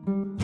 One.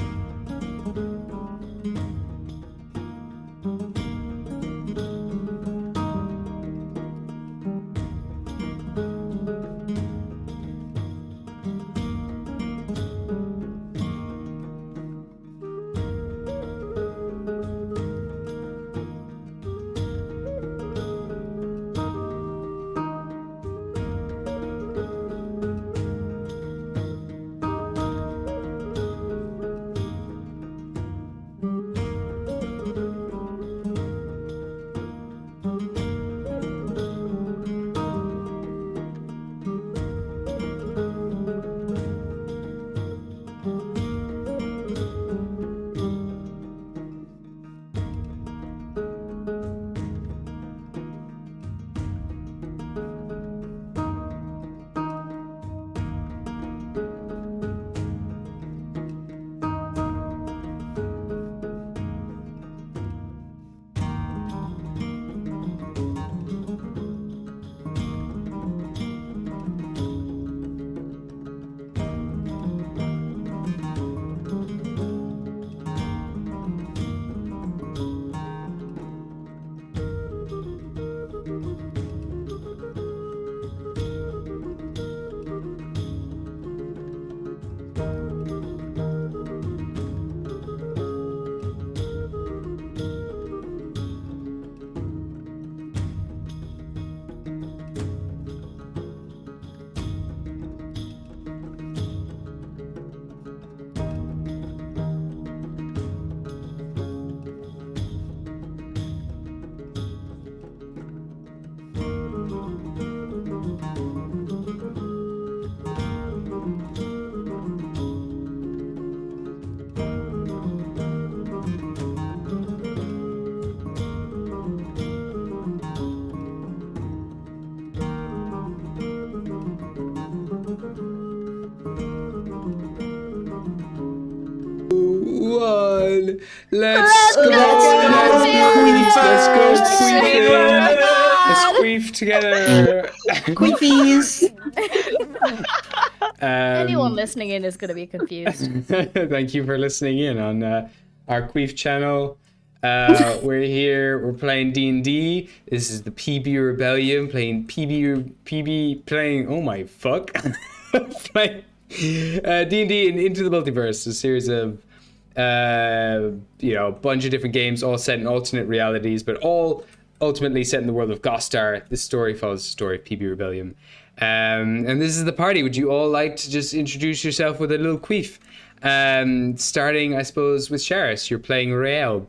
Let's go queefing. Let's queef together. Queefies. Anyone listening in is going to be confused. Thank you for listening in on our queef channel. We're here. We're playing D&D. This is the PB Rebellium. Playing playing. Oh my fuck! Playing D&D and Into the Multiverse. A series of a bunch of different games, all set in alternate realities, but all ultimately set in the world of Gostar. This story follows the story of PB Rebellium. And this is the party. Would you all like to just introduce yourself with a little queef? Starting, I suppose, with Sharis. You're playing Rael.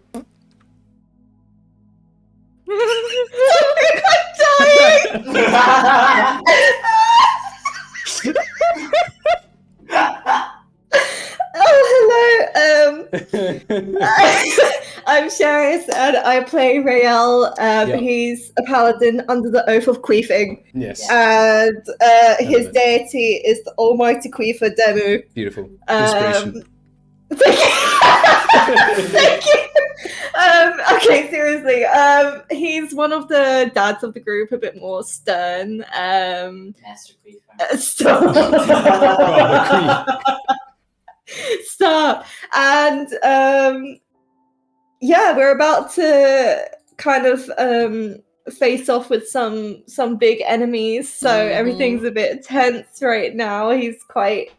Oh, hello. I'm Sharis and I play Rael. He's a paladin under the oath of queefing. Yes. And his deity is the almighty queefer Demu. Beautiful. Inspiration. Thank you. Okay, seriously. He's one of the dads of the group, a bit more stern. Master queefer. Stop. Stop. And we're about to kind of face off with some big enemies, so everything's a bit tense right now. He's quite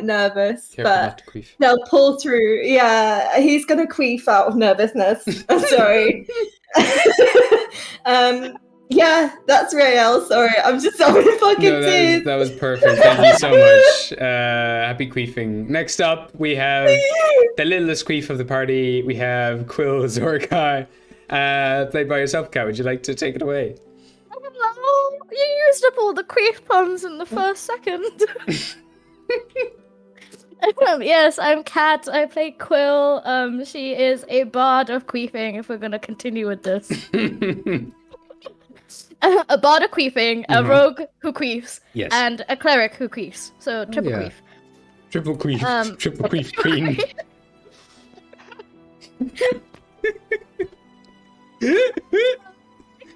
nervous. Careful, but they'll pull through. Yeah, he's gonna queef out of nervousness. I'm sorry. Yeah, that's Rael. Sorry, I'm just so fucking tears. That was perfect. Thank you so much. Happy queefing. Next up, we have the littlest queef of the party. We have Quill Zorkai, played by yourself, Kat. Would you like to take it away? Hello. You used up all the queef puns in the first second. Yes, I'm Kat. I play Quill. She is a bard of queefing. If we're gonna continue with this. A bard of queefing, a rogue who queefs, yes, and a cleric who queefs. So triple queef. Triple queef. Triple queef queen.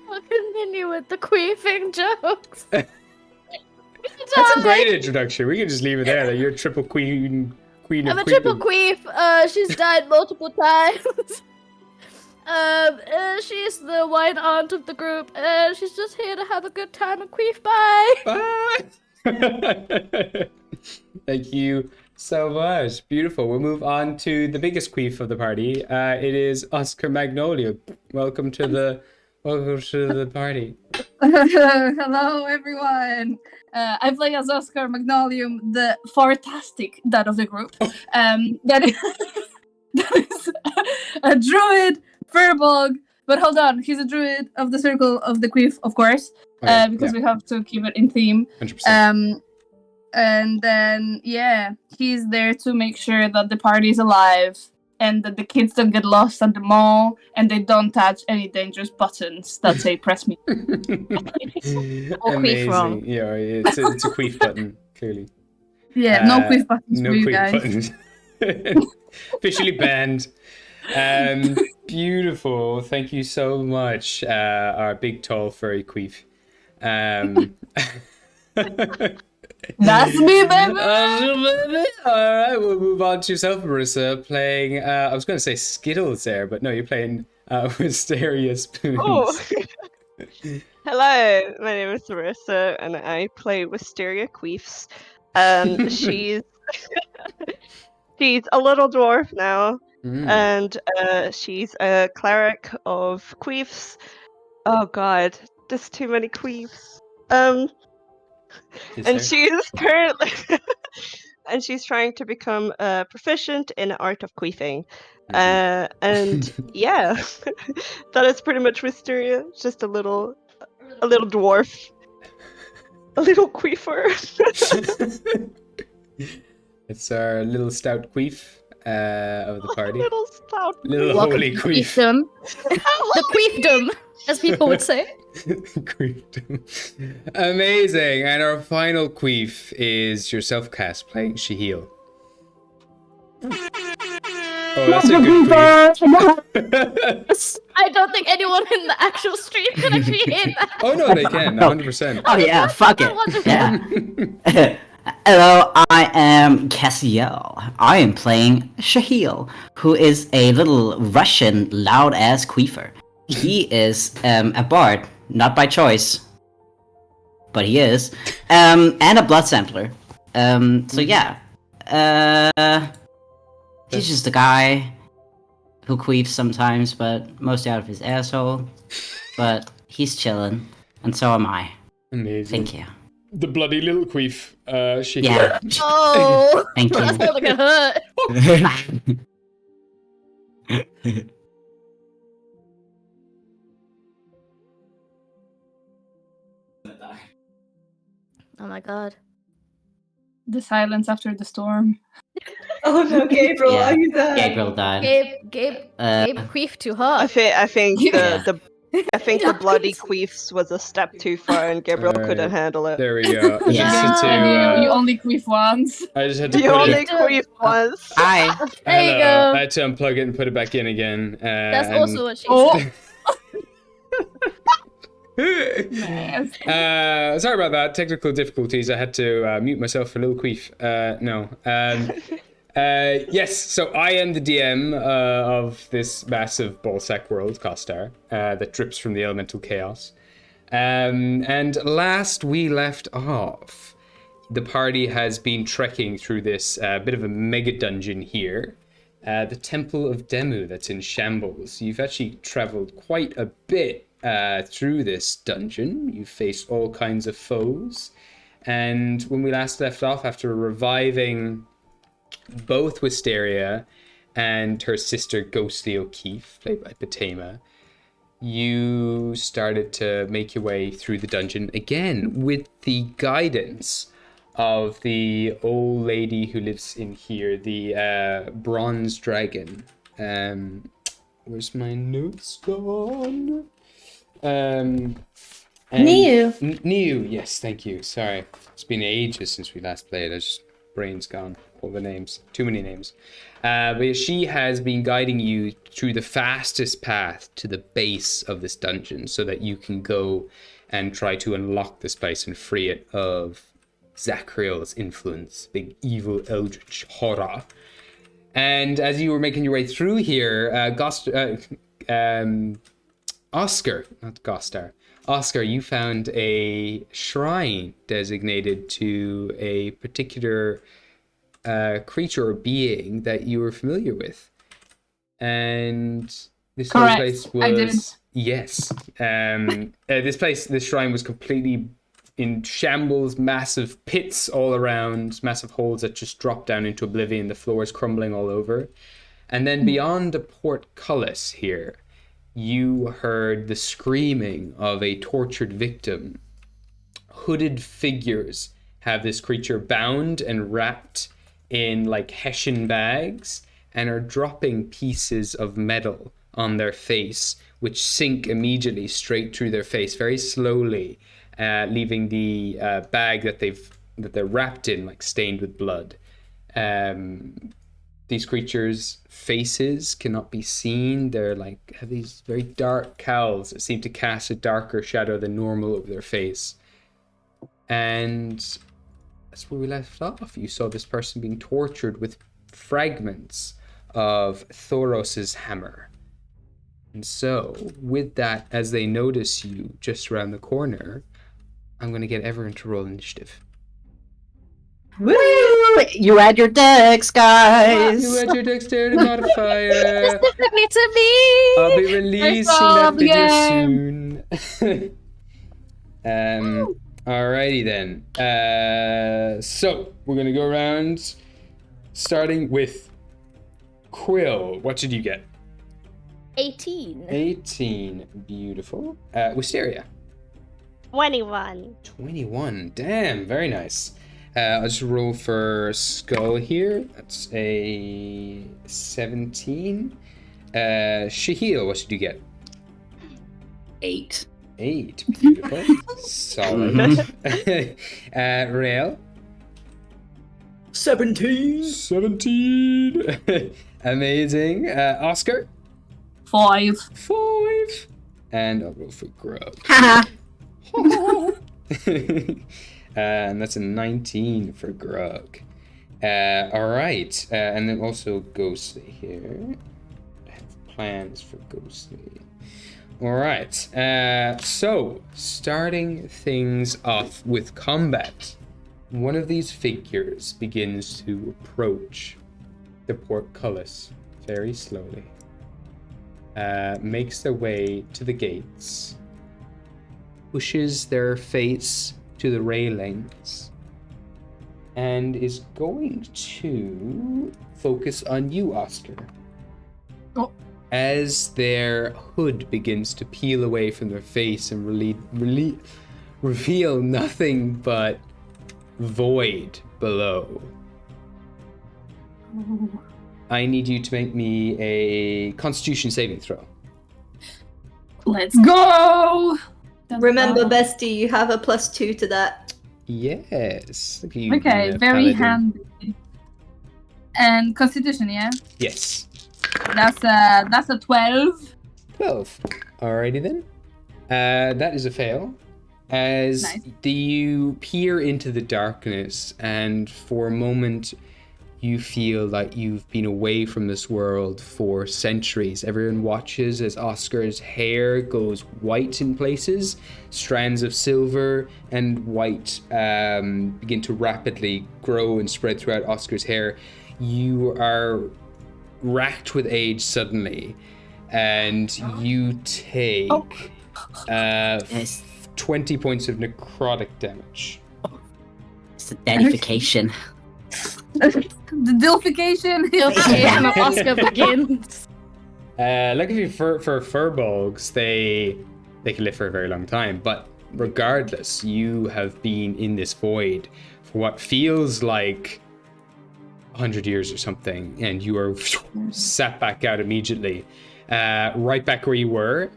We'll continue with the queefing jokes. That's a great introduction. We can just leave it there. That you're triple queen queen of I'm a triple queefing. queef. She's died multiple times. She's the white aunt of the group, and she's just here to have a good time and queef. Bye. Bye. Thank you so much. Beautiful. We'll move on to the biggest queef of the party. It is Oscar Magnolia. Welcome to the party. Hello, everyone. I play as Oscar Magnolium, the fantastic dad of the group. That is a druid, furbog. But hold on, he's a druid of the Circle of the Queef, of course, because we have to keep it in theme. 100%. And then, he's there to make sure that the party is alive and that the kids don't get lost at the mall and they don't touch any dangerous buttons that say press me. Or queef wrong. Yeah, it's a queef button, clearly. Yeah, no queef buttons No for you queef guys. buttons. Officially banned. Beautiful. Thank you so much, our big, tall, furry queef. That's me, baby! Alright, we'll move on to yourself, Marissa, playing, I was going to say Skittles there, but no, you're playing Wisteria Spoons. Oh. Hello, my name is Marissa, and I play Wisteria Queefs. She's she's a little dwarf now, and she's a cleric of queefs. Oh god, there's too many queefs. And she's currently and she's trying to become proficient in art of queefing. And yeah, that is pretty much Wisteria. Just a little dwarf, a little queefer. It's our little stout queef of the party. Little stout. Little Welcome holy to queef. queefdom. The queefdom, as people would say. Queefdom. Amazing. And our final queef is yourself, Cass, playing Shaheel. Oh, that's a good queef. I don't think anyone in the actual stream can actually hear that. Oh no, they can, 100%. Oh yeah, fuck it. Wonderful. Yeah. Hello, I am Cassiel. I am playing Shaheel, who is a little Russian loud-ass queefer. He is a bard, not by choice, but he is, and a blood sampler. So yeah, he's just a guy who queefs sometimes, but mostly out of his asshole. But he's chilling, and so am I. Amazing. Thank you. The bloody little queef, Shaheel. Yeah. Oh, Thank that's you. gonna hurt. Oh my god. The silence after the storm. Oh no, Gabriel, Yeah. are you there? Gabriel died. Gabe Uh, queefed too I hard. think Yeah. the bloody queefs was a step too far, and Gabriel Alright. couldn't handle it. There we go. I just Yeah. had to, And you only queef once. I just had to The put only it. queef was. Hi. There you Hello. go. I had to unplug it and put it back in again. That's and- also what she Oh. said. Sorry about that. Technical difficulties. I had to mute myself for a little queef. No. Yes, so I am the DM of this massive ballsack world, Gostar, that drips from the elemental chaos. And last we left off, the party has been trekking through this bit of a mega dungeon here. The Temple of Demu that's in shambles. You've actually traveled quite a bit through this dungeon. You've faced all kinds of foes. And when we last left off, after reviving both Wisteria and her sister Ghostly O'Keefe, played by Patema, you started to make your way through the dungeon again with the guidance of the old lady who lives in here, the bronze dragon. Where's my notes gone? Niu. Niu, yes, thank you. Sorry, it's been ages since we last played. Brain's gone. All the names, too many names. But she has been guiding you through the fastest path to the base of this dungeon, so that you can go and try to unlock this place and free it of Zachriel's influence, big evil eldritch horror. And as you were making your way through here, Oscar, not Gostar, Oscar, you found a shrine designated to a particular creature or being that you were familiar with. And this whole Correct, place was... I did. Yes. This shrine was completely in shambles, massive pits all around, massive holes that just drop down into oblivion. The floor is crumbling all over. And then beyond the portcullis here, you heard the screaming of a tortured victim. Hooded figures have this creature bound and wrapped in like hessian bags and are dropping pieces of metal on their face, which sink immediately straight through their face very slowly, leaving the bag that they're wrapped in like stained with blood. These creatures' faces cannot be seen. They're like have these very dark cowls that seem to cast a darker shadow than normal over their face. And that's where we left off. You saw this person being tortured with fragments of Thoros's hammer. And so, with that, as they notice you just around the corner, I'm going to get everyone to roll initiative. Woo! You add your dex, guys. You add your dexterity modifier. Specifically to me. I'll be releasing that video soon. Alrighty then. So we're gonna go around, starting with Quill. What did you get? 18. 18. Beautiful. Wisteria. 21. 21. Damn, very nice. I'll just roll for Skull here. That's a 17. Shahil, what did you get? 8. 8. Beautiful. Solid. Rael. 17. 17. Amazing. Oscar. 5. 5. And I'll roll for Grub. Haha. And that's a 19 for Grug. All right. And then also Ghostly here. I have plans for Ghostly. All right. So, starting things off with combat, one of these figures begins to approach the portcullis very slowly. Makes their way to the gates, pushes their face to the railings, and is going to focus on you, Oscar. Oh. As their hood begins to peel away from their face and reveal nothing but void below. I need you to make me a Constitution saving throw. Let's go! Remember, bestie, you have a +2 to that. Yes. Look at you, Okay, very paladin. handy. And Constitution, yeah? Yes. That's a 12. 12. Alrighty then. That is a fail. As Nice. you peer into the darkness, and for a moment you feel like you've been away from this world for centuries. Everyone watches as Oscar's hair goes white in places. Strands of silver and white begin to rapidly grow and spread throughout Oscar's hair. You are racked with age suddenly, and you take Yes. 20 points of necrotic damage. It's a dedication. The dilfication. Dilfication of Oscar begins. Luckily for furbolgs, they can live for a very long time. But regardless, you have been in this void for what feels like 100 years or something, and you are sat back out immediately, right back where you were.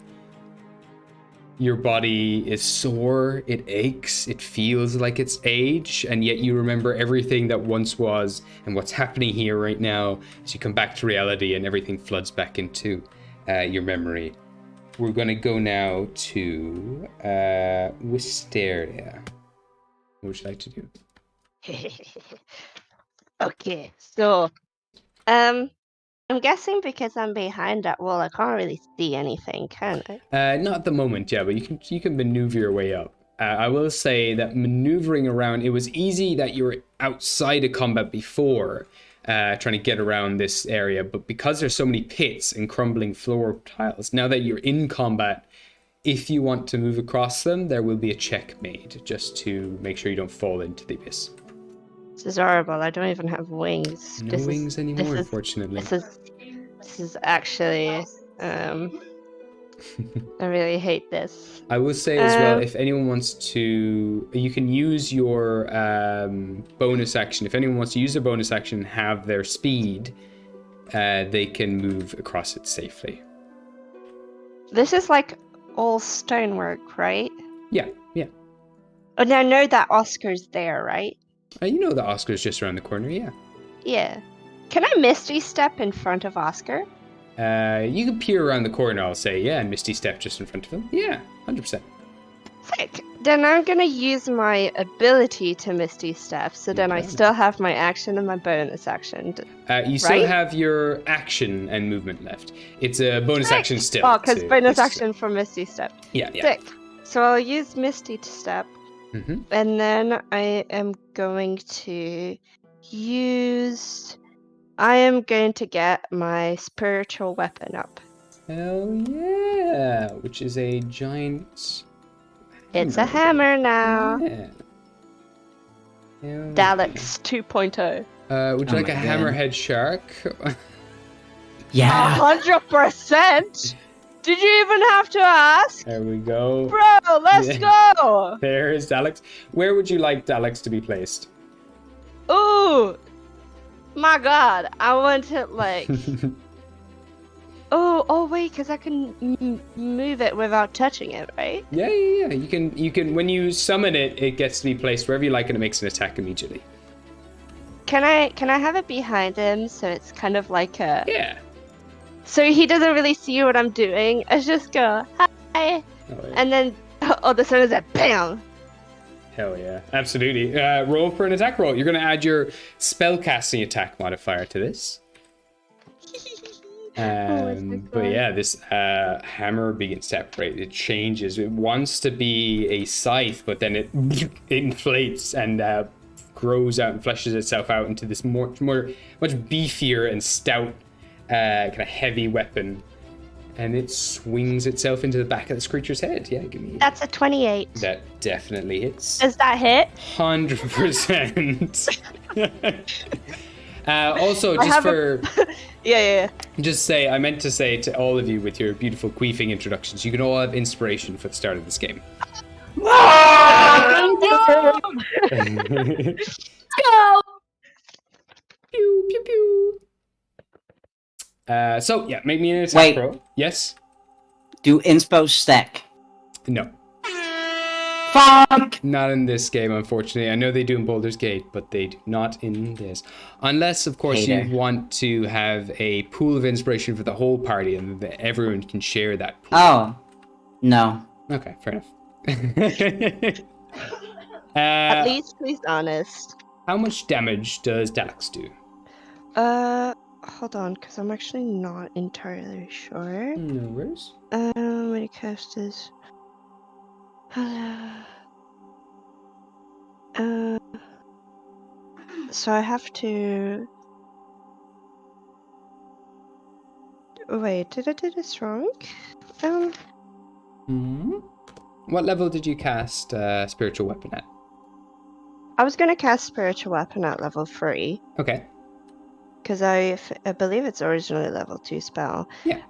Your body is sore, it aches, it feels like it's age, and yet you remember everything that once was and what's happening here right now as you come back to reality and everything floods back into your memory. We're going to go now to Wisteria. What would you like to do? Okay, so I'm guessing because I'm behind that wall, I can't really see anything, can I? Not at the moment, yeah, but you can maneuver your way up. I will say that maneuvering around, it was easy that you were outside of combat before, trying to get around this area, but because there's so many pits and crumbling floor tiles, now that you're in combat, if you want to move across them, there will be a check made just to make sure you don't fall into the abyss. This is horrible. I don't even have wings. No wings anymore, unfortunately. This is actually I really hate this. I will say as well, if anyone wants to, you can use your bonus action. If anyone wants to use their bonus action and have their speed, they can move across it safely. This is like all stonework, right? Yeah. And I know that Oscar's there, right? You know that Oscar's just around the corner, yeah. Yeah. Can I Misty Step in front of Oscar? You can peer around the corner, I'll say, yeah, and Misty Step just in front of him. Yeah, 100%. Sick. Then I'm gonna use my ability to Misty Step, so then I still have my action and my bonus action. You still have your action and movement left. It's a bonus action still. Oh, because bonus action for Misty Step. Yeah. Sick. So I'll use Misty Step, and then I am going to use... I am going to get my spiritual weapon up. Hell yeah! Which is a giant... It's a hammer now. Yeah. Daleks 2.0. Would you like a hammerhead shark? Yeah. 100%! Did you even have to ask? There we go. Bro, let's go! There is Daleks. Where would you like Daleks to be placed? Ooh! My god, I want it like... oh wait, because I can move it without touching it, right? Yeah. You can. When you summon it, it gets to be placed wherever you like, and it makes an attack immediately. Can I have it behind him so it's kind of like a... Yeah. So he doesn't really see what I'm doing. I just go, hi, Oh, yeah. and then all of a sudden it's a BAM! Hell yeah, absolutely. Roll for an attack roll. You're going to add your spellcasting attack modifier to this. But yeah, this hammer begins to operate. It changes. It wants to be a scythe, but then it inflates and grows out and fleshes itself out into this much beefier and stout, kind of heavy weapon. And it swings itself into the back of this creature's head. Yeah, give me. That's a 28. That definitely hits. Does that hit? 100%. Also, just for... Yeah. Just say, I meant to say to all of you with your beautiful queefing introductions, you can all have inspiration for the start of this game. Go! Pew, pew, pew. So, yeah, make me an attack roll. Yes? Do inspo stack? No. Fuck! Not in this game, unfortunately. I know they do in Baldur's Gate, but they do not in this. Unless, of course, you want to have a pool of inspiration for the whole party and that everyone can share that pool. Oh. No. Okay, fair enough. At least he's honest. How much damage does Daleks do? Hold on, because I'm actually not entirely sure. No worries. When he cast his... so I have to... Wait, did I do this wrong? What level did you cast Spiritual Weapon at? I was going to cast Spiritual Weapon at level 3. Okay. Because I believe it's originally level 2 spell. Yeah.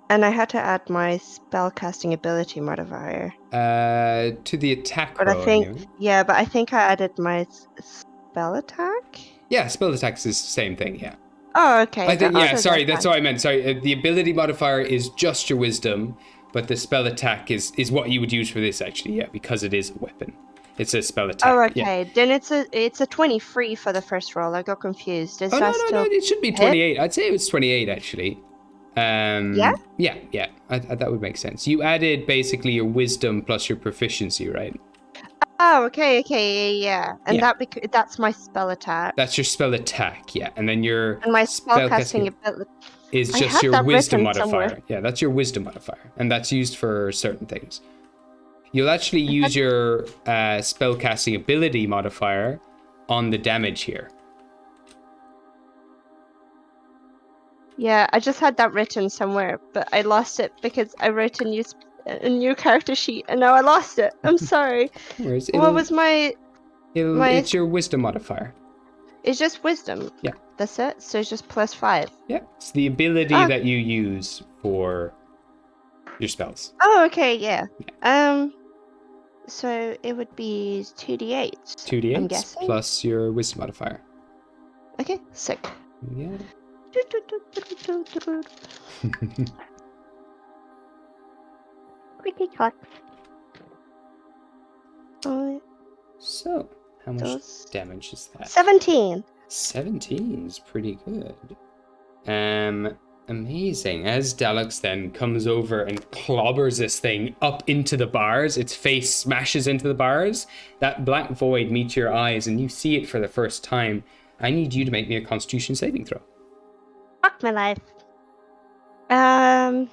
And I had to add my spellcasting ability modifier. To the attack but roll, I think, anyway. yeah, but I think I added my spell attack? Yeah, spell attack is the same thing, yeah. Oh, okay. I think, sorry, that's what I meant. Sorry, the ability modifier is just your wisdom, but the spell attack is what you would use for this, actually, yeah, because it is a weapon. It's a spell attack. Oh, okay. Yeah. Then it's a 23 for the first roll. I got confused. Is that no, it should be 28. I'd say it was 28, actually. Yeah? Yeah. That would make sense. You added basically your wisdom plus your proficiency, right? Oh, okay, yeah. And Yeah. that's my spell attack. That's your spell attack, yeah. And then your And my spellcasting spellcasting ability is I just had your that wisdom written modifier. somewhere. Yeah, that's your wisdom modifier. And that's used for certain things. You'll actually use your spellcasting ability modifier on the damage here. Yeah, I just had that written somewhere, but I lost it because I wrote a new character sheet, and now I lost it. I'm sorry. No worries. What was my? It's your wisdom modifier. It's just wisdom. Yeah. That's it. So it's just +5. Yeah, it's the ability that you use for your spells. Oh, okay, yeah. So it would be 2d8. 2d8 plus your wisdom modifier. Okay, sick. Yeah. Quickly cut. So, how much damage is that? 17. 17 is pretty good. Amazing. As Dalux then comes over and clobbers this thing up into the bars, its face smashes into the bars, that black void meets your eyes and you see it for the first time. I need you to make me a Constitution saving throw. Fuck my life. I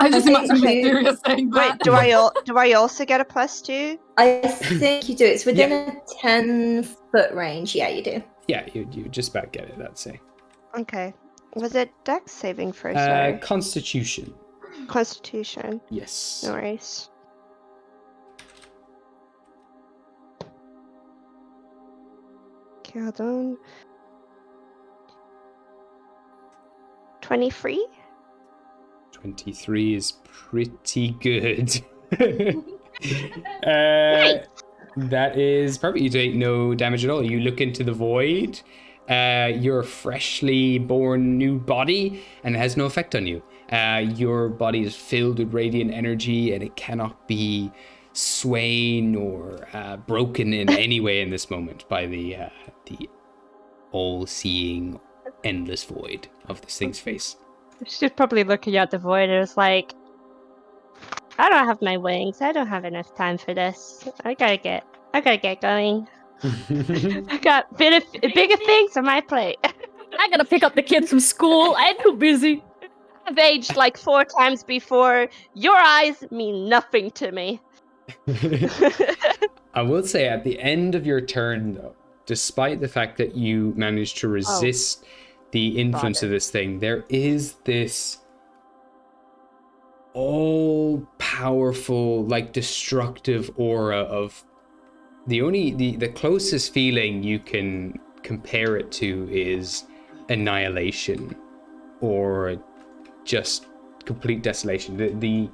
just imagine Mysteria saying that. Wait, do I also get a +2? I think you do. It's within a 10-foot range. Yeah, you do. Yeah, you just about get it, I'd say. Okay. Was it Dex saving first? Sorry. Constitution. Constitution. Yes. No worries. Okay, hold on. 23? 23 is pretty good. That is perfect. You take no damage at all. You look into the void. Your freshly born new body, and it has no effect on you. Your body is filled with radiant energy, and it cannot be swayed or broken in any way in this moment by the all-seeing, endless void of this thing's face. She's probably looking at the void and is like, I don't have my wings. I don't have enough time for this. I gotta get going. I got bigger things on my plate. I gotta pick up the kids from school. I'm too busy. I've aged like 4 times before. Your eyes mean nothing to me. I will say at the end of your turn, though, despite the fact that you managed to resist the influence of this thing, there is this all-powerful, like, destructive aura of the closest feeling you can compare it to is annihilation or just complete desolation, the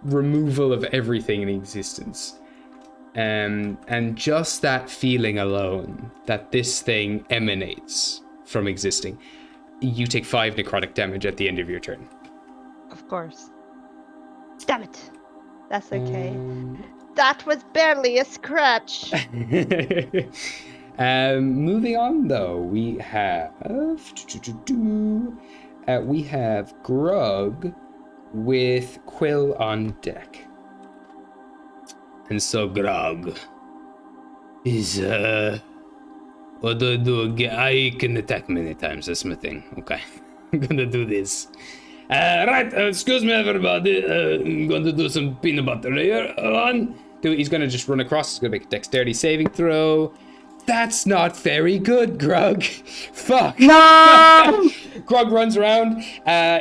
removal of everything in existence. And just that feeling alone, that this thing emanates from existing, you take 5 necrotic damage at the end of your turn. Of course. Damn it. That's okay. That was barely a scratch. Moving on, though, we have Grug with Quill on deck. And so Grug is what do I do again? I can attack many times, that's my thing. Okay. I'm gonna do this. Right, excuse me everybody. I'm gonna do some peanut butter here. He's gonna just run across. He's gonna make a dexterity saving throw. That's not very good, Grug. Fuck. No! Grug runs around.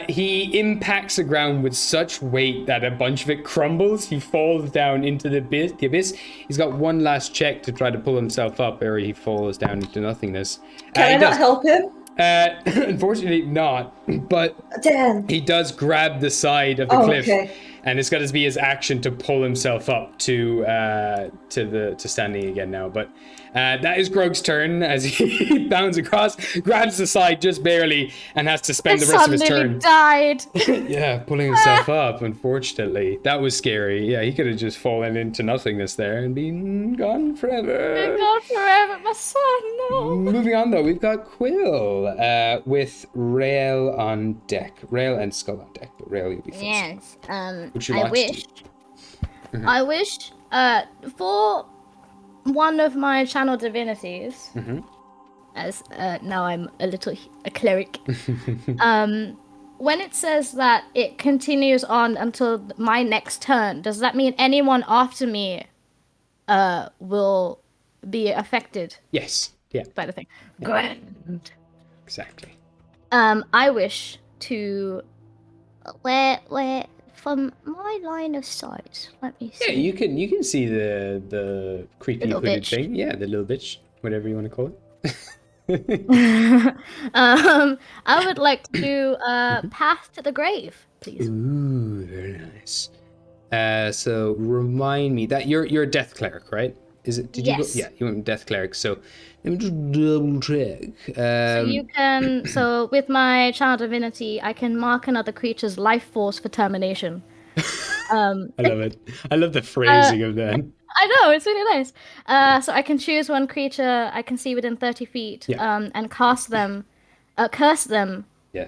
He impacts the ground with such weight that a bunch of it crumbles. He falls down into the abyss. He's got one last check to try to pull himself up, or he falls down into nothingness. Can I not help him? Unfortunately not, but Damn. he does grab the side of the cliff, and it's got to be his action to pull himself up to standing again now. But that is Grog's turn as he bounds across, grabs the side just barely, and has to spend the rest of his turn. Died. Yeah, pulling himself up. Unfortunately, that was scary. Yeah, he could have just fallen into nothingness there and been gone forever. Gone forever, my son. No. Moving on, though, we've got Quill with Rail on deck. Rail and Skull on deck, but Rail, you'll be first. Yes. Would you like to? I wish For one of my channel divinities, as now I'm a cleric. When it says that it continues on until my next turn, does that mean anyone after me will be affected Yes. Yeah. by the thing? Grand. Exactly. I wish to where from my line of sight. Let me see. Yeah, you can see the creepy Little hooded bitch. thing. Yeah, the little bitch, whatever you want to call it. I would like to do Path to the Grave, please. Ooh, very nice. So remind me that you're a death cleric, right? Is it? Did Yes. you go? Yeah, you went death cleric. So let me just double check. So you can. So with my Child Divinity, I can mark another creature's life force for termination. I love it. I love the phrasing of that. I know, it's really nice. So I can choose one creature I can see within 30 feet, and curse them, Yes.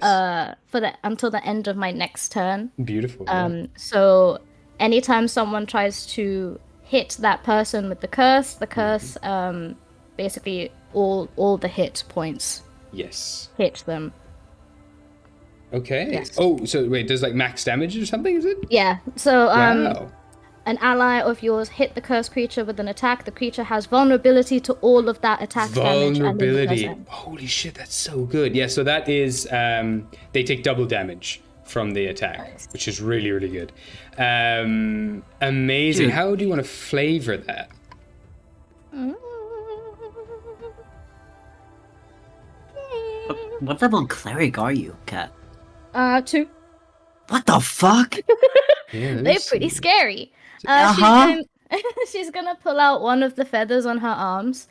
until the end of my next turn. Beautiful. Yeah. So anytime someone tries to hit that person with the curse, basically all the hit points Yes. hit them. Okay. Yes. Oh, so wait, does like max damage or something? Is it? Yeah. So Wow. an ally of yours hit the cursed creature with an attack. The creature has vulnerability to all of that attack damage. Vulnerability. And Holy shit, that's so good. Yeah, so that is they take double damage from the attack, which is really, really good. Amazing. Dude. How do you want to flavor that? What level cleric are you, Kat? 2. What the fuck? Yeah, They're pretty scary. Uh-huh. She's gonna pull out one of the feathers on her arms,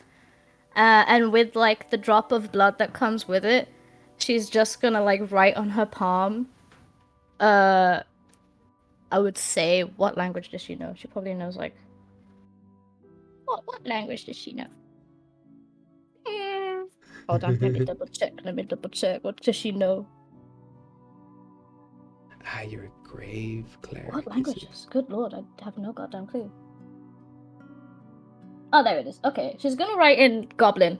and with like the drop of blood that comes with it, she's just gonna like write on her palm. I would say, what language does she know? She probably knows like. What language does she know? Hold on, let me double check. What does she know? Ah, you're a grave cleric. What languages? Good lord, I have no goddamn clue. Oh, there it is. Okay, she's gonna write in goblin.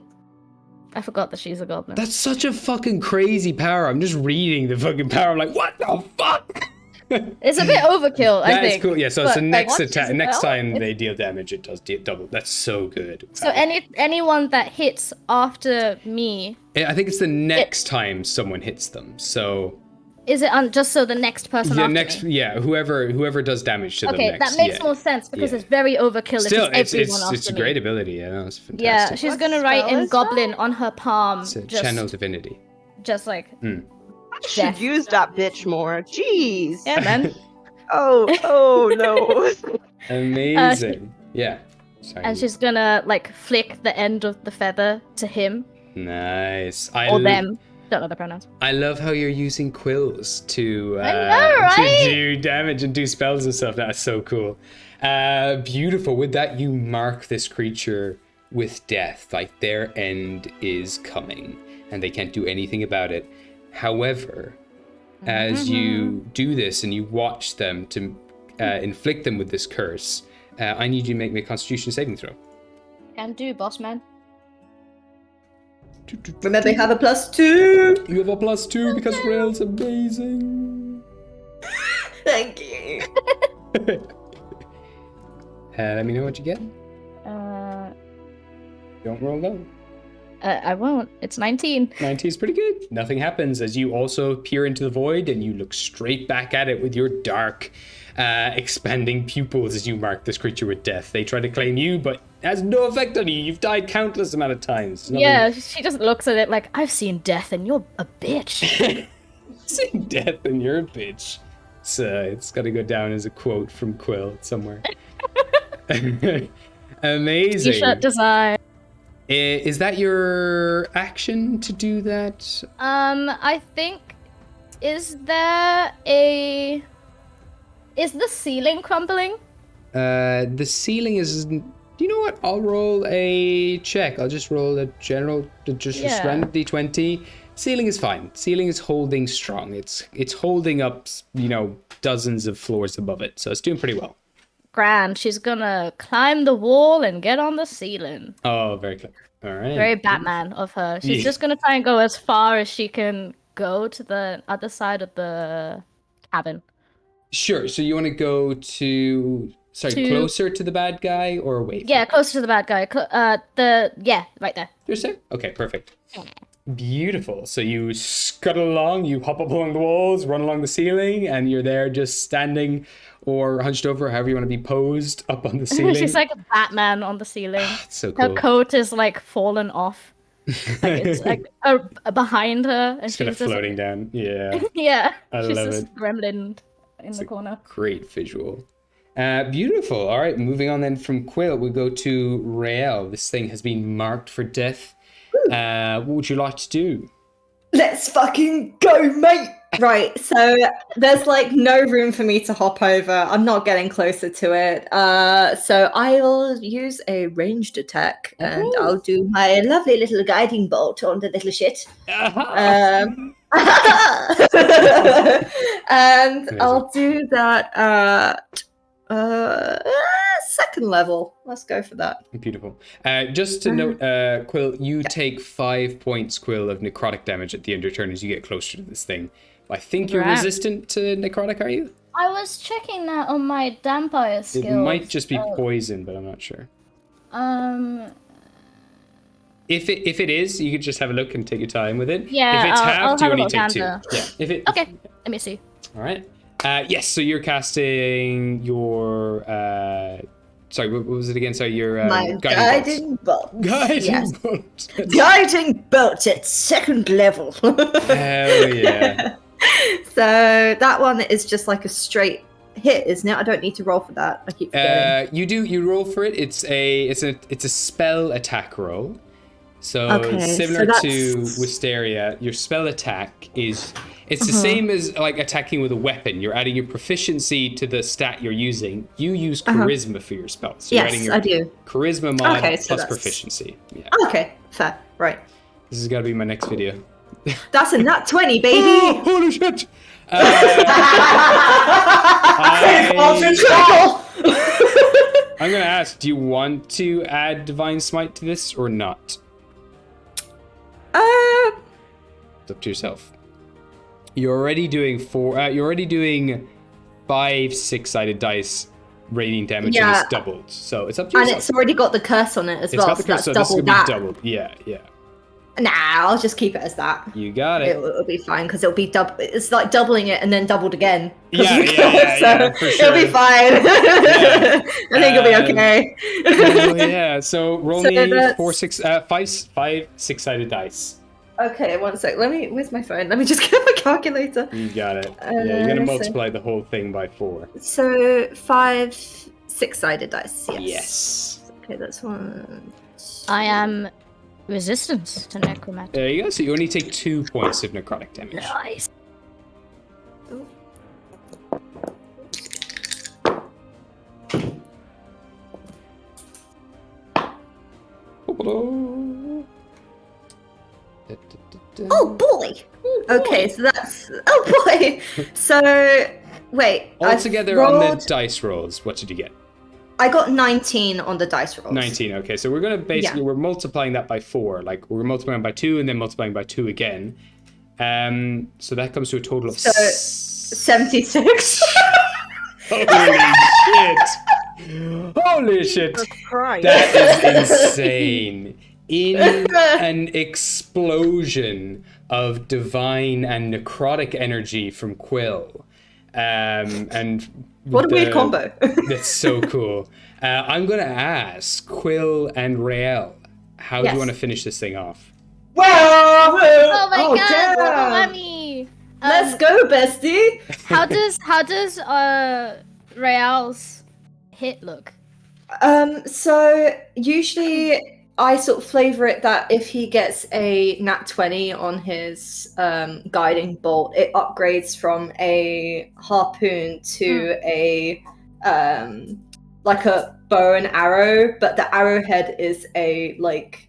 I forgot that she's a goblin. That's such a fucking crazy power. I'm just reading the fucking power. I'm like, what the fuck? It's a bit overkill, I That is think. cool. Yeah, so but, it's the like, next once attack. she's Next well, time it's- they deal damage, it does double. That's so good. So anyone that hits after me, I think it's the next time someone hits them. So is it just so the next person yeah, after me? whoever does damage to them Okay, next. that makes yeah. more sense because Yeah. it's very overkill Still, if it's everyone it's after a me. great ability. Yeah, no, it's fantastic. Yeah, she's What gonna write spell in is goblin that? on her palm. It's a just, channel divinity. just like I should Death. use that bitch more. Jeez. yeah, man. Oh no. Amazing. Yeah. Sorry. And she's gonna like flick the end of the feather to him Nice. or them. Don't know the pronouns. I love how you're using quills to I know, right? to do damage and do spells and stuff. That's so cool. Beautiful. With that, you mark this creature with death. Like their end is coming, and they can't do anything about it. However, as you do this and you watch them to inflict them with this curse, I need you to make me a Constitution saving throw. Can do, boss man. Remember, you have a +2. You have a +2 because Rail's amazing. Thank you. Let me know what you get. Don't roll low. I won't. It's 19. 19 is pretty good. Nothing happens as you also peer into the void and you look straight back at it with your dark, expanding pupils as you mark this creature with death. They try to claim you, but it has no effect on you. You've died countless amount of times. Nothing- Yeah, she just looks at it like, I've seen death and you're a bitch. Seen death and you're a bitch. So it's got to go down as a quote from Quill somewhere. Amazing. T-shirt design. Is that your action to do that? I think, is the ceiling crumbling? The ceiling is. Do you know what? I'll roll a check. I'll just roll a general, just Yeah. random d20. Ceiling is fine. Ceiling is holding strong. It's holding up, dozens of floors above it, so it's doing pretty well. grand. She's gonna climb the wall and get on the ceiling. Oh, very clever. All right. Very Batman of her. She's Yeah. just gonna try and go as far as she can go to the other side of the cabin. Sure. So you want to go closer to the bad guy or away from Yeah, closer to the bad guy. Right there. You're safe? Okay, perfect. Beautiful. So you scuttle along, you hop up along the walls, run along the ceiling, and you're there just standing or hunched over, however you want to be posed up on the ceiling. She's like a Batman on the ceiling. It's so cool. Her coat is like fallen off. Like it's like behind her, and It's kind of she's just floating down. Yeah, yeah. I she's love just it. gremlin in the corner. Great visual. Beautiful. All right, moving on then from Quill, we go to Rael. This thing has been marked for death. What would you like to do? Let's fucking go, mate! Right, so there's like no room for me to hop over. I'm not getting closer to it. So I'll use a ranged attack and I'll do my lovely little guiding bolt on the little shit. And Amazing. I'll do that at second level. Let's go for that. Beautiful. Just to note, Quill, you take 5 points, Quill, of necrotic damage at the end of your turn as you get closer to this thing. I think you're Right. resistant to necrotic, are you? I was checking that on my Dampire skills. It might just be poison, but I'm not sure. If it is, you could just have a look and take your time with it. Yeah, if it's I'll halved, you have a only look, take 2. Hannah. Yeah. If it. Okay, let me see. All right. Yes. So you're casting your. Sorry, what was it again? Sorry, your My guiding bolt. bolt. Guiding Yes. bolt. Guiding bolt at second level. Hell yeah. So that one is just like a straight hit, isn't it? I don't need to roll for that. I keep forgetting. You roll for it. It's a spell attack roll. So Okay, similar so to that's- Wisteria, your spell attack is the same as like attacking with a weapon. You're adding your proficiency to the stat you're using. You use charisma for your spell. So you're Yes, adding your I do. charisma mod Okay, so plus that's- proficiency. Yeah. Okay, fair. Right. This has got to be my next video. That's a nat 20, baby! Oh, holy shit! I'm gonna ask, do you want to add Divine Smite to this or not? It's up to yourself. You're already doing 5 6-sided dice radiant damage and Yeah. it's doubled. So it's up to And yourself. it's already got the curse on it as It's well, got the so curse, that's so this double would be that. doubled. Yeah, yeah. Nah, I'll just keep it as that. You got it. It'll be fine because it'll be it's like doubling it and then doubled again. 'Cause Yeah, of the yeah, curse, yeah, so for it'll be sure. fine. I think it'll be okay. Oh, yeah. So roll So me that's- 5 6-sided dice. Okay, one sec. Where's my phone? Let me just get my calculator. You got it. Yeah, you're gonna so- multiply the whole thing by 4. So 5 6-sided dice. Yes. Yes. Okay, that's 1. I am resistant to necromancy. There you go. So you only take 2 points of necrotic damage. Nice. Oh boy. Okay, so that's boy. So wait. Altogether on the dice rolls, what did you get? I got 19 on the dice rolls. 19. Okay, so we're gonna basically we're multiplying that by 4. Like we're multiplying by 2 and then multiplying by 2 again. So that comes to a total of 76. Holy shit! Holy shit! Christ. That is insane. In an explosion of divine and necrotic energy from Quill, and What a weird combo. That's so cool. I'm gonna ask Quill and Rael, how do you Yes. want to finish this thing off? Wow! Oh my god, damn. double whammy! Let's go, bestie. How does Real's hit look? So usually I sort of flavor it that if he gets a nat 20 on his guiding bolt, it upgrades from a harpoon to a like a bow and arrow, but the arrowhead is a like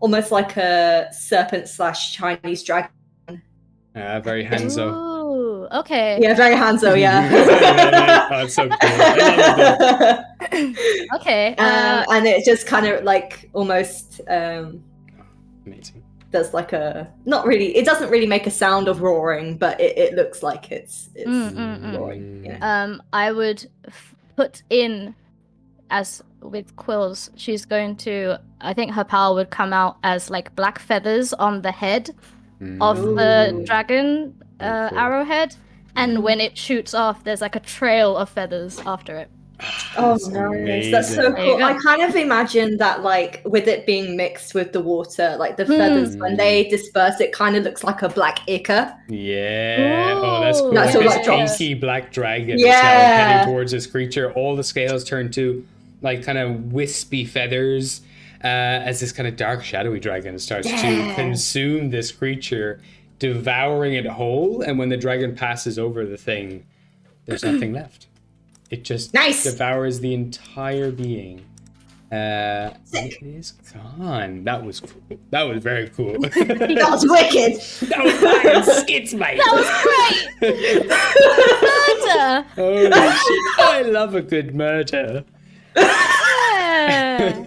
almost like a serpent / Chinese dragon. Very Hanzo. Ooh, okay. Yeah, very Hanzo, yeah. Oh, it's so cool. I love it. Okay. And it just kind of like almost Amazing. does like a not really. It doesn't really make a sound of roaring, but it looks like it's roaring. You know? I would put in as with Quills. She's going to. I think her power would come out as like black feathers on the head of the dragon Cool. arrowhead, and when it shoots off, there's like a trail of feathers after it. Oh, That's nice. That's so amazing. There you cool. go. I kind of imagine that, like, with it being mixed with the water, like the feathers, when they disperse, it kind of looks like a black ichor. Yeah. Oh, that's cool. Ooh, That's Like all this that drops. inky black dragon is Yeah. now heading towards this creature. All the scales turn to like kind of wispy feathers as this kind of dark, shadowy dragon starts to consume this creature, devouring it whole. And when the dragon passes over the thing, there's nothing left. It just devours the entire being. And it is gone. That was cool. That was very cool. That was wicked. That was fire skits, mate. That was great. Murder. Holy shit. I love a good murder. Yeah.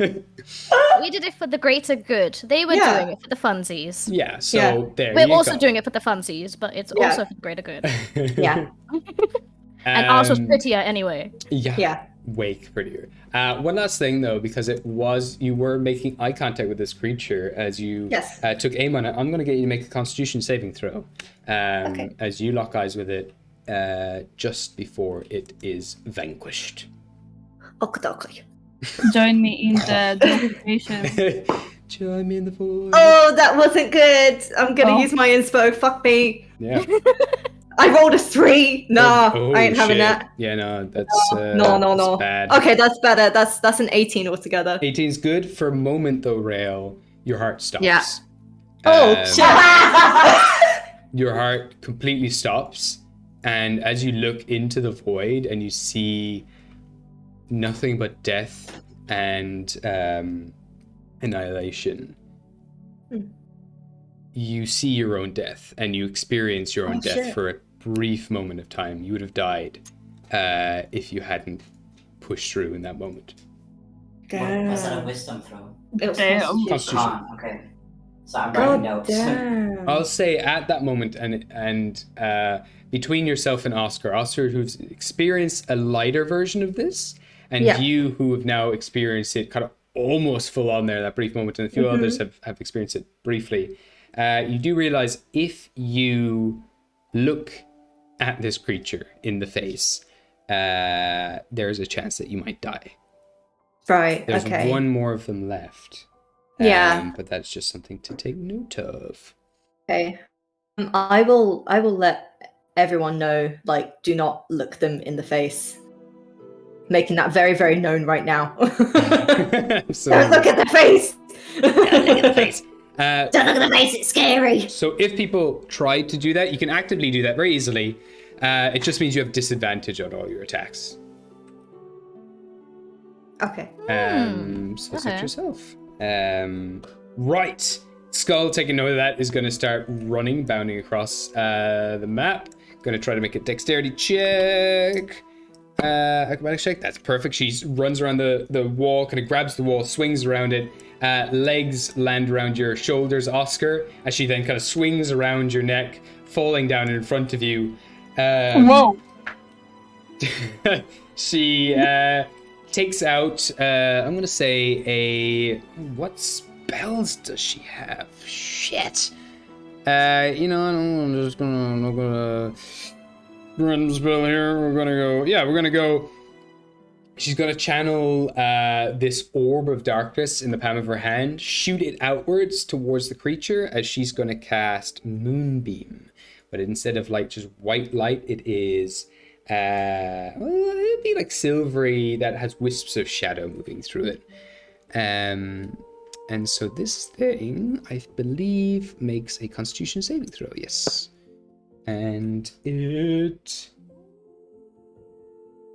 We did it for the greater good. They were Yeah. doing it for the funsies. Yeah, so Yeah. there We're you also go. doing it for the funsies, but it's Yeah. also for the greater good. Yeah. And ours was prettier anyway. Yeah. Yeah. Way prettier. One last thing though, because you were making eye contact with this creature as you took aim on it. I'm going to get you to make a Constitution saving throw as you lock eyes with it just before it is vanquished. Okay. Join me in the demonstration. Join me in the void. Oh, that wasn't good. I'm gonna Oh. use my inspo. Fuck me. Yeah. I rolled a 3. Nah, Oh, I ain't having shit. that. Yeah, no, that's No. that's bad. Okay, that's better. That's an 18 altogether. 18's good. For a moment though, Rael, your heart stops. Yeah. Oh, shit. Your heart completely stops, and as you look into the void and you see nothing but death and annihilation, you see your own death and you experience your own death for a brief moment of time. You would have died if you hadn't pushed through in that moment. Was that a wisdom throw? Damn. Constitution. Okay. So I'm writing notes. Damn. I'll say at that moment, and between yourself and Oscar, who's experienced a lighter version of this, and you who have now experienced it kind of almost full on there, that brief moment, and a few others have experienced it briefly, you do realize if you look at this creature in the face, there's a chance that you might die. Right, There's okay. one more of them left. Yeah. But that's just something to take note of. Okay. I will let everyone know, like, do not look them in the face. Making that very, very known right now. Don't look at the face! Don't look at the face. Don't look at the face, it's scary! So if people try to do that, you can actively do that very easily. It just means you have disadvantage on all your attacks. Okay. So set yourself. Right. Skull, taking note of that, is going to start running, bounding across the map. Going to try to make a dexterity check. Acrobatics check. That's perfect. She runs around the wall, kind of grabs the wall, swings around it. Legs land around your shoulders, Oscar, as she then kind of swings around your neck, falling down in front of you. Whoa. She takes out, I'm going to say what spells does she have? Shit. I'm just going to random spell here. We're going to go. She's going to channel this orb of darkness in the palm of her hand, shoot it outwards towards the creature as she's going to cast Moonbeam. But instead of like just white light, it is, it'd be like silvery that has wisps of shadow moving through it. And so this thing, I believe, makes a Constitution saving throw, yes. And it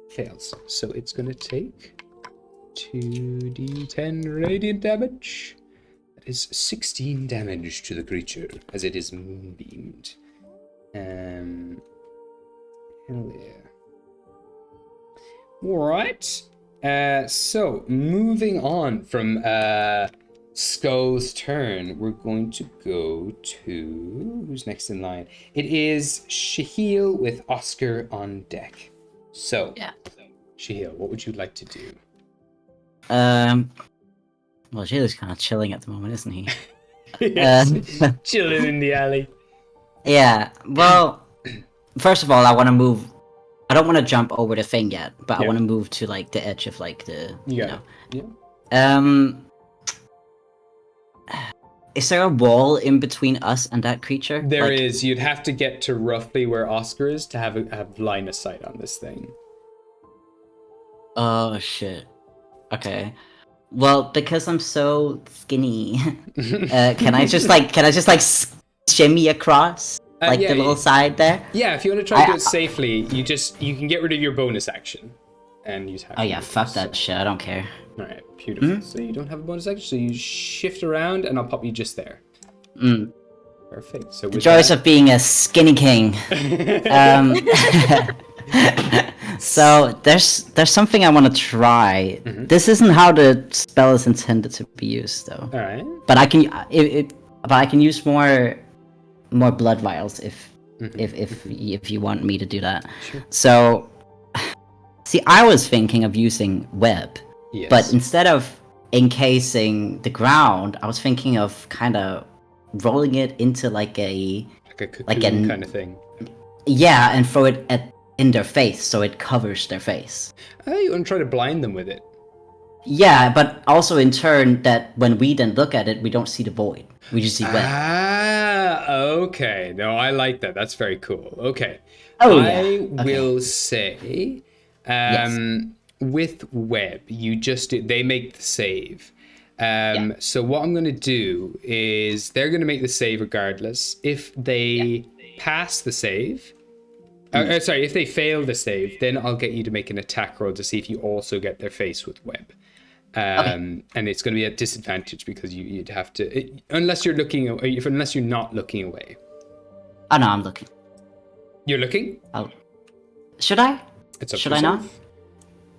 fails. So it's going to take 2d10 radiant damage. That is 16 damage to the creature as it is moonbeamed. Hell yeah. All right. So moving on from Skull's turn, we're going to go to who's next in line. It is Shahil with Oscar on deck. So, Yeah. Shahil, what would you like to do? Well, Jayla's kind of chilling at the moment, isn't he? Yes, chilling in the alley. Yeah. Well, first of all, I want to move. I don't want to jump over the thing yet, but I Yeah. want to move to like the edge of like the. Yeah. Is there a wall in between us and that creature? There is. You'd have to get to roughly where Oscar is to have line of sight on this thing. Oh shit. Okay. Well, because I'm so skinny, can I just like shimmy across like yeah, the little side there? Yeah, if you want to try to do it safely, you can get rid of your bonus action, and use. Oh yeah, fuck that shit. I don't care. All right, beautiful. So you don't have a bonus action, so you shift around, and I'll pop you just there. Perfect. So The joys of being a skinny king. So there's something I want to try. This isn't how the spell is intended to be used, though. All right. But I can use more blood vials if you want me to do that. Sure. So, see, I was thinking of using web, Yes. but instead of encasing the ground, I was thinking of kind of rolling it into like a cocoon kind of thing. Yeah, and throw it in their face so it covers their face. Oh, you want to try to blind them with it? Yeah, but also in turn that when we then look at it, we don't see the void. We just see web. Ah, okay. No, I like that. That's very cool. Okay. Oh, I yeah. will say, with web, they make the save. So what I'm going to do is they're going to make the save regardless. If they pass the save, if they fail the save, then I'll get you to make an attack roll to see if you also get their face with web. And it's going to be at disadvantage because you'd have to, unless you're not looking away. Oh no, I'm looking. You're looking? Oh, should I? It's up Should to I not?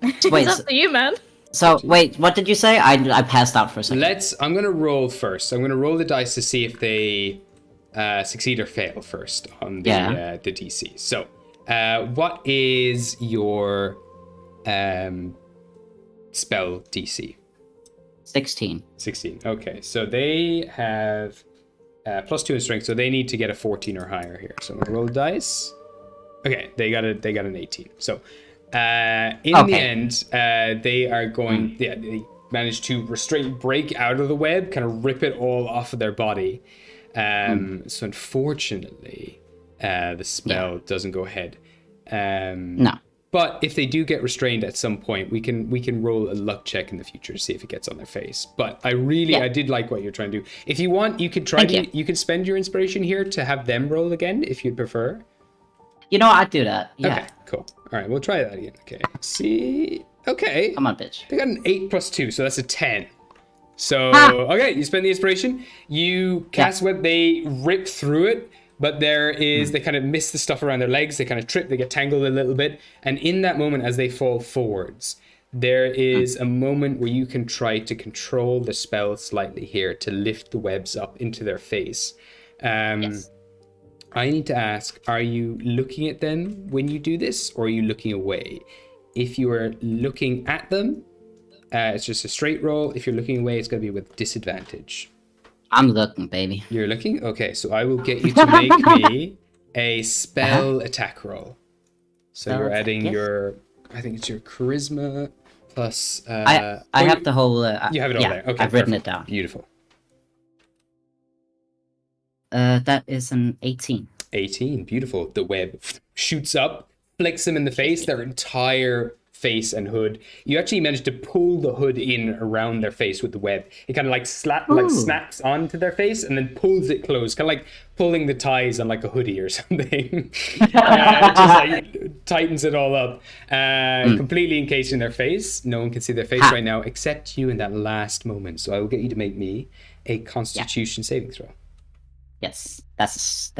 yourself. Wait. It's up to you, man. So wait, what did you say? I passed out for a second. I'm going to roll first. I'm going to roll the dice to see if they succeed or fail first on the DC. So, what is your spell DC? 16. 16. Okay, so they have +2 in strength, so they need to get a 14 or higher here. So I'm gonna roll the dice. Okay, they got an 18. So in the end, they are going. Yeah, they manage to break out of the web, kind of rip it all off of their body. So unfortunately, the spell doesn't go ahead. No. But if they do get restrained at some point, we can roll a luck check in the future to see if it gets on their face. But I did like what you're trying to do. If you want, you could you could spend your inspiration here to have them roll again if you'd prefer. You know, I'd do that. Yeah. Okay, cool. All right, we'll try that again. Okay. See. Okay. Come on, bitch. They got an 8 + 2, so that's a 10. So okay, you spend the inspiration. You cast web. They rip through it. But they kind of miss the stuff around their legs. They kind of trip. They get tangled a little bit. And in that moment, as they fall forwards, there is a moment where you can try to control the spell slightly here to lift the webs up into their face. I need to ask, are you looking at them when you do this, or are you looking away? If you are looking at them, it's just a straight roll. If you're looking away, it's going to be with disadvantage. I'm looking, baby. You're looking? Okay, so I will get you to make me a spell attack roll. So you're adding I think it's your charisma plus... I have the whole... you have it all there. Okay, I've written it down. Beautiful. That is an 18. 18, beautiful. The web shoots up, flicks them in the face, their entire face and hood. You actually managed to pull the hood in around their face with the web. It kind of like snaps onto their face and then pulls it closed, kind of like pulling the ties on like a hoodie or something. Just like tightens it all up, completely encasing their face. No one can see their face right now except you in that last moment. So I will get you to make me a Constitution saving throw. Yes, that's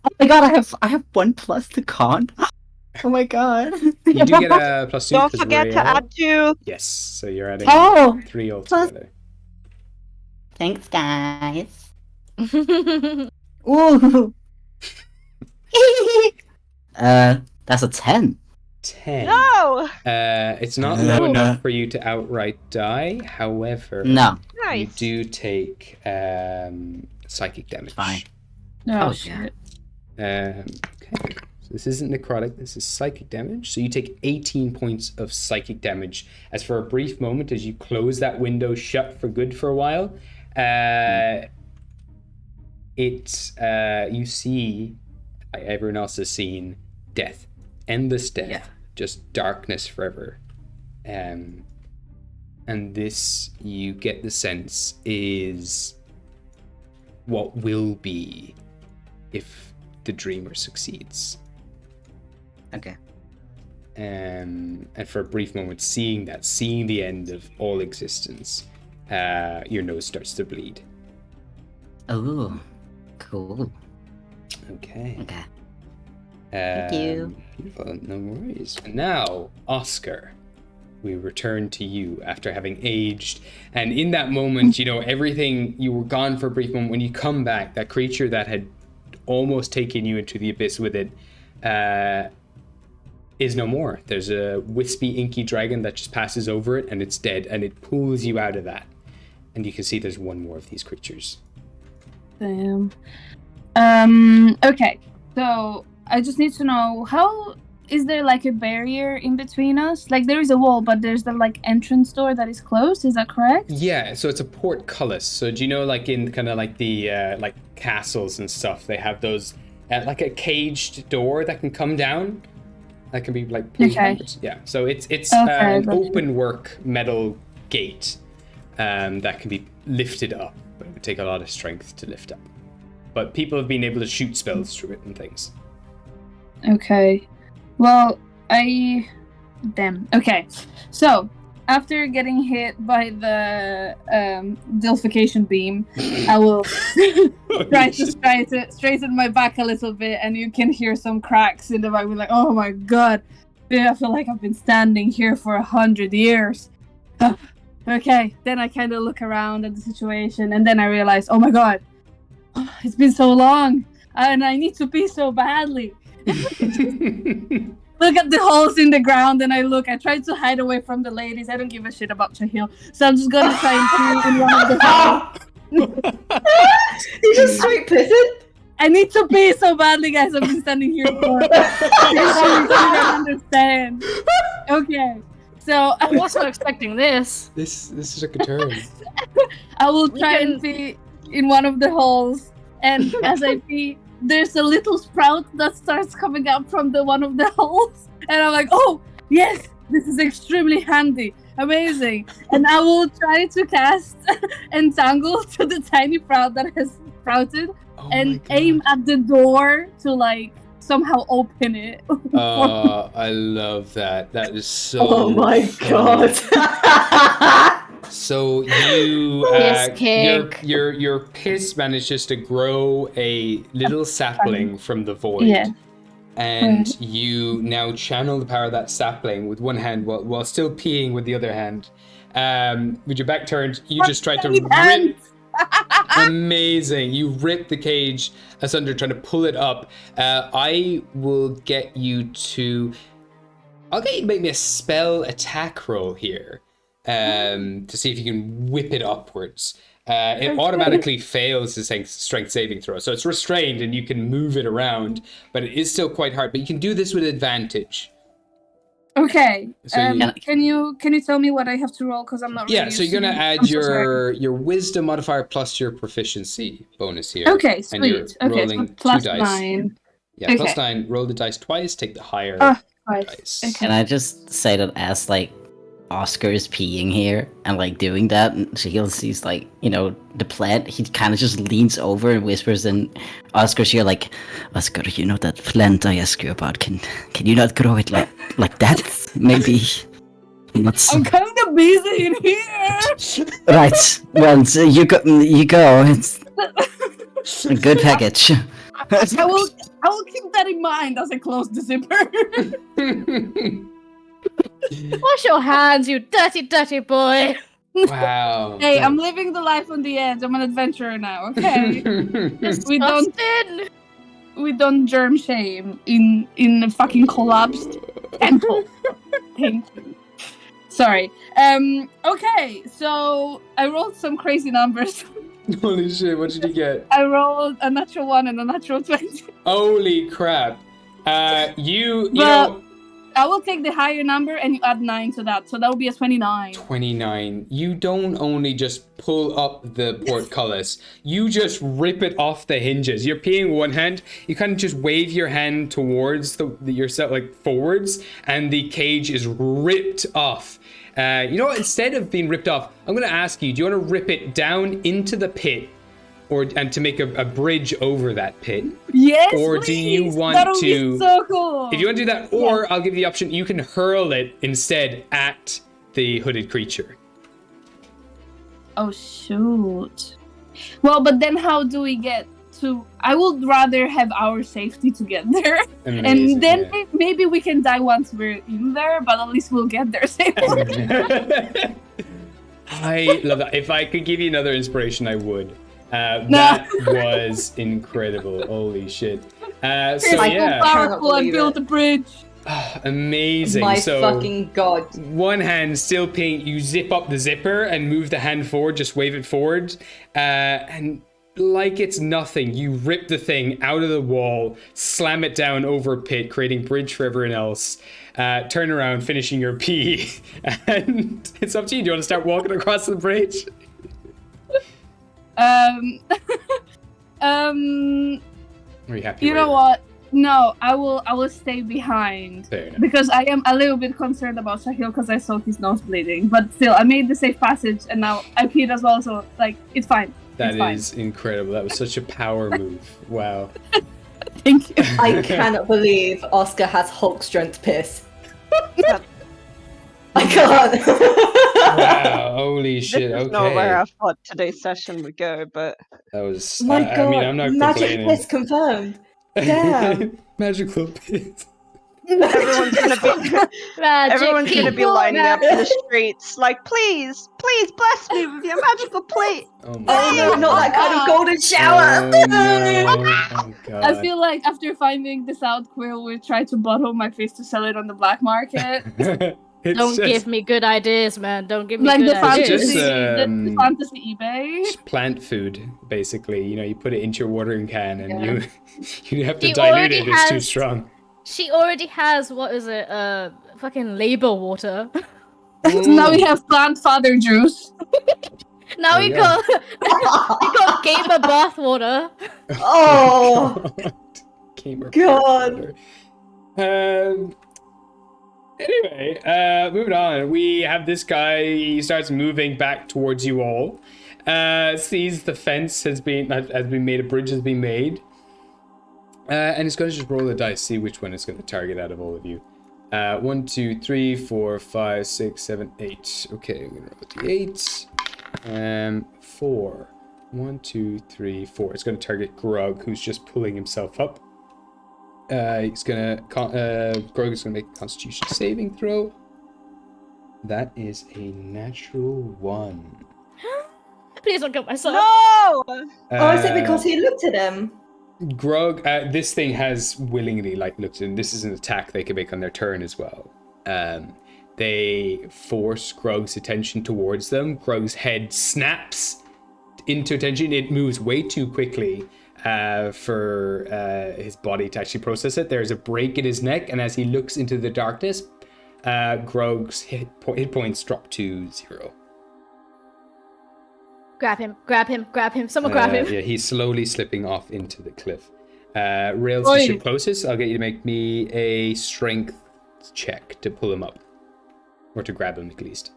Oh my god, I have 1+ to con. Oh my god. You do get a +2. Don't 'cause forget to Rael- add 2. Yes, so you're adding Oh, 3 plus- altogether. thanks, guys. Ooh. That's a 10. 10. No! It's not No. low enough for you to outright die. However, No, Nice. you do take psychic damage. fine. Oh, Oh, shit. Okay. So this isn't necrotic, this is psychic damage. So you take 18 points of psychic damage. As for a brief moment, as you close that window shut for good for a while, you see, like everyone else has seen, death. Endless death. Yeah. Just darkness forever. And this, you get the sense, is what will be if the dreamer succeeds. Okay. And for a brief moment, seeing the end of all existence, your nose starts to bleed. Oh, cool. Okay. Okay. Thank you. Beautiful, no worries. And now, Oscar, we return to you after having aged. And in that moment, everything, you were gone for a brief moment. When you come back, that creature that had almost taken you into the abyss with it is no more. There's a wispy, inky dragon that just passes over it, and it's dead, and it pulls you out of that. And you can see there's one more of these creatures. Damn. Okay, so I just need to know, how is there like a barrier in between us? Like there is a wall, but there's the like entrance door that is closed, is that correct? Yeah, so it's a portcullis. So do you know, like in kind of like the like castles and stuff, they have those like a caged door that can come down, that can be like pulled backwards. Yeah, so it's an gotcha. open work metal gate that can be lifted up, but it would take a lot of strength to lift up. But people have been able to shoot spells through it and things. Okay. Well, damn. Okay. So, after getting hit by the dillification beam, I will try to straighten my back a little bit, and you can hear some cracks in the back. We're like, oh my god, I feel like I've been standing here for 100 years. Okay, then I kind of look around at the situation, and then I realize, oh my god, it's been so long, and I need to pee so badly. Look at the holes in the ground, and I try to hide away from the ladies. I don't give a shit about Shahil, so I'm just gonna try and pee in one of the holes. You just straight piss it? I need to pee so badly, guys. I've been standing here for. I don't understand. Okay, so I wasn't expecting this. This took a turn. I will try and pee in one of the holes, and as I pee, there's a little sprout that starts coming up from one of the holes, and I'm like, oh yes, this is extremely handy, amazing. And I will try to cast entangle to the tiny sprout that has sprouted, and aim at the door to like somehow open it. I love that. That is so Oh my funny. god. So you Piss cake. your piss manages to grow a little sapling from the void. Yeah. And you now channel the power of that sapling with one hand while still peeing with the other hand. With your back turned, you just try to rip. Amazing. You rip the cage asunder, trying to pull it up. I will get you to... I'll get you to make me a spell attack roll here. To see if you can whip it upwards. It automatically fails the strength saving throw. So it's restrained and you can move it around, but it is still quite hard. But you can do this with advantage. Okay. So Can you tell me what I have to roll? Because I'm not. Yeah, really so you're going to add your wisdom modifier plus your proficiency bonus here. Okay, And you're sweet. Okay, rolling so plus 2 dice. 9. Yeah, plus 9. Roll the dice twice, take the higher dice. Okay. Can I just say that as like Oscar is peeing here and like doing that, and Shahil sees like, the plant, he kind of just leans over and whispers in Oscar's ear like, Oscar, that plant I asked you about, can you not grow it like that? Maybe not so. I'm kind of busy in here. Right. Well, so you go. It's a good package. I will I will keep that in mind as I close the zipper. Wash your hands, you dirty, dirty boy. Wow. Hey, I'm living the life on the edge. I'm an adventurer now, okay? Disgusting. We don't germ shame in a fucking collapsed temple. Thank you. Sorry. Okay, so I rolled some crazy numbers. Holy shit, what did you get? I rolled a natural 1 and a natural 20. Holy crap. You But know... I will take the higher number and you add 9 to that, so that will be a 29. 29. You don't only just pull up the portcullis, you just rip it off the hinges. You're peeing one hand, you kind of just wave your hand towards yourself, like forwards, and the cage is ripped off. You know what? Instead of being ripped off, I'm going to ask you, do you want to rip it down into the pit and to make a bridge over that pit? Yes, or please. Do you want That'll to... be so cool. If you want to do that, or I'll give you the option, you can hurl it instead at the hooded creature. Oh, shoot. Well, but then how do we get to... I would rather have our safety to get there. Amazing, and then yeah. maybe we can die once we're in there, but at least we'll get there safely. I love that. If I could give you another inspiration, I would. That was incredible. Holy shit. So so yeah. powerful, I built a bridge. Amazing. My so fucking god. one hand still peeing, you zip up the zipper and move the hand forward, just wave it forward. And like it's nothing, you rip the thing out of the wall, slam it down over a pit, creating bridge for everyone else. Turn around, finishing your pee. And it's up to you. Do you want to start walking across the bridge? Are you happy? You know what? No, I will stay behind. Fair enough. Because I am a little bit concerned about Shahil because I saw his nose bleeding. But still, I made the safe passage and now I peed as well, so like it's fine. That it's fine. is incredible. That was such a power move. Wow. Thank you. I cannot believe Oscar has Hulk strength piss. I can't. Wow, holy shit. This is Okay. not where I thought today's session would go, but That was My god. I mean, I'm not Magic complaining. piss confirmed. Damn. Magical piss. everyone's gonna be everyone's gonna be lining up in the streets, like, please bless me with your magical plate. Oh my Oh no, god. not that kind of golden shower. Oh, no. Oh god. I feel like after finding this out, Quill will try to bottle my face to sell it on the black market. It's Don't just give me good ideas, man. Don't give me Like good the ideas. fantasy, Just, the fantasy eBay. just plant food, basically. You know, you put it into your watering can and Yeah. you have to She dilute already it. It's too has- strong. She already has, what is it, fucking labor water. Now we have plant father juice. Now There we you got we got gamer bath water. Oh Gamer god. Anyway, moving on. We have this guy. He starts moving back towards you all. Sees the fence has been made. A bridge has been made. And he's going to just roll the dice, see which one is going to target out of all of you. 1, 2, 3, 4, 5, 6, 7, 8. Okay, I'm going to roll the 8. 4. 1, 2, 3, 4. It's going to target Grug, who's just pulling himself up. He's gonna Grog is gonna make a Constitution saving throw. That is a natural 1. Please don't kill myself. No! Oh, is it because he looked at him? Grog, this thing has willingly looked in. This is an attack they can make on their turn as well. They force Grog's attention towards them. Grog's head snaps into attention. It moves way too quickly for his body to actually process it. There's a break in his neck, and as he looks into the darkness, Grog's hit points drop to 0. Grab him, grab him, grab him. Someone grab him. Yeah, he's slowly slipping off into the cliff. Rails, Oi. is your closest. I'll get you to make me a strength check to pull him up. Or to grab him, at least.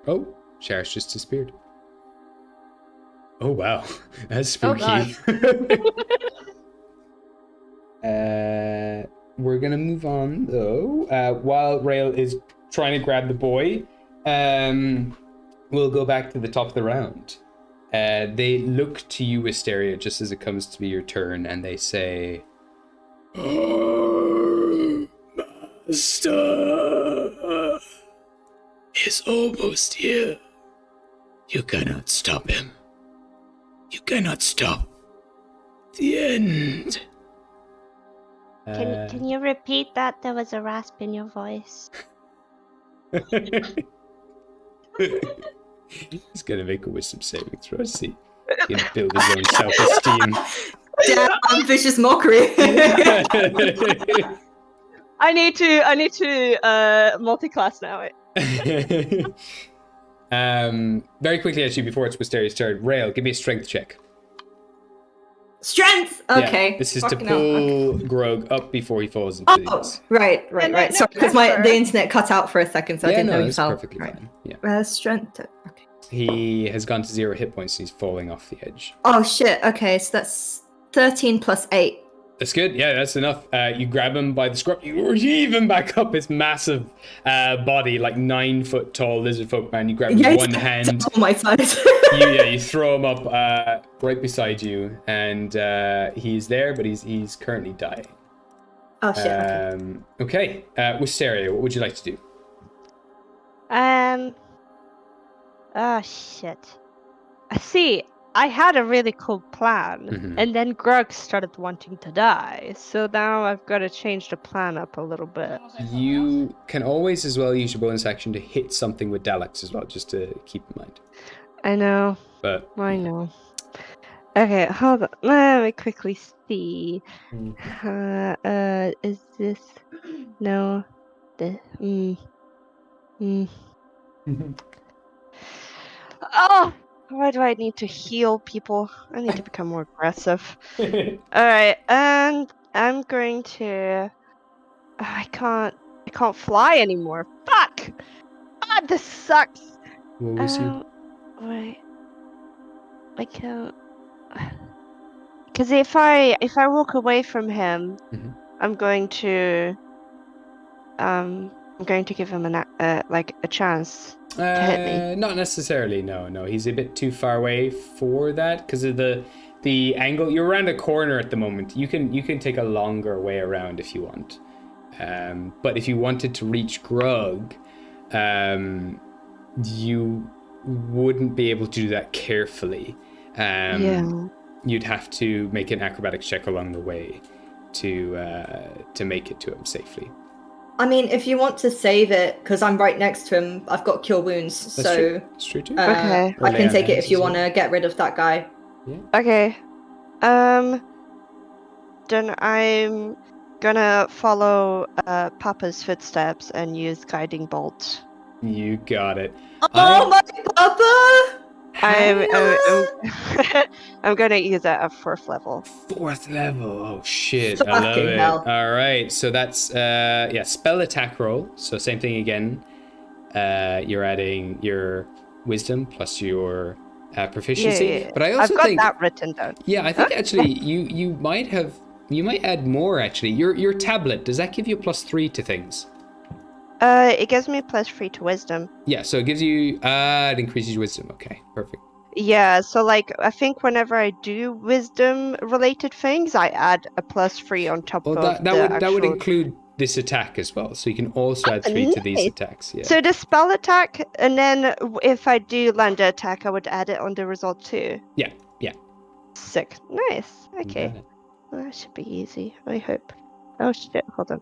Oh, Sharish just disappeared. Oh, wow. That's spooky. We're going to move on, though. While Rail is trying to grab the boy, we'll go back to the top of the round. They look to you, Wisteria, just as it comes to be your turn, and they say, "Our master is almost here. You cannot stop him. You cannot stop the end." Can you repeat that? There was a rasp in your voice. He's gonna make a wisdom saving throw. See, he's gonna build his own self-esteem. Damn, vicious mockery. I need to multi-class now. Very quickly, actually, before it's Wisteria's turn, Rail, give me a strength check. Strength. Okay. Yeah, this is to Fucking hell, pull okay. Grog up before he falls into these. Right. no Sorry, because pressure. the internet cut out for a second, so I didn't know you that's fell. perfectly fine. Yeah. Strength. Okay. He has gone to 0 hit points and he's falling off the edge. Oh shit. Okay, so that's 13 plus 8. That's good. Yeah, that's enough. You grab him by the scruff. You heave him back up. His massive body, like 9 foot tall lizard folk man. You grab him with one hand. All my size. You throw him up right beside you, and he's there, but he's currently dying. Oh shit. Okay. Wisteria, what would you like to do? Oh shit. See, I had a really cool plan, and then Grug started wanting to die, so now I've got to change the plan up a little bit. You can always as well use your bonus action to hit something with Daleks as well, just to keep in mind. I know. But I know. Okay, hold on. Let me quickly see. Is this... No. Oh! Why do I need to heal people? I need to become more aggressive. Alright, and I'm going to... I can't fly anymore. Fuck! God, this sucks! what was you? Wait. I can't... Because if I walk away from him, I'm going to give him a chance to hit me. Not necessarily. No. He's a bit too far away for that because of the angle. You're around a corner at the moment. You can take a longer way around if you want. But if you wanted to reach Grug, you wouldn't be able to do that carefully. You'd have to make an acrobatics check along the way to make it to him safely. I mean, if you want to save it, because I'm right next to him, I've got cure wounds, That's true. That's true too. Okay. Or I lay can on take it hands if you as want well. to get rid of that guy. Okay. Then I'm gonna follow Papa's footsteps and use guiding bolt. You got it. Oh my Papa! I'm gonna use that at 4th level. 4th level. Oh shit! I love Fucking it. hell. All right, so that's spell attack roll. So same thing again. You're adding your wisdom plus your proficiency. Yeah. But I also I've got think that written down. Yeah, I think actually you might add more actually. Your tablet, does that give you a +3 to things? It gives me +3 to wisdom. Yeah, so it gives you it increases your wisdom. Okay, perfect. Yeah, so like I think whenever I do wisdom related things, I add a +3 on top Well, of that would include this attack as well. So you can also add 3 to these nice. attacks. Yeah. So the spell attack, and then if I do land the attack, I would add it on the result too. Yeah. Sick. Nice. Okay. Got it. Well, that should be easy, I hope. Oh shit, hold on.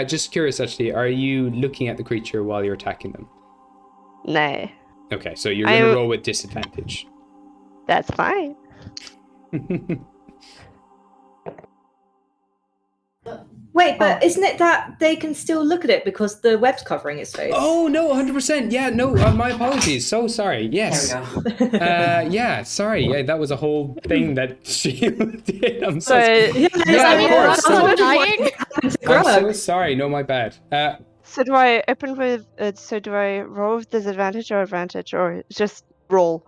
Just curious, actually, are you looking at the creature while you're attacking them? No. Okay, so you're going to roll with disadvantage. That's fine. Wait, but isn't it that they can still look at it because the web's covering its face? Oh, no, 100%. Yeah, no, my apologies. So sorry. Yes. There we go. Yeah, sorry. Yeah, that was a whole thing that she did. I'm so So, Yeah, I mean, of course. Grug's dying. I'm so sorry. No, my bad. so do I open with? So do I roll with disadvantage or advantage, or just roll?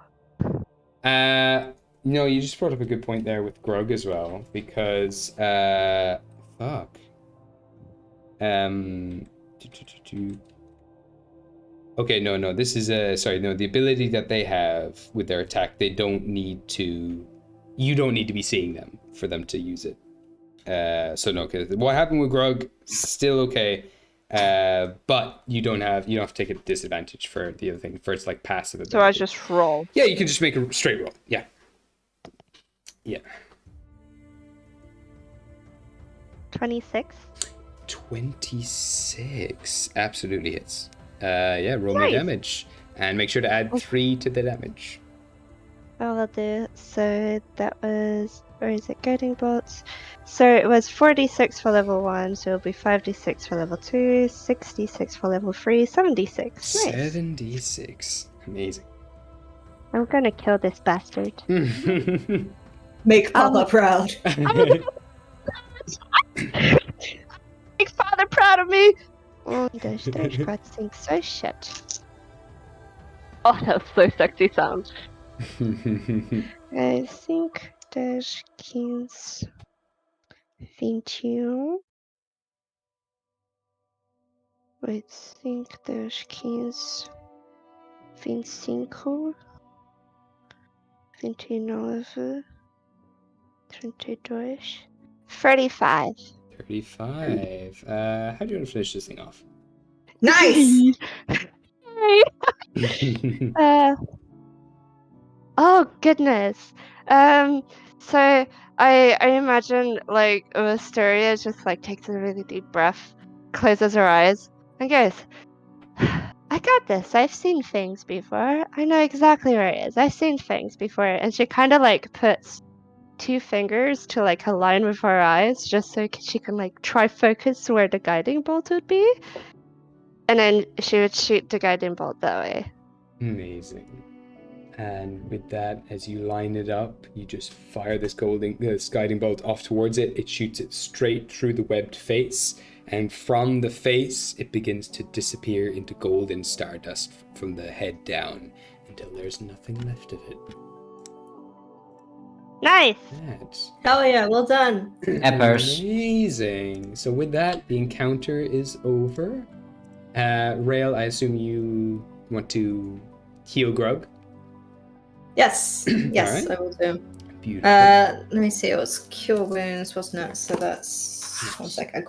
No, you just brought up a good point there with Grug as well, because fuck. Okay, no. This is the ability that they have with their attack. They don't need to. You don't need to be seeing them for them to use it. So no, because what happened with Grug, still okay. But you don't have to take a disadvantage for the other thing. For its like passive ability. So I just roll. Yeah, you can just make a straight roll. Yeah. 26. 26 absolutely hits. Roll me Nice. damage and make sure to add 3 to the damage. I'll do. So that was, where is it? Guiding bolts. So it was 46 for level 1, so it'll be 5d6 for level 2, 66 for level 3, 76. Nice. 76. Amazing. I'm gonna kill this bastard. Make Papa proud. Make father proud of me! Oh, there's got things so shit. Oh, that's so sexy sound. I think there's 15, 21. I think there's 15, 25, 29, 32, 35. 35. How do you want to finish this thing off? Nice. Oh goodness. So I imagine like Wisteria just like takes a really deep breath, closes her eyes, and goes, I got this. I've seen things before. I know exactly where it is. I've seen things before. And she kind of like puts 2 fingers to like align with her eyes just so she can like try focus where the guiding bolt would be. And then she would shoot the guiding bolt that way. Amazing. And with that, as you line it up, you just fire this guiding bolt off towards it. It shoots it straight through the webbed face. And from the face, it begins to disappear into golden stardust from the head down until there's nothing left of it. Nice! That's Hell yeah, well done. Peppers. amazing. So with that, the encounter is over. Rail, I assume you want to heal Grug? Yes, yes, Alright. I will do. Beautiful. Let me see. It was cure wounds, wasn't it? So that's 1 sec. I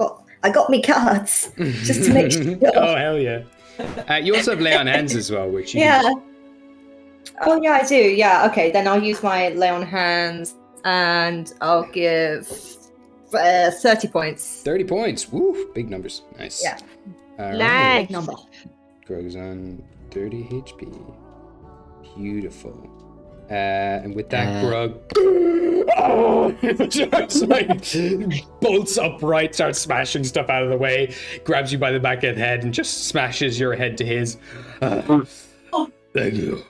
got me cards just to make sure. Oh hell yeah! You also have lay on hands as well, which you Yeah. can Oh yeah, I do. Yeah. Okay, then I'll use my lay on hands, and I'll give 30 points. 30 points. Woo! Big numbers. Nice. Yeah. All Nice. right. Big number. Grug's on 30 HP. Beautiful. And with that, Grug just like bolts upright, starts smashing stuff out of the way, grabs you by the back of the head, and just smashes your head to his. Thank you.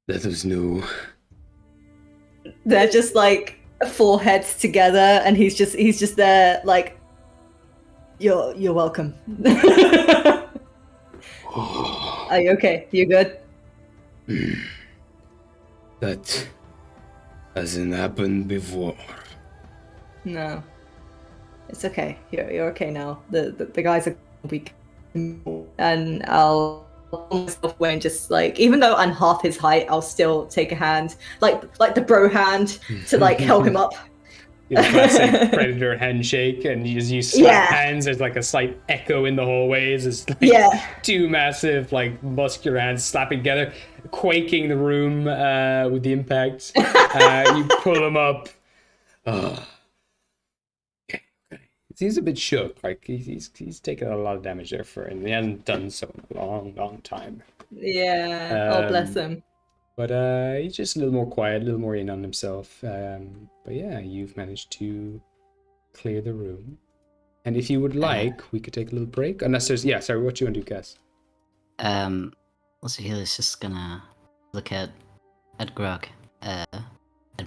That was new. They're just like four heads together, and he's just there like, you're welcome. Are you okay? You good? That hasn't happened before. No, it's okay. You're okay now. The guys are weak, and I'll myself when just like, even though I'm half his height, I'll still take a hand, like the bro hand, to like help him up. You know, classic predator handshake, and as you slap hands, there's like a slight echo in the hallways. It's like two massive, like muscular hands slapping together, quaking the room with the impact. You pull him up. Oh. Okay. He's a bit shook. Like he's taken a lot of damage there and he hasn't done so in a long time. Yeah. Oh, bless him. But he's just a little more quiet, a little more in on himself. But yeah, you've managed to clear the room. And if you would like, we could take a little break. Unless there's... Yeah, sorry, what do you want to do, Cass? Also, he's just gonna look at Grug and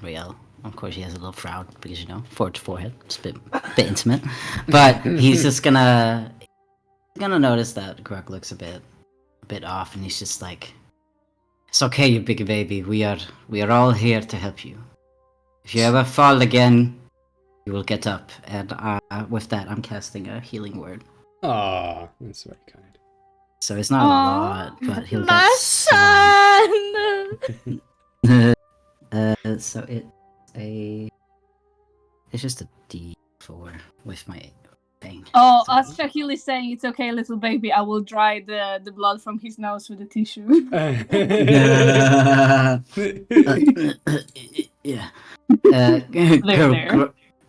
Riel. Of course, he has a little frown because, you know, forehead to forehead. It's a bit intimate. But he's just gonna notice that Grug looks a bit off, and he's just like, "It's okay, you big baby. We are all here to help you. If you ever fall again, you will get up." And with that, I'm casting a healing word. Ah, that's very kind. So it's not a lot, but he'll My get son! so it's just a D4 with my thing. Oh, So- as Shahil is saying, it's okay, little baby. I will dry the blood from his nose with a tissue. Yeah. There.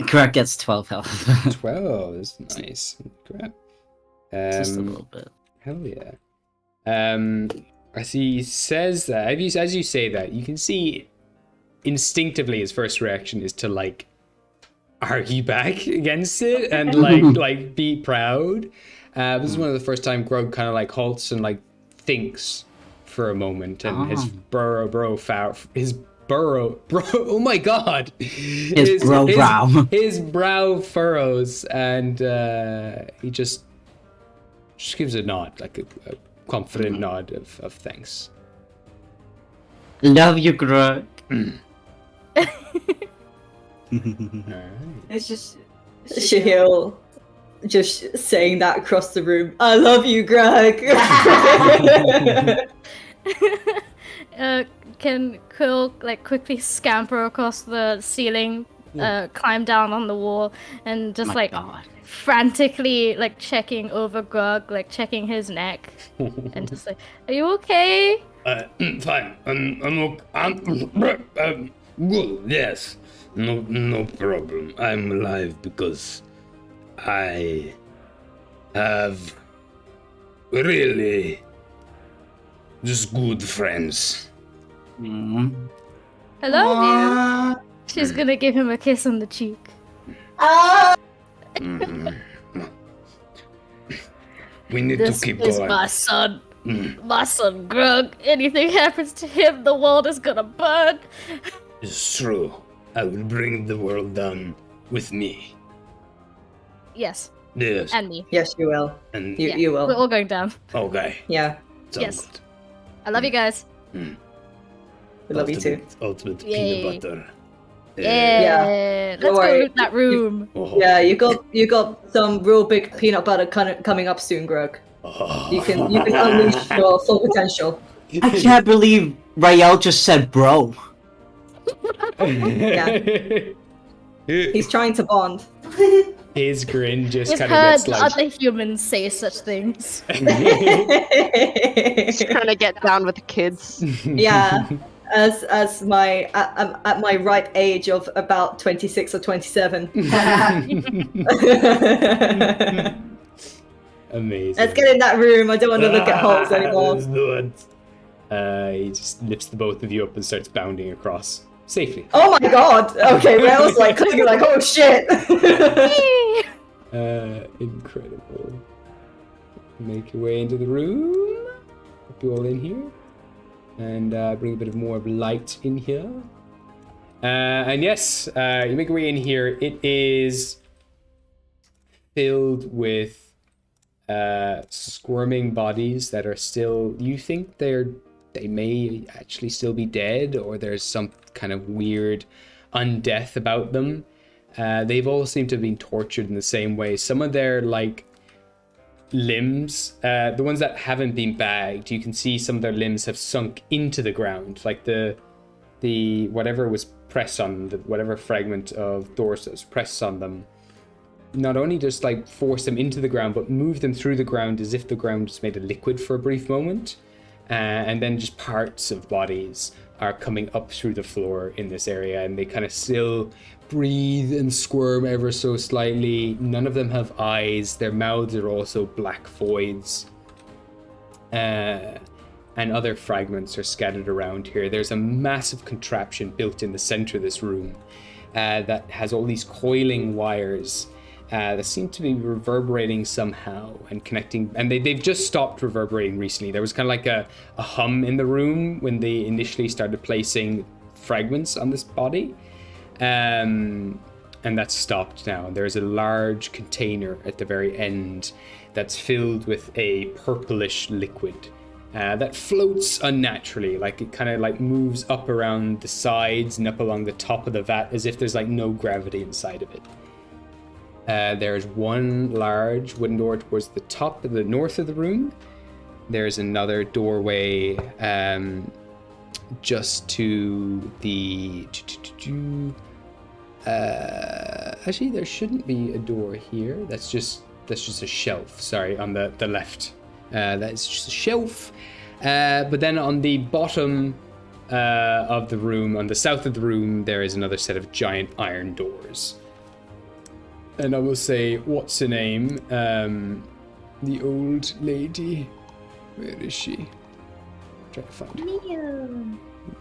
Kruk gets 12 health. 12 is nice. Crap. Just a little bit. Hell yeah. As he says that, as you say that, you can see instinctively his first reaction is to like argue back against it and like be proud. This is one of the first time Grug kind of like halts and like thinks for a moment, and his burrow oh my god, his brow furrows, and he just gives a nod, like a confident nod of thanks. Love you, Grug. It's just Shahil just saying that across the room. I love you, Greg. Can Quill like quickly scamper across the ceiling, climb down on the wall, and just frantically like checking over Grug, like checking his neck, and just like, "Are you okay?" Fine. I'm good. Yes. No problem. I'm alive because I have really just good friends. I love you. She's gonna give him a kiss on the cheek. We need This to keep is going. my son. My son Grug. Anything happens to him, the world is gonna burn. It's true. I will bring the world down with me. Yes, Yes. and me. Yes, you will. And You We're will. all going down. okay. Yeah, Sounds Yes. good. I love you guys. we love you too. Ultimate Yay. peanut butter. Yeah. Don't Let's go worry. loot that room. Oh. Yeah, you got some real big peanut butter coming up soon, Greg. Oh. You can unleash your full potential. I can't believe Rael just said bro. Yeah. He's trying to bond. His grin just We've kind of heard gets like. other humans say such things. Just trying to get down with the kids. Yeah, as my at my ripe age of about 26 or 27. Amazing. Let's get in that room. I don't want to look at holes anymore. Let's do it. He just lifts the both of you up and starts bounding across safely. Oh my god. Okay, Rail's like clicking like, oh shit. Incredible. Make your way into the room. Put you all in here. And bring a bit of more of light in here. And yes, you make your way in here. It is filled with squirming bodies that are still, you think they may actually still be dead, or there's some kind of weird undeath about them. They've all seemed to have been tortured in the same way. Some of their like limbs, the ones that haven't been bagged, you can see some of their limbs have sunk into the ground, like the whatever was pressed on, whatever fragment of doors that was pressed on them, not only just like force them into the ground, but move them through the ground as if the ground just made a liquid for a brief moment. And then just parts of bodies are coming up through the floor in this area, and they kind of still breathe and squirm ever so slightly. None of them have eyes. Their mouths are also black voids. And other fragments are scattered around here. There's a massive contraption built in the center of this room that has all these coiling wires that seem to be reverberating somehow and connecting, and they've just stopped reverberating recently. There was kind of like a hum in the room when they initially started placing fragments on this body, and that's stopped now. There's a large container at the very end that's filled with a purplish liquid that floats unnaturally, like it kind of like moves up around the sides and up along the top of the vat as if there's like no gravity inside of it. There's one large wooden door towards the top of the north of the room, there's another doorway just to the... actually, there shouldn't be a door here. That's just a shelf, sorry, on the left. That's just a shelf. But then on the bottom of the room, on the south of the room, there is another set of giant iron doors. And I will say, what's her name? The old lady. Where is she? Try to find her.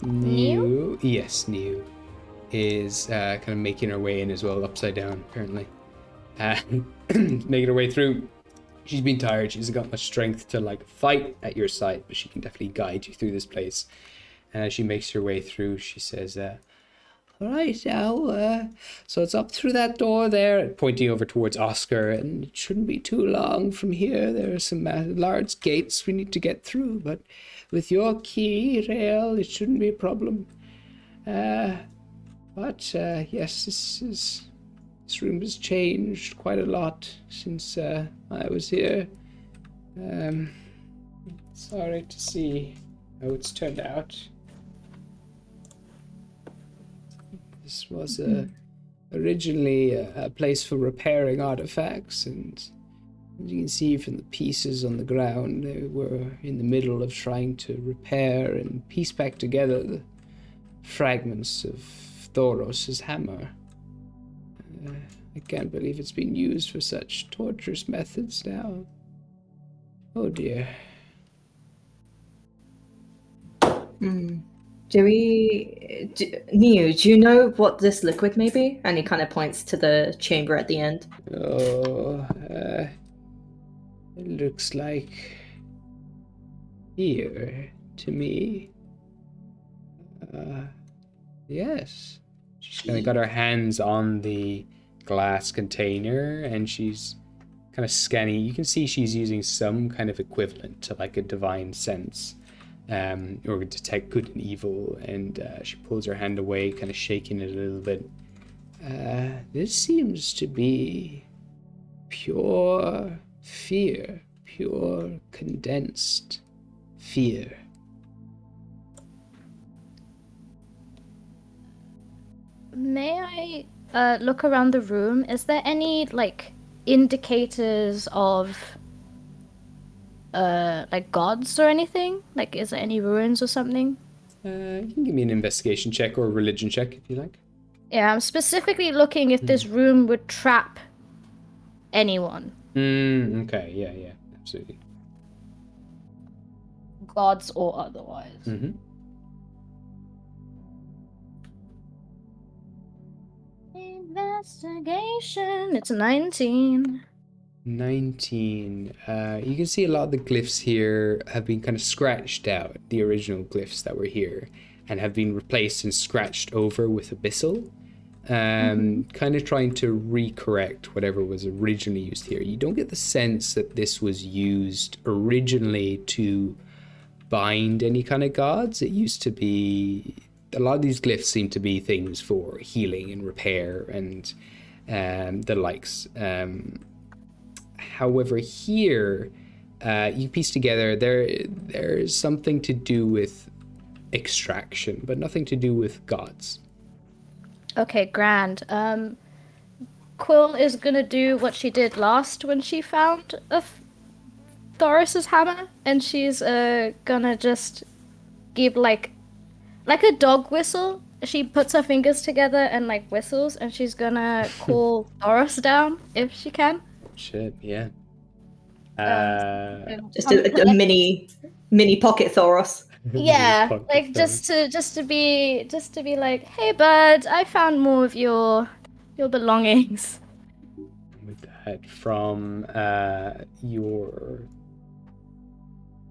Neo? Yes, Neo. Is kind of making her way in as well, upside down, apparently. Making her way through. She's been tired. She hasn't got much strength to like fight at your side, but she can definitely guide you through this place. And as she makes her way through, she says, all right, now, so it's up through that door there, pointing over towards Oscar, and it shouldn't be too long from here. There are some large gates we need to get through, but with your key, Rael, it shouldn't be a problem. But yes, this room has changed quite a lot since I was here. Sorry to see how it's turned out. This was originally a place for repairing artifacts, and as you can see from the pieces on the ground, they were in the middle of trying to repair and piece back together the fragments of Thoros' hammer. I can't believe it's been used for such torturous methods now. Oh dear. Neo, do you know what this liquid may be? And he kind of points to the chamber at the end. Oh, it looks like here to me. Yes. She's kind of got her hands on the glass container and she's kind of scanning. You can see she's using some kind of equivalent to like a divine sense, or detect good and evil, and she pulls her hand away, kind of shaking it a little bit. This seems to be pure fear, pure condensed fear. May I look around the room? Is there any like indicators of like gods or anything? Like, is there any ruins or something? You can give me an investigation check or a religion check if you like. Yeah, I'm specifically looking if this room would trap anyone. Okay, yeah, absolutely. Gods or otherwise. Mm-hmm. Investigation. It's a 19. 19. You can see a lot of the glyphs here have been kind of scratched out, the original glyphs that were here, and have been replaced and scratched over with abyssal. Kind of trying to recorrect whatever was originally used here. You don't get the sense that this was used originally to bind any kind of gods. It used to be... A lot of these glyphs seem to be things for healing and repair and the likes. However, here, you piece together, there's something to do with extraction, but nothing to do with gods. Okay, grand. Quill is gonna do what she did last when she found Thoris's hammer, and she's gonna just give like a dog whistle. She puts her fingers together and like whistles, and she's gonna call Thoris down if she can. Shit, yeah. Just a mini pocket Thoros. Yeah, Pocket like Thoris. just to be like, hey bud, I found more of your belongings. With that from your...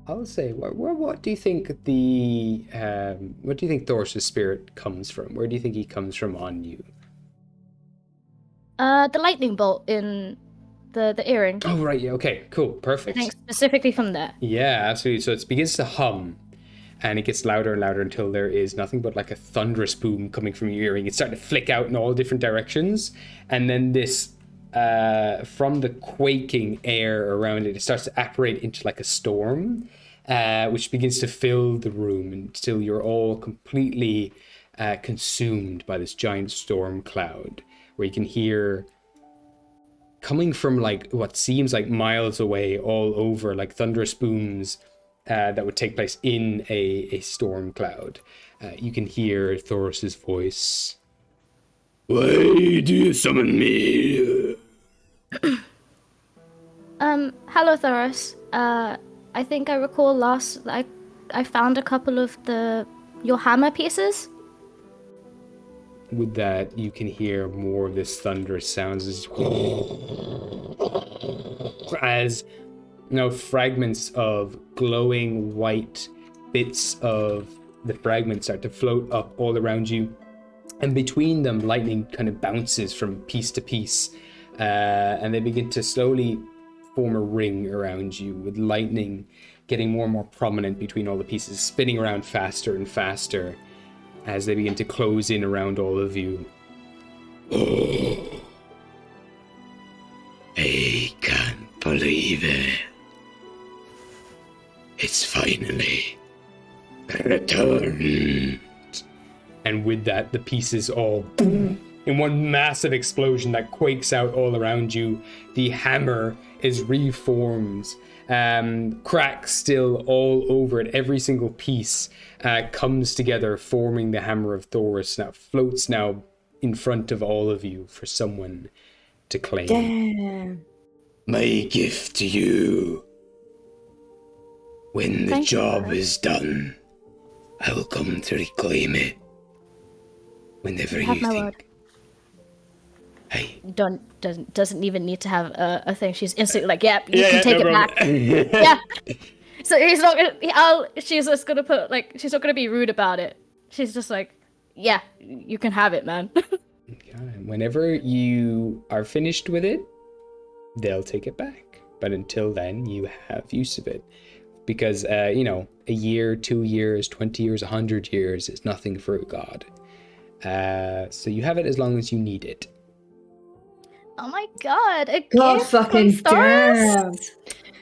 I'll say, what do you think what do you think Thoris's spirit comes from? Where do you think he comes from on you? The lightning bolt in the earring. Oh, right, yeah, okay, cool, I perfect. think specifically from there. Yeah, absolutely. So it begins to hum, and it gets louder and louder until there is nothing but like a thunderous boom coming from your earring. It's starting to flick out in all different directions, and then this, from the quaking air around it, it starts to apparate into like a storm, which begins to fill the room until you're all completely consumed by this giant storm cloud, where you can hear, coming from like what seems like miles away, all over, like thunderous booms that would take place in a storm cloud. You can hear Thoris's voice. Why do you summon me? Hello, Thoris. I think I recall I found a couple of your hammer pieces. With that, you can hear more of this thunderous sounds as fragments of glowing white bits of the fragments start to float up all around you, and between them lightning kind of bounces from piece to piece, and they begin to slowly form a ring around you, with lightning getting more and more prominent between all the pieces, spinning around faster and faster as they begin to close in around all of you. Oh, I can't believe it. It's finally returned. And with that, the pieces all boom, in one massive explosion that quakes out all around you. The hammer is reformed. Cracks still all over it. Every single piece comes together, forming the hammer of Thoris. Now floats now in front of all of you for someone to claim. Damn. My gift to you. When the job is done, I will come to reclaim it. Whenever you Have my think. word. Hey. Doesn't even need to have a thing. She's instantly like, yep, you can take it back. Yeah. So he's not gonna. She's just gonna put like. She's not gonna be rude about it. She's just like, yeah, you can have it, man. Whenever you are finished with it, they'll take it back. But until then, you have use of it. Because, a year, 2 years, 20 years, 100 years is nothing for a god. So you have it as long as you need it. Oh my god, a God gift fucking from Thoris? damn.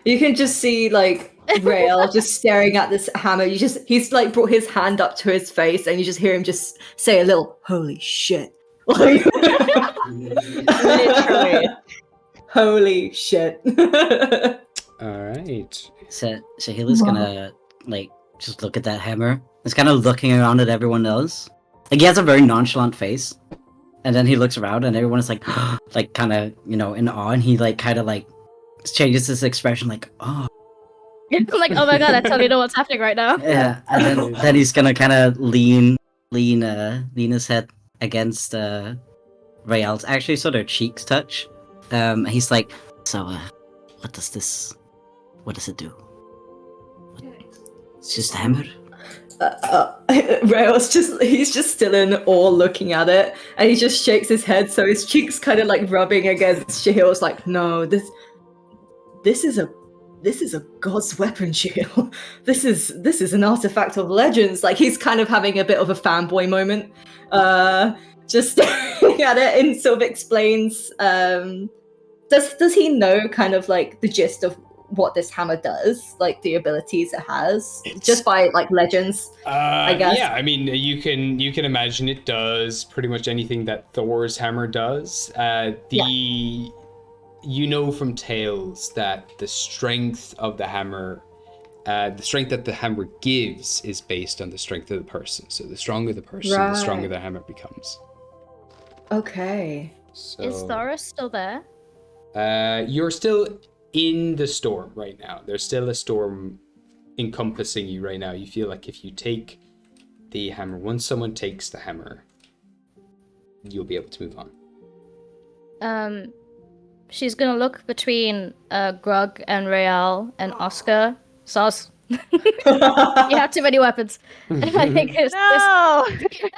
You can just see like Rael just staring at this hammer. He's like brought his hand up to his face and you just hear him just say a little holy shit. Like Literally. Holy shit. Alright. So Shahila's gonna like just look at that hammer. He's kind of looking around at everyone else. Like he has a very nonchalant face, and then he looks around and everyone is like, like kind of in awe, and he like kind of like changes his expression like, oh. Like, oh my god, I totally know what's happening right now. Yeah, and then he's gonna kind of lean his head against Rael's, actually, so their cheeks touch. He's like, so what does it do? It's just a hammer. Rael's he's just still in awe looking at it, and he just shakes his head, so his cheeks kind of like rubbing against Shahil's. Like, no, this is a god's weapon, Shahil. This is an artifact of legends. Like, he's kind of having a bit of a fanboy moment, just staring at it, and sort of explains. Does he know kind of like the gist of what this hammer does, like the abilities it has, just by like legends? I guess. Yeah, I mean, you can imagine it does pretty much anything that Thor's hammer does. You know from tales that the strength of the hammer, the strength that the hammer gives is based on the strength of the person. So the stronger the person, the stronger the hammer becomes. Okay. So, Is Thoris still there? you're still in the storm right now. There's still a storm encompassing you right now. You feel like if you take the hammer, once someone takes the hammer, you'll be able to move on. She's gonna look between Grug and Rael and Oscar. Soz. You have too many weapons. I think this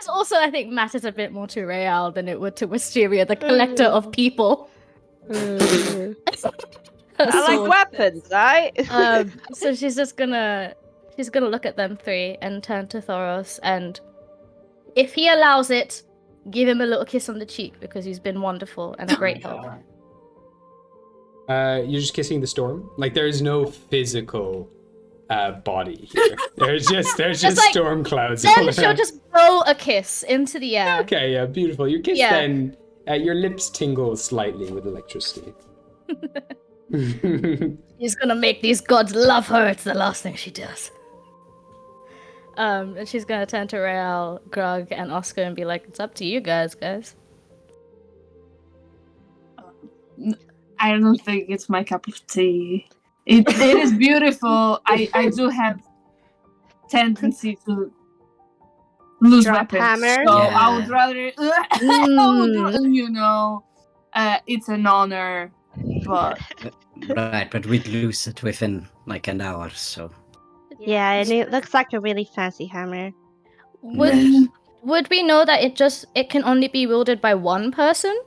also, I think, matters a bit more to Rael than it would to Wisteria, the collector of people. I like weapons, right? So she's gonna look at them three and turn to Thoros, and if he allows it, give him a little kiss on the cheek because he's been wonderful and a great help. You're just kissing the storm? Like, there is no physical body here. There's just like, storm clouds. all Then she'll around. just blow a kiss into the air. Okay, yeah, beautiful. Your kiss Yeah. then, your lips tingle slightly with electricity. She's gonna make these gods love her. It's the last thing she does. And she's gonna turn to Rael, Grug, and Oscar and be like, "It's up to you guys." I don't think it's my cup of tea. It is beautiful. I do have tendency to lose Drop weapons, hammer? so Yeah. I would rather, it's an honor, but Right, but we'd lose it within like an hour, so. Yeah, and it looks like a really fancy hammer. Would we know that it can only be wielded by one person?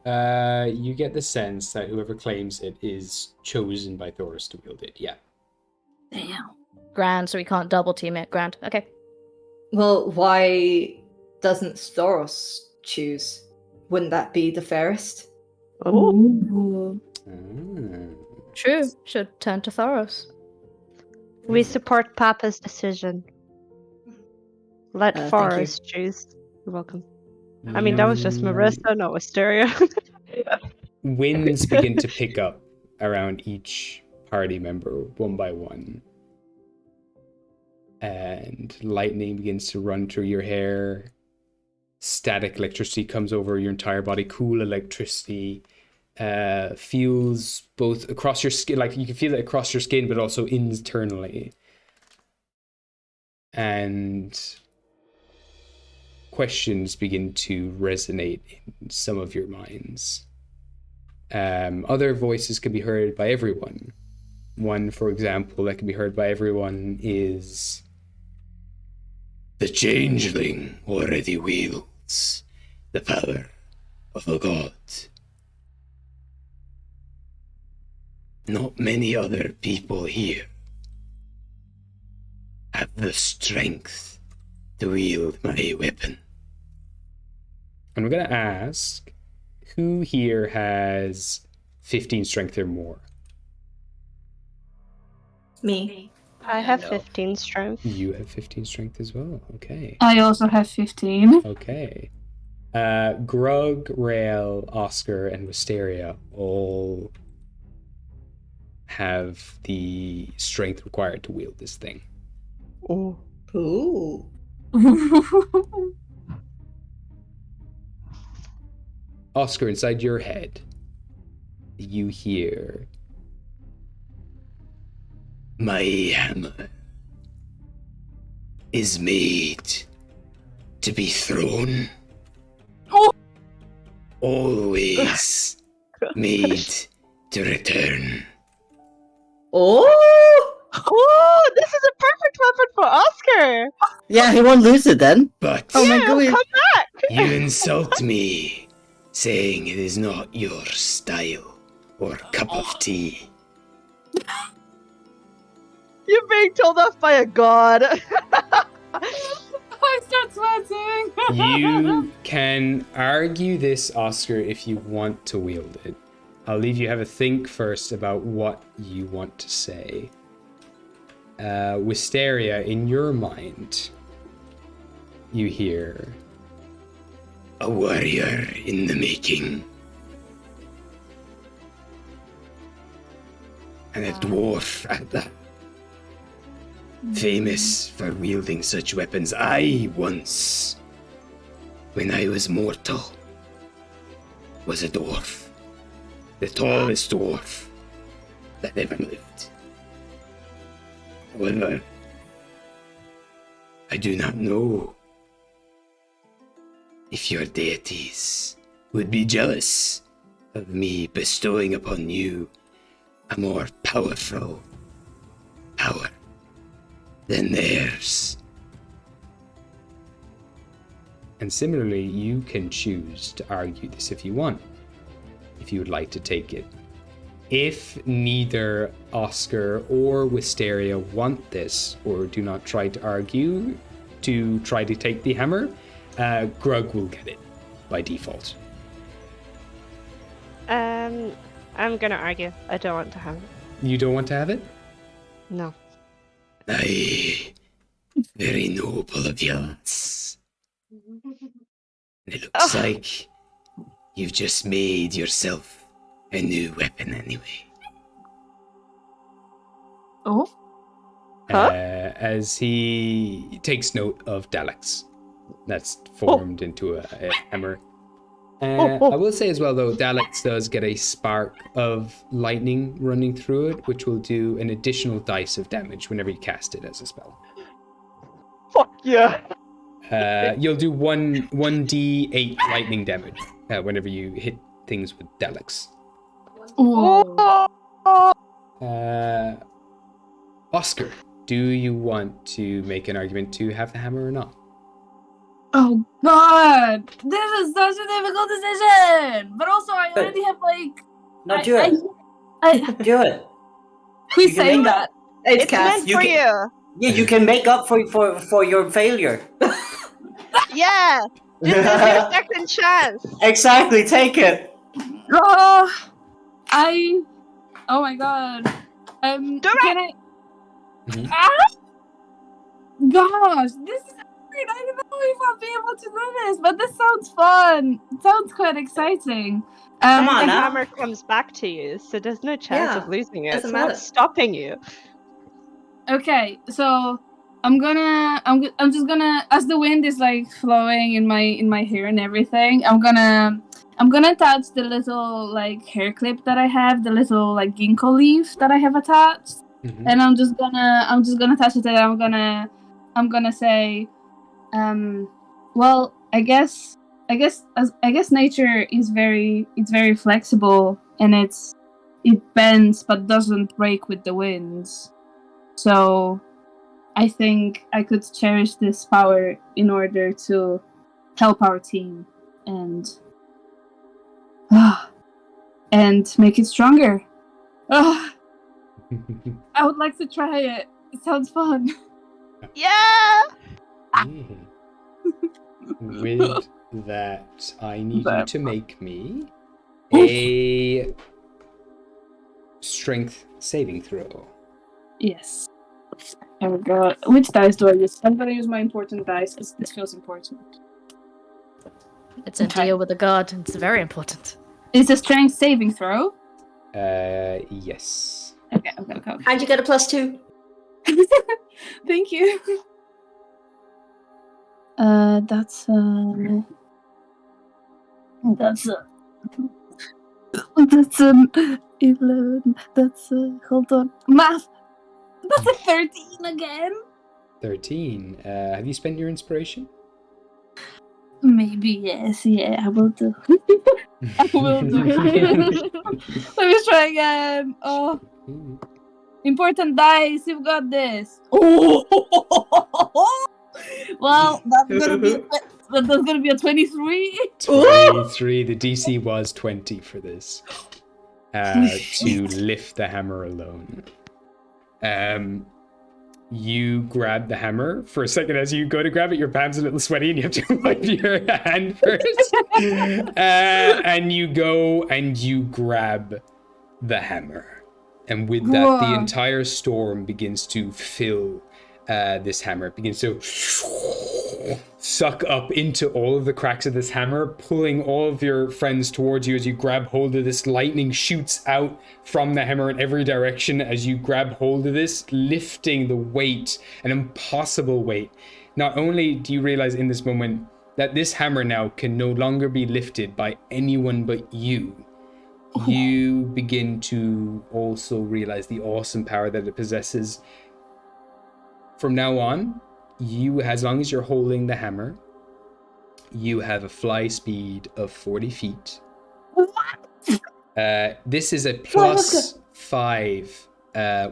You get the sense that whoever claims it is chosen by Thoris to wield it. Yeah. damn. Grand, so we can't double team it. Grand. Okay. Well, why doesn't Thoros choose? Wouldn't that be the fairest? Ooh. True. Should turn to Thoros. We support Papa's decision. Let Thank you. Forrest choose. You're welcome. I mean, that was just Marissa, not Wisteria. Winds begin to pick up around each party member one by one. And lightning begins to run through your hair. Static electricity comes over your entire body. Cool electricity feels both across your skin, like you can feel it across your skin, but also internally. And questions begin to resonate in some of your minds. Other voices can be heard by everyone. One, for example, that can be heard by everyone is... The changeling already wields the power of a god. Not many other people here have the strength to wield my weapon. And we're going to ask who here has 15 strength or more. Me. I have 15 strength. You have 15 strength as well. Okay. I also have 15. Okay. Grug, Rael, Oscar, and Wisteria all have the strength required to wield this thing. Ooh. Ooh. Oscar, inside your head, you hear... My hammer is made to be thrown. Oh! Always made to return. Oh! Oh, this is a perfect weapon for Oscar. Yeah, he won't lose it then. But Oh my Yeah, god. come back. you insult me, saying it is not your style or cup of tea. You're being told off by a god. I start sweating. You can argue this, Oscar, if you want to wield it. I'll leave you have a think first about what you want to say. Wisteria, in your mind, you hear... A warrior in the making. And a dwarf at that. Famous for wielding such weapons. I once, when I was mortal, was a dwarf. The tallest dwarf that ever lived. However, I do not know if your deities would be jealous of me bestowing upon you a more powerful power than theirs. And similarly, you can choose to argue this if you want, if you would like to take it. If neither Oscar or Wisteria want this, or do not try to argue to try to take the hammer, Grug will get it by default. I'm gonna argue. I don't want to have it. You don't want to have it? No. Aye, very noble of yours. It looks like you've just made yourself a new weapon anyway. Oh, As he takes note of Daleks, that's formed into a hammer. I will say as well, though, Daleks does get a spark of lightning running through it, which will do an additional dice of damage whenever you cast it as a spell. Fuck yeah. You'll do 1d8 lightning damage whenever you hit things with Daleks. Oscar, do you want to make an argument to have the hammer or not? oh God! This is such a difficult decision. But also, I already have like. No, do it. Do it. Who's You can saying make that? It's It's Cass. meant for you. Yeah, you can make up for your failure. Yeah. This is your second chance. Exactly, take it. Oh my God. Do Can I? Mhm. Gosh, this is hard. I don't know if I'll be able to do this, but this sounds fun. It sounds quite exciting. Come on The now. hammer comes back to you, so there's no chance Yeah, of losing it. doesn't It's matter. not stopping you. Okay, so I'm just gonna, as the wind is like flowing in my hair and everything, I'm gonna attach the little like hair clip that I have, the little like ginkgo leaf that I have attached, and I'm just gonna attach it, and I'm gonna say, well, I guess nature is very flexible, and it bends but doesn't break with the winds. So I think I could cherish this power in order to help our team and make it stronger. I would like to try it. It sounds fun. Yeah. With that, I need you to make me a strength saving throw. Yes. Oh god. Which dice do I use? I'm gonna use my important dice because this feels important. It's a deal with a god. It's very important. It's a strength saving throw. Yes. Okay. And you get a +2. Thank you. That's an 11. That's hold on. Math. That's a 13 again. 13. Have you spent your inspiration? Maybe yes. Yeah, I will do. I will do. Let me try again. Oh, important dice. You've got this. Oh. Well, that's gonna be a 23. 23. The DC was 20 for this. To lift the hammer alone. You grab the hammer. For a second, as you go to grab it, your palm's a little sweaty and you have to wipe your hand first. And you go and you grab the hammer. And with that, the entire storm begins to fill this hammer. It begins to suck up into all of the cracks of this hammer, pulling all of your friends towards you as you grab hold of this. Lightning shoots out from the hammer in every direction as you grab hold of this, lifting the weight, an impossible weight. Not only do you realize in this moment that this hammer now can no longer be lifted by anyone but you, you begin to also realize the awesome power that it possesses. From now on, you, as long as you're holding the hammer, you have a fly speed of 40 feet. This is a +5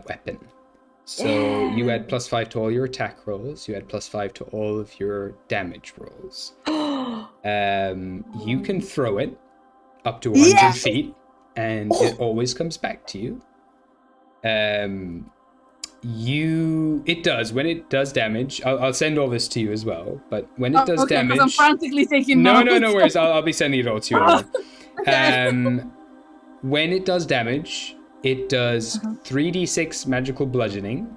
weapon. So you add +5 to all your attack rolls. You add +5 to all of your damage rolls. You can throw it up to 100 feet, and it always comes back to you. When it does damage, I'll send all this to you as well, but when it does damage, I'm frantically taking no notes. worries, I'll be sending it all to you anyway. When it does damage, it does 3d6 magical bludgeoning,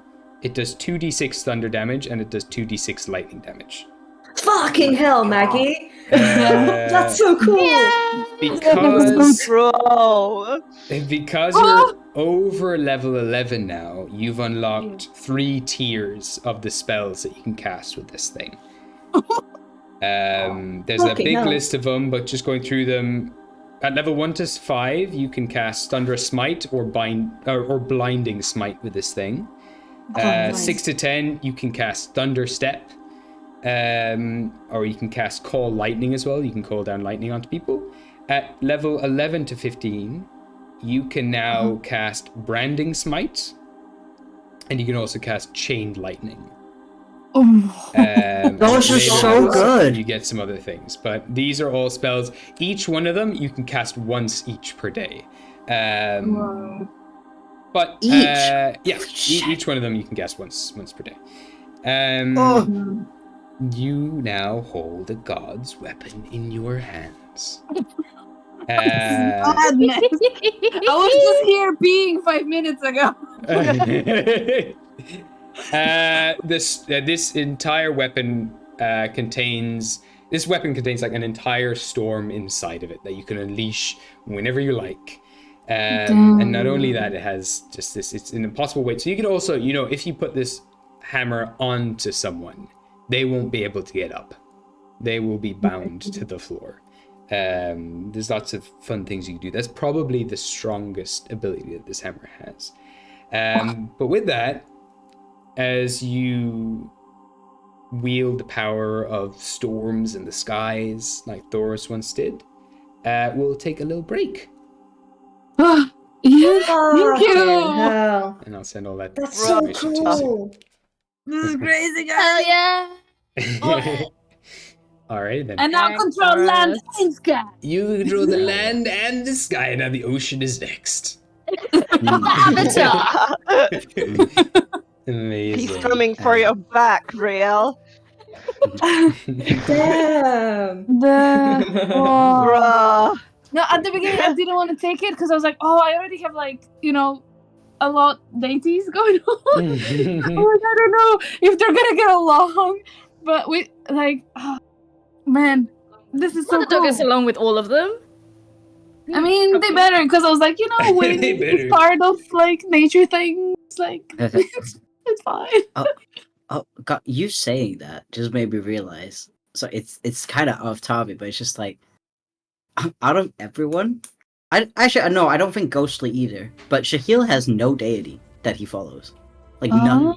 it does 2d6 thunder damage, and it does 2d6 lightning damage. Fucking hell, Maggie! Uh, That's so cool. because Bro. because you're over level 11 now, you've unlocked 3 tiers of the spells that you can cast with this thing. There's a Fucking big hell. list of them, but just going through them. At level 1 to 5, you can cast Thunderous Smite or Blinding Smite with this thing. Nice. 6 to 10, you can cast Thunder Step, or you can cast Call Lightning as well. You can call down lightning onto people. At level 11 to 15, you can now cast Branding Smite, and you can also cast Chained Lightning. Those are so good. You get some other things, but these are all spells. Each one of them you can cast once each per day. But each one of them you can cast once per day. You now hold a god's weapon in your hands. Madness. I was just here being 5 minutes ago. This entire weapon contains like an entire storm inside of it that you can unleash whenever you like. And not only that, it has just this, it's an impossible weight. So you can also, if you put this hammer onto someone, they won't be able to get up. They will be bound to the floor. There's lots of fun things you can do. That's probably the strongest ability that this hammer has. But with that, as you wield the power of storms in the skies, like Thoros once did, we'll take a little break. Yeah, thank Fucking you. hell. And I'll send all that That's so information to cool. This is crazy, guys. Hell yeah! you. All right, then. And now control land and sky. You control the land and the sky. Now the ocean is next. Avatar! Amazing. He's coming for your back, Riel. Damn. Bruh. No, at the beginning I didn't want to take it because I was like, oh, I already have a lot deities going on. I don't know if they're gonna get along. But man, this is so The dog cool. gets along with all of them. I mean, they better because I was like, when They better. it's part of nature things, it's fine. Oh God, you saying that just made me realize. So it's kind of off topic, but it's just out of everyone, I don't think Ghostly either. But Shahil has no deity that he follows, none.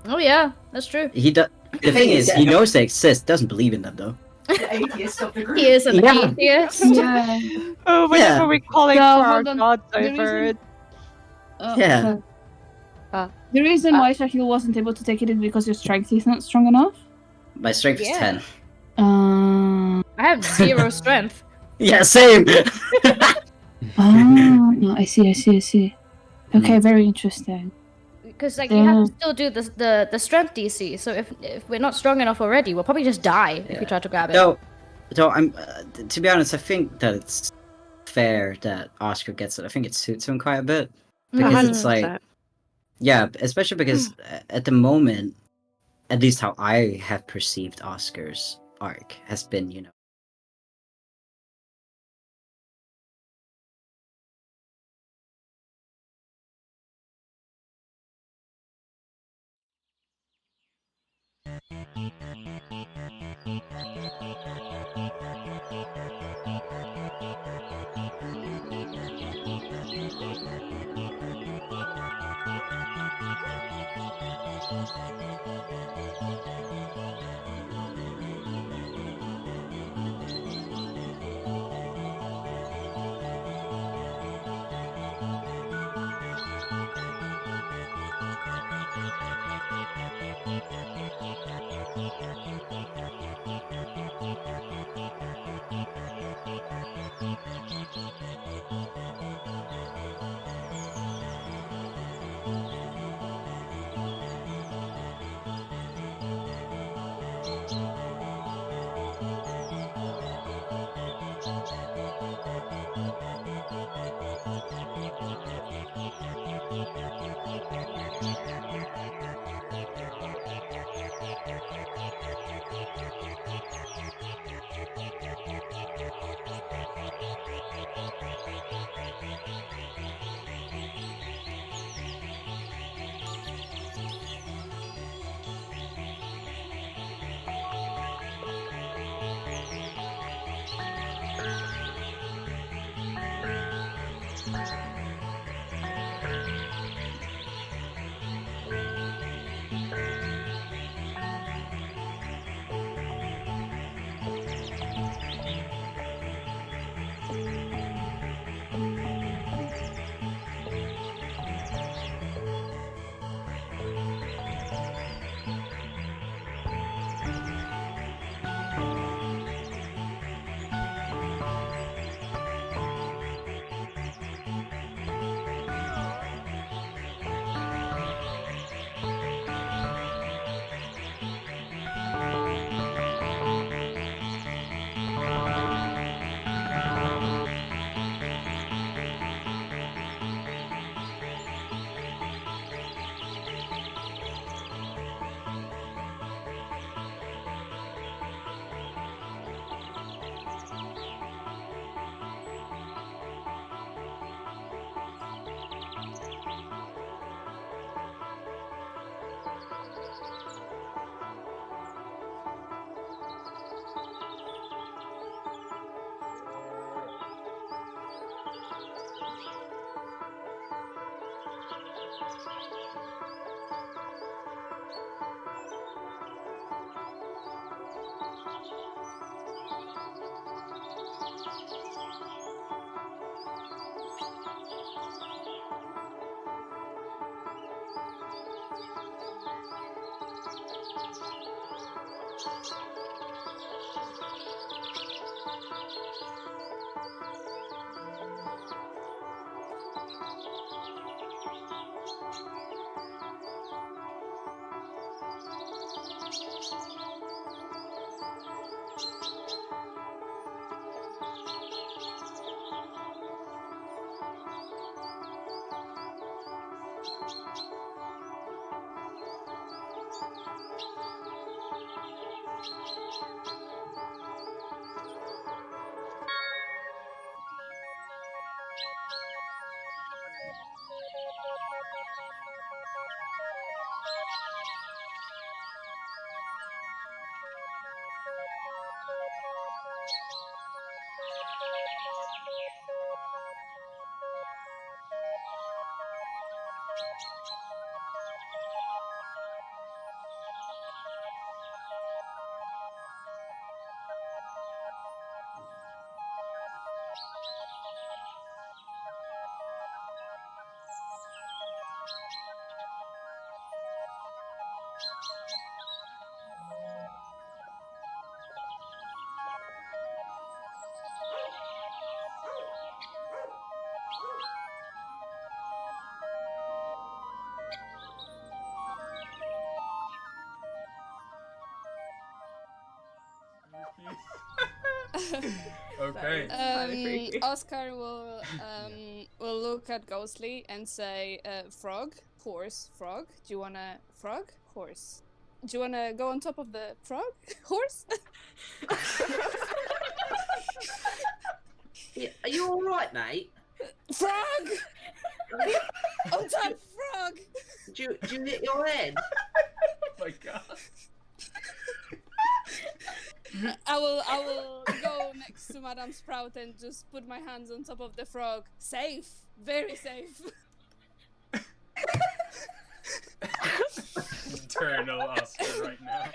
Oh yeah, that's true. He does. The thing is, he knows they exist, doesn't believe in them though. Atheist of the group. He is an Yeah. atheist. Yeah. Oh, whenever we calling So, for our hold on. gods The over reason- it. Yeah. The reason why Shahil wasn't able to take it is because your strength is not strong enough. My strength is Yeah. 10. I have 0 strength. Yeah, same. I see. Okay, very interesting. Because you have to still do the strength DC. So if we're not strong enough already, we'll probably just die if we try to grab it. No, I'm. To be honest, I think that it's fair that Oscar gets it. I think it suits him quite a bit because it's 100%. yeah, especially because at the moment, at least how I have perceived Oscar's arc has been, Okay. Kinda freaky. Oscar will look at Ghostly and say, "Frog, horse, frog. Do you wanna frog, horse? Do you wanna go on top of the frog, horse?" Yeah, are you all right, mate? Frog! On top, frog! Do you hit your head? Oh my god. I will go next to Madame Sprout and just put my hands on top of the frog. Safe, very safe. Eternal Oscar right now.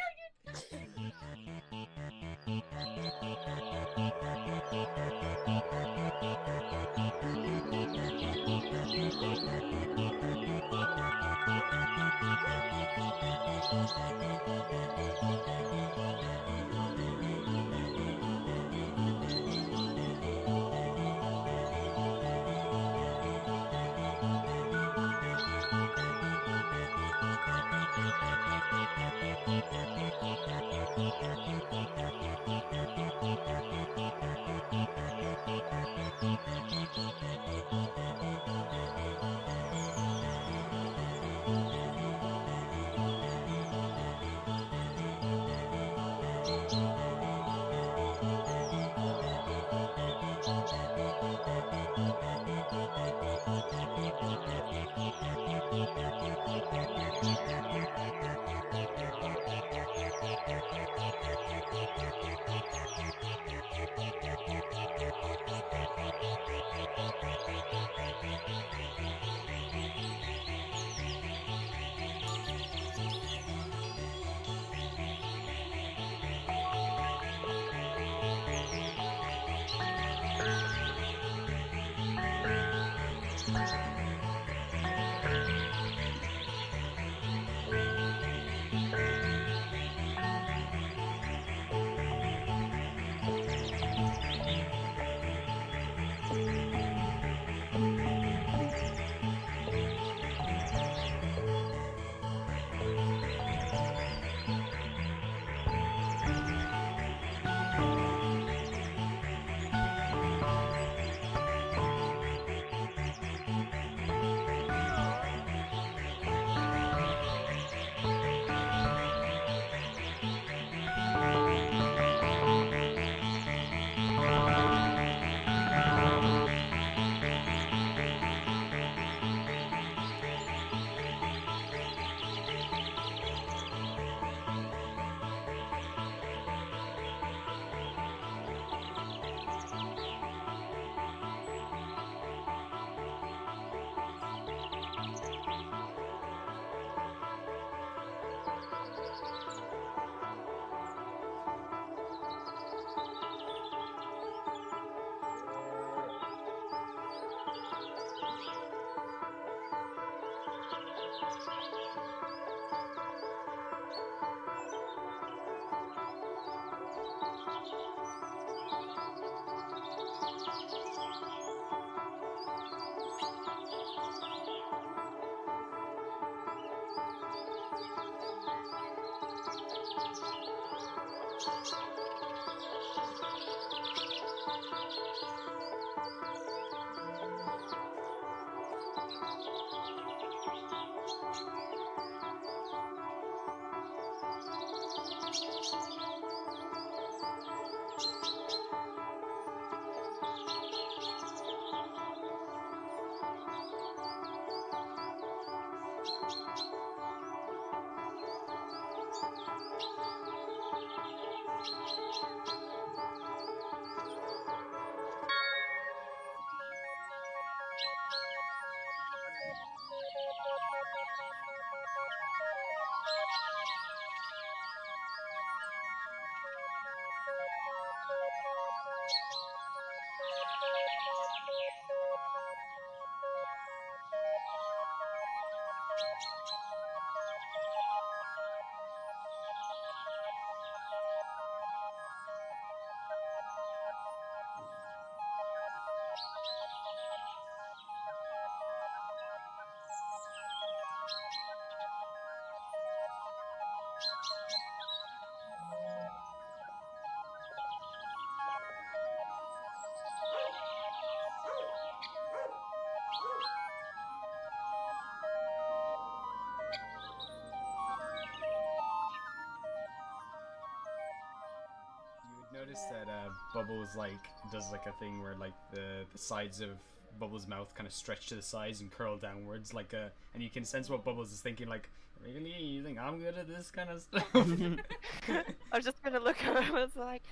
noticed that Bubbles like does like a thing where like the sides of Bubbles' mouth kind of stretch to the sides and curl downwards like a, and you can sense what Bubbles is thinking, like, really, you think I'm good at this kind of stuff? I was just gonna look at him and was like,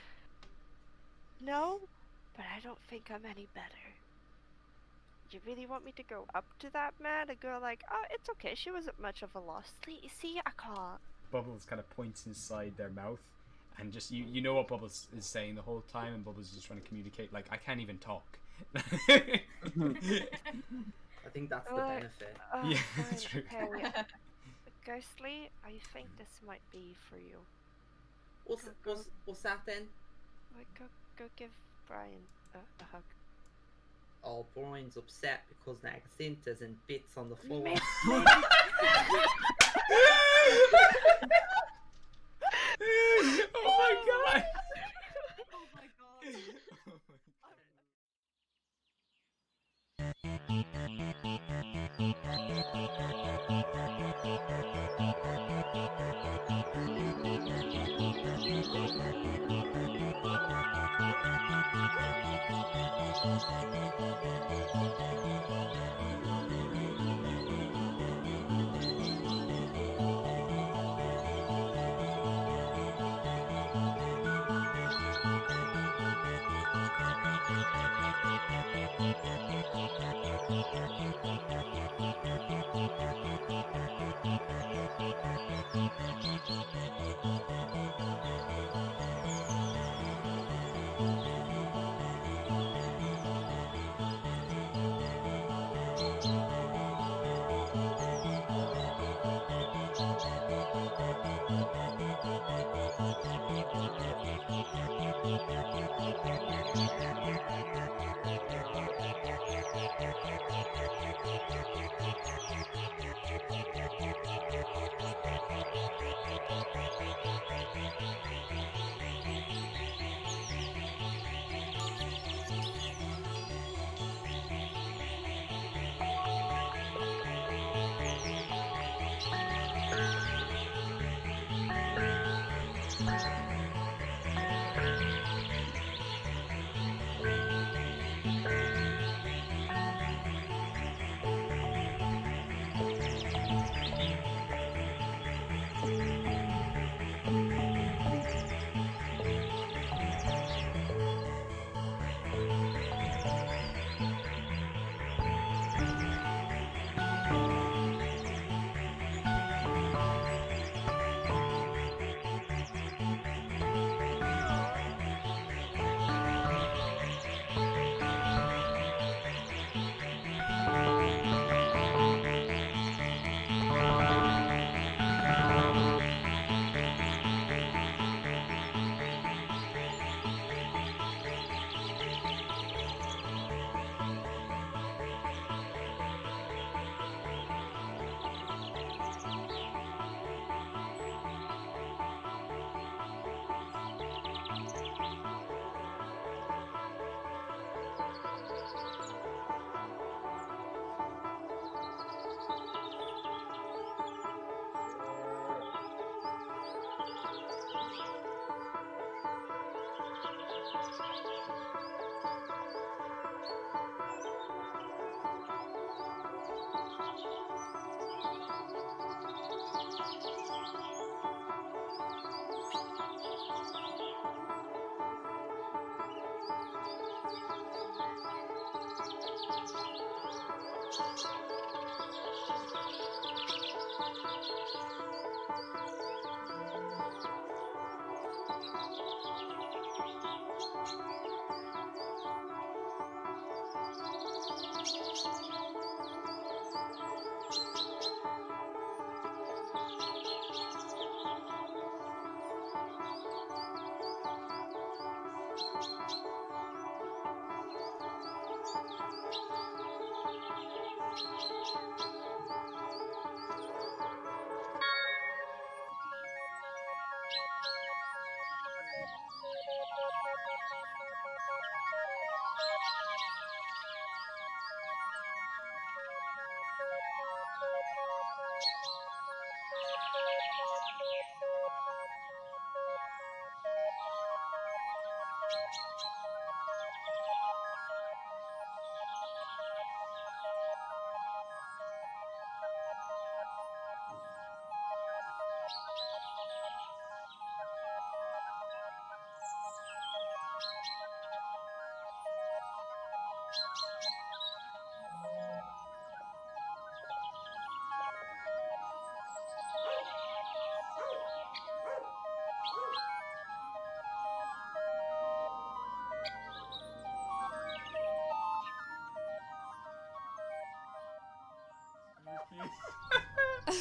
no, but I don't think I'm any better. You really want me to go up to that man and go like, oh, it's okay, she wasn't much of a loss. See, I can't. Bubbles kind of points inside their mouth, and just you know what Bubbles is saying the whole time, and Bubbles is just trying to communicate like, I can't even talk. I think that's the benefit. Yeah, Fine, that's true. okay. Ghostly, I think this might be for you. What's that then? Like, go give Brian a hug. Oh, Brian's upset because now Cinta's in bits on the floor. Oh my god! Oh my god.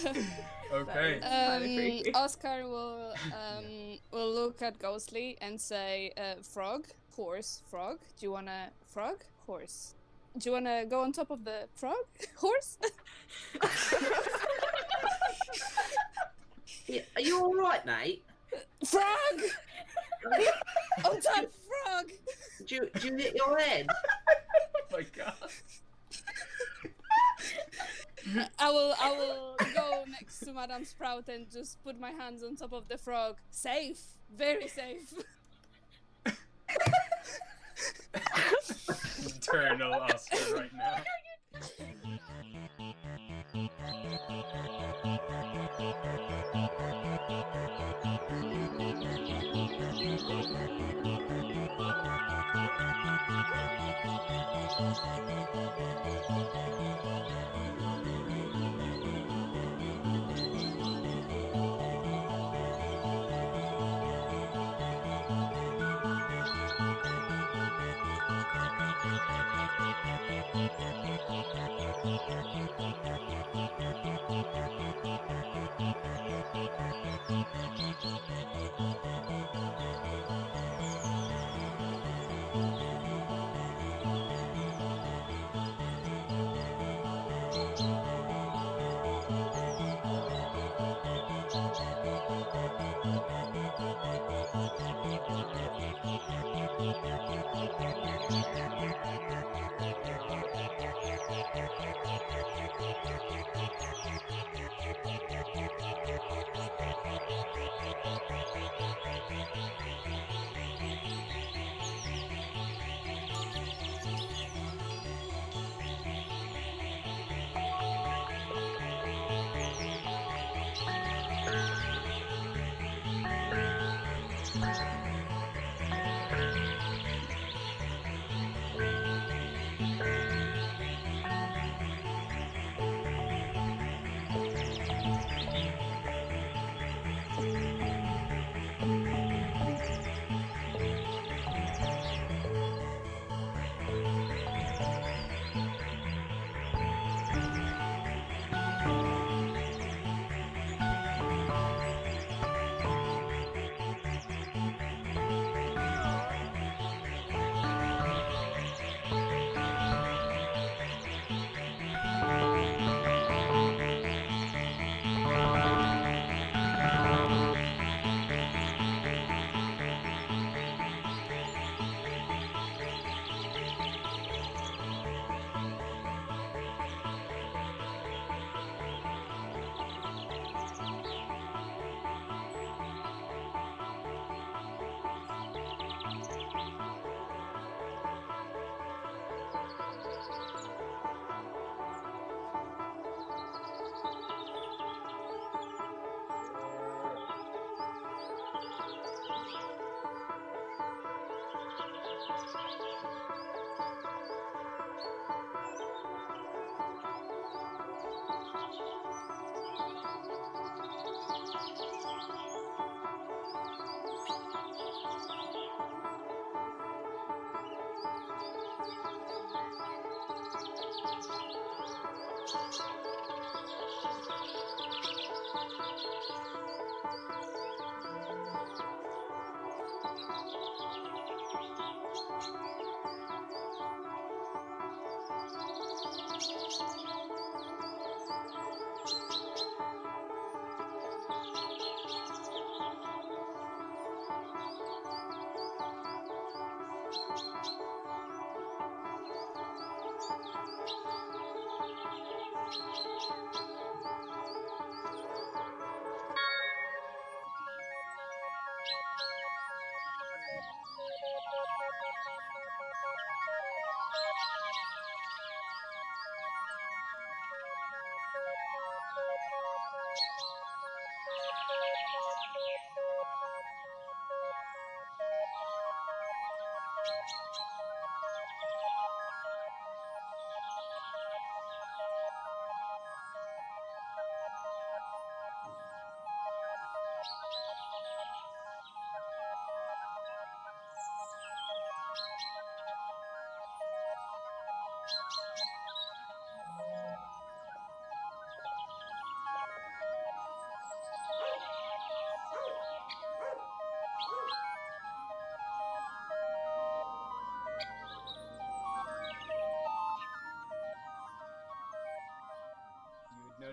Okay. Kinda freaky. Oscar will look at Ghostly and say, "Frog, horse, frog. Do you wanna frog, horse? Do you wanna go on top of the frog, horse?" Yeah, are you all right, mate? Frog on top, frog. Do you hit your head? Oh my god. I will go next to Madame Sprout and just put my hands on top of the frog. Safe, very safe. Eternal Oscar right now.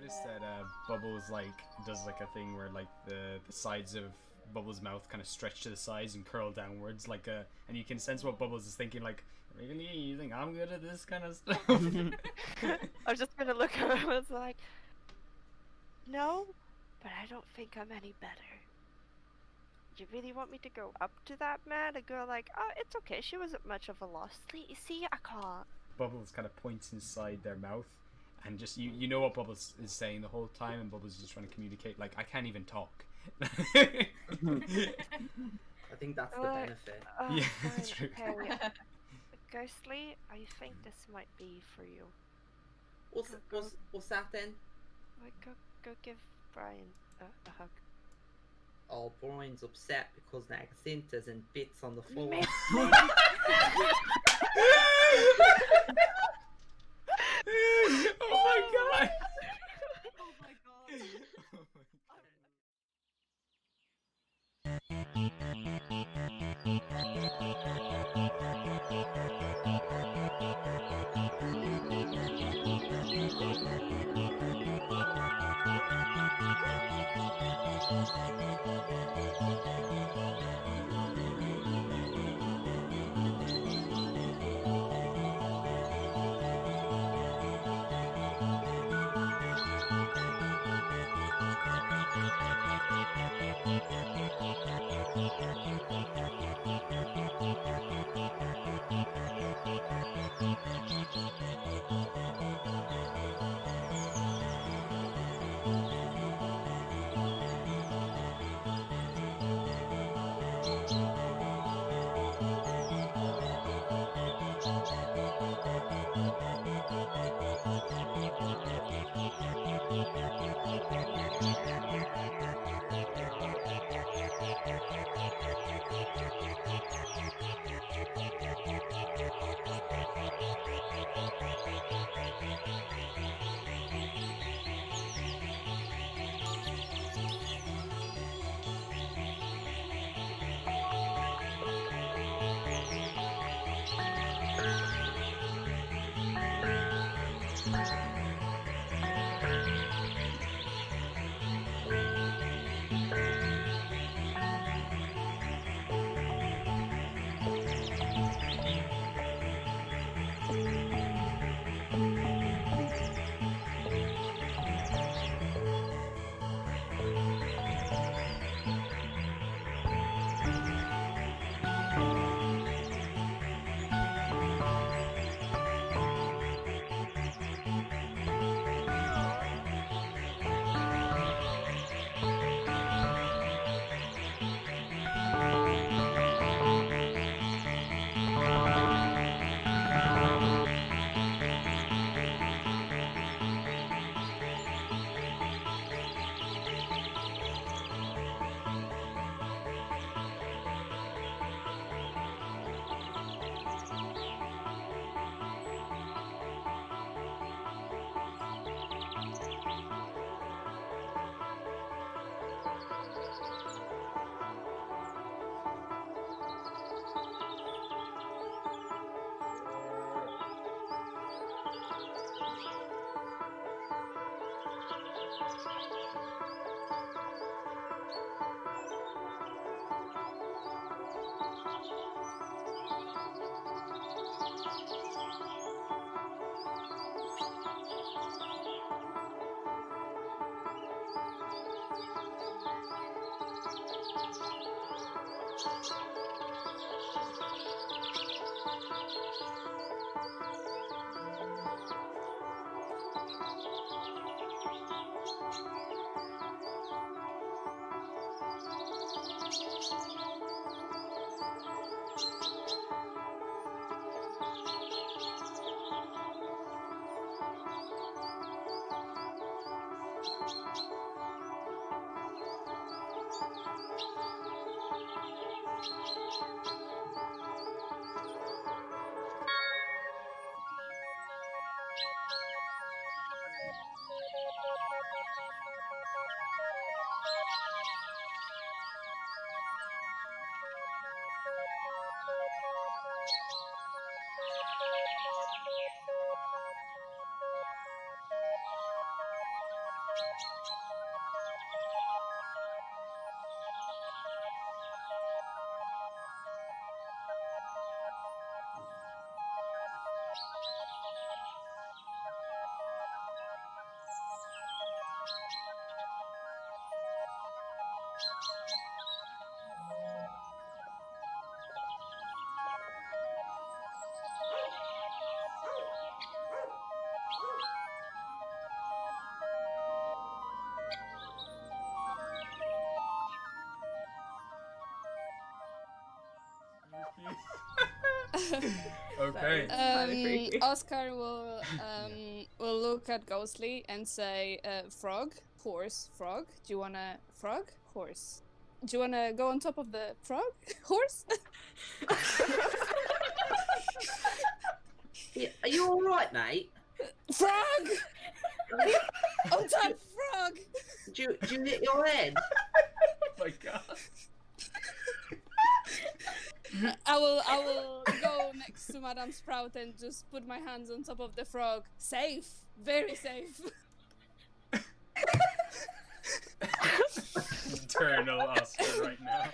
noticed that Bubbles like does like a thing where like the sides of Bubbles' mouth kind of stretch to the sides and curl downwards like a, and you can sense what Bubbles is thinking, like, really, you think I'm good at this kind of stuff? I was just gonna look at him. I was like, no, but I don't think I'm any better. You really want me to go up to that man and go like, oh, it's okay, she wasn't much of a loss. See, I can't. Bubbles kind of points inside their mouth, and just you know what Bubbles is saying the whole time, and Bubbles is just trying to communicate, like, I can't even talk. I think that's the benefit. Yeah, Fine, that's true. Okay. Ghostly, I think this might be for you. What's that then? Like, go give Brian a hug. Oh, Brian's upset because Nagacinta's in bits on the floor. Oh my god! Oh my god. Oh my god. Okay. Oscar will look at Ghostly and say, frog, horse, frog. Do you wanna frog, horse? Do you wanna go on top of the frog, horse? Yeah, are you all right, mate? Frog! On top, frog! Do you hit your head? Oh my god. I will go next to Madame Sprout and just put my hands on top of the frog. Safe, very safe. Eternal Oscar right now.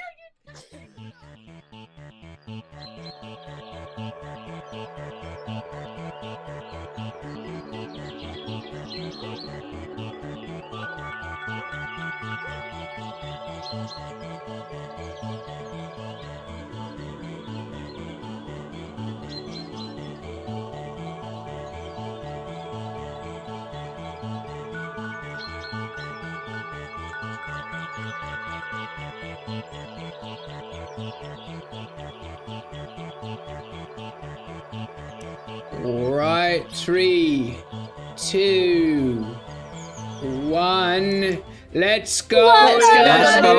All right, 3, 2, 1. Let's go. Let's go,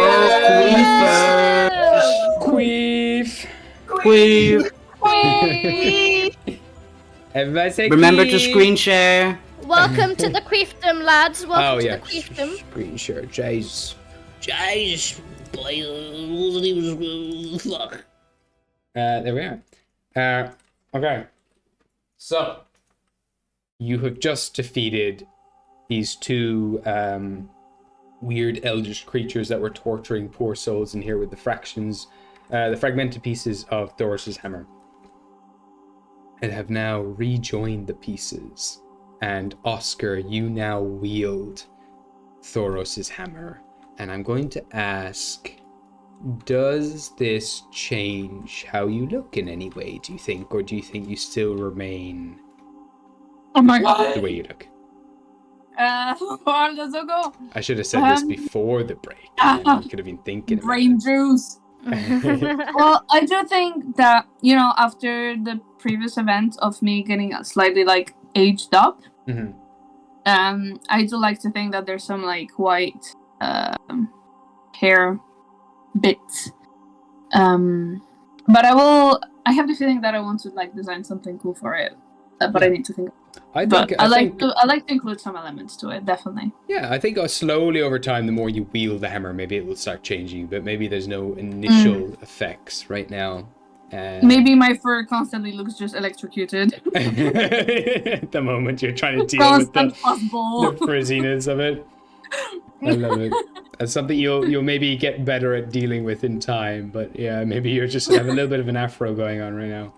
Queef. Queef. Everybody say Remember to queef. screen share. Welcome to the queefdom, lads. Welcome Oh to yeah. the queefdom. Screen share. Jesus. Fuck. There we are. Okay. So, you have just defeated these two weird eldritch creatures that were torturing poor souls in here with the fragmented pieces of Thoris's hammer, and have now rejoined the pieces. And Oscar, you now wield Thoris's hammer, and I'm going to ask, does this change how you look in any way, do you think? Or do you think you still remain Oh my god. the way you look? Well, let's go. I should have said this before the break. You could have been thinking about Brain juice. it. Well, I do think that, after the previous event of me getting slightly, aged up, Mhm. I do like to think that there's some, white hair bits. But I have the feeling that I want to, design something cool for it. But I need to think. I But think I like to include some elements to it, definitely. Yeah, I think slowly over time, the more you wield the hammer, maybe it will start changing. But maybe there's no initial effects right now. Maybe my fur constantly looks just electrocuted. At the moment, you're trying to deal with the frizziness of it. I love it. That's something you'll maybe get better at dealing with in time. But yeah, maybe you're just have a little bit of an afro going on right now.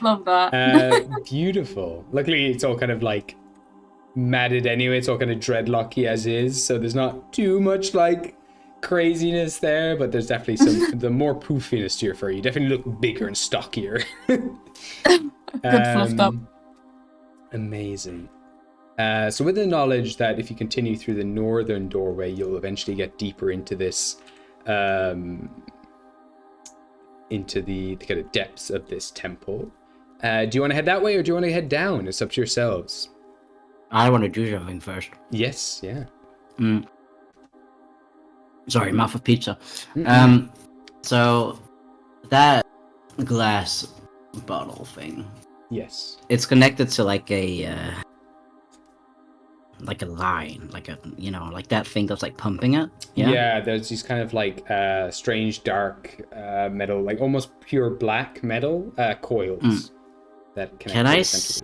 Love that. Beautiful. Luckily, it's all kind of matted anyway. It's all kind of dreadlocky as is, so there's not too much craziness there. But there's definitely the more poofiness to your fur. You definitely look bigger and stockier. Good fluffed up. Amazing. So with the knowledge that if you continue through the northern doorway, you'll eventually get deeper into this. Into the kind of depths of this temple. Do you want to head that way or do you want to head down? It's up to yourselves. I want to do something first. Yes, yeah. Sorry, mouth of pizza. Mm-mm. So that glass bottle thing. Yes. It's connected to a line, that thing that's pumping it. Yeah, there's these kind of strange dark metal, almost pure black metal coils that connect.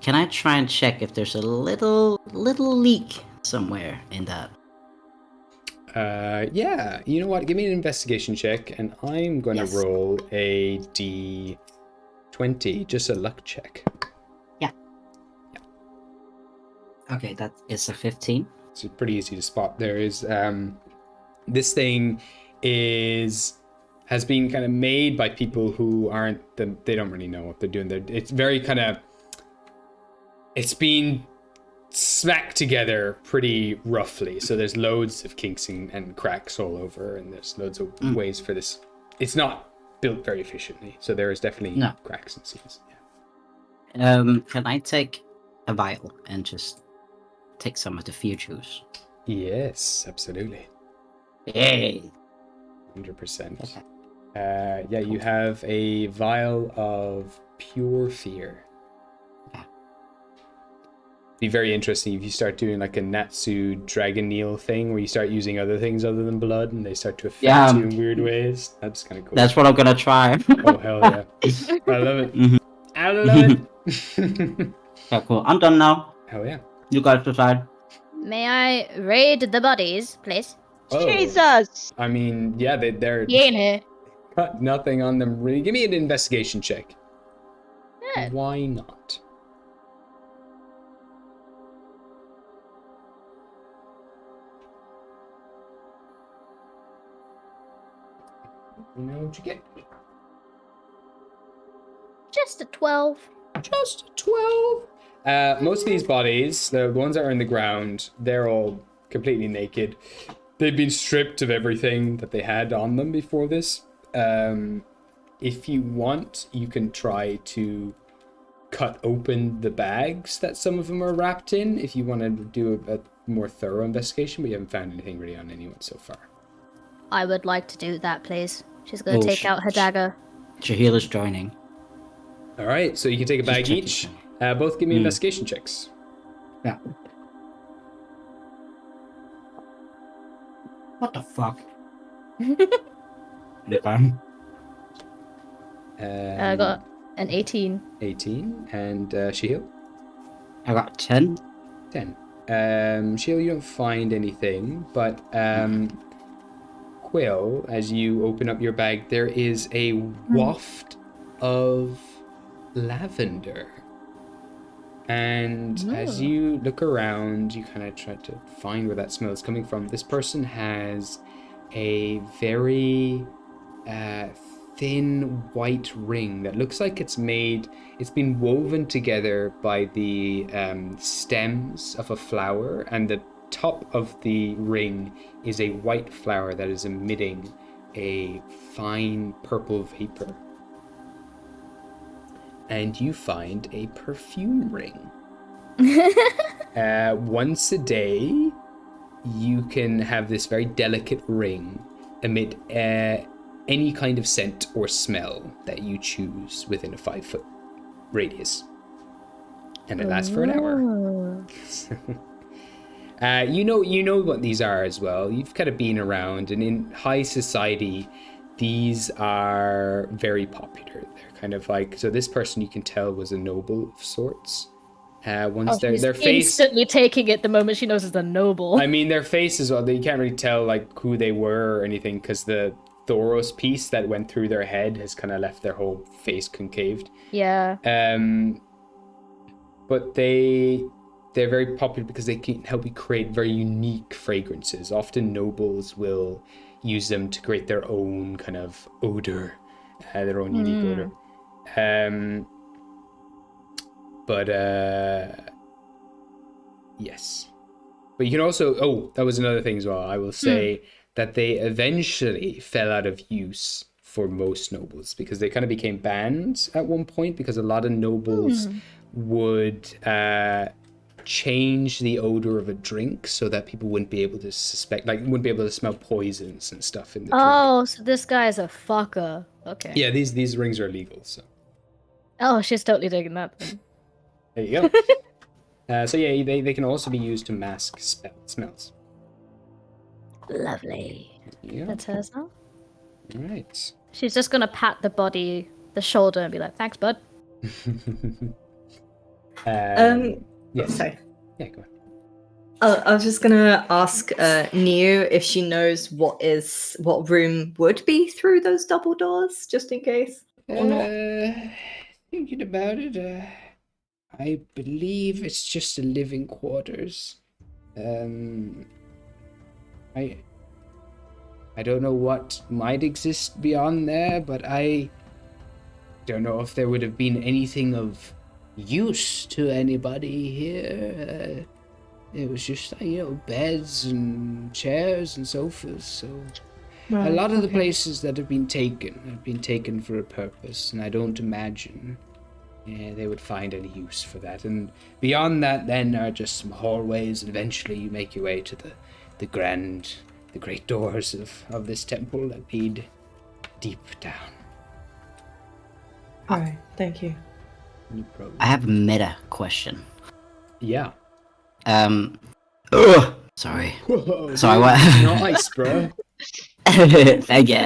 Can I try and check if there's a little leak somewhere in that? Yeah, you know what? Give me an investigation check, and I'm going to roll a d20, just a luck check. Okay, that is a 15. It's pretty easy to spot. There is this thing has been kind of made by people who they don't really know what they're doing. It's very kind of, it's been smacked together pretty roughly. So there's loads of kinks and cracks all over, and there's loads of ways for this. It's not built very efficiently. So there is definitely No. cracks and seams. Yeah. Can I take a vial and just take some of the fear juice? Yes, absolutely. Yay! 100%. Yeah, you have a vial of pure fear. Be very interesting if you start doing like a Natsu Dragon Neil thing where you start using other things other than blood and they start to affect you in weird ways. That's kind of cool. That's what I'm gonna try. Oh, hell yeah. I love it. Mhm. I love it. Yeah, cool. I'm done now. Hell yeah. You guys decide. May I raid the bodies, please? Oh, Jesus! I mean, yeah, they're Yeah, no. got nothing on them really. Give me an investigation check. Yeah. Why not? You know what you get? Just a 12. Just 12. Most of these bodies, the ones that are in the ground, they're all completely naked. They've been stripped of everything that they had on them before this. If you want, you can try to cut open the bags that some of them are wrapped in if you want to do a more thorough investigation, but you haven't found anything really on anyone so far. I would like to do that, please. She's gonna take out her dagger. Shahil is joining. All right, so you can take a Just bag checking each. some. Both give me investigation checks. Yeah. What the fuck? Okay. I got an 18. 18. And Shahil? I got 10. 10. Shahil, you don't find anything, but Quill, as you open up your bag, there is a waft of lavender. And as you look around, you kind of try to find where that smell is coming from. This person has a very thin white ring that looks like it's been woven together by the stems of a flower, and the top of the ring is a white flower that is emitting a fine purple vapor. And you find a perfume ring. Once a day, you can have this very delicate ring emit any kind of scent or smell that you choose within a 5-foot radius. And it lasts for an hour. You know what these are as well. You've kind of been around, and in high society, these are very popular. They're kind of like, so this person you can tell was a noble of sorts. Once She's their face instantly taking it the moment she knows it's a noble. I mean, their face as well. You can't really tell like who they were or anything because the Thoros piece that went through their head has kind of left their whole face concaved. Yeah. But they're very popular because they can help you create very unique fragrances. Often nobles will use them to create their own kind of odor, their own unique odor. Yes. But you can also, that was another thing as well. I will say that they eventually fell out of use for most nobles because they kind of became banned at one point because a lot of nobles would change the odor of a drink so that people wouldn't be able to wouldn't be able to smell poisons and stuff in the drink. Oh, so this guy is a fucker. Okay. Yeah, these rings are illegal, so. Oh, she's totally digging that then. There you go. So yeah, they can also be used to mask smells. Lovely. Yeah. That's hers now. All right. She's just gonna pat the shoulder and be like, "Thanks, bud." Yes. Sorry. Yeah, go on. I was just gonna ask Niu if she knows what room would be through those double doors, just in case. Or not. Thinking about it, I believe it's just a living quarters. I don't know what might exist beyond there, but I don't know if there would have been anything of use to anybody here. It was just, beds and chairs and sofas, so A lot of the okay. places that have been taken for a purpose, and I don't imagine they would find any use for that. And beyond that, then are just some hallways, and eventually you make your way to the great doors of this temple that lead deep down. All right, thank you. No problem. I have a meta question. Yeah. Sorry. Whoa, So I wa- nice, bro. Thank you.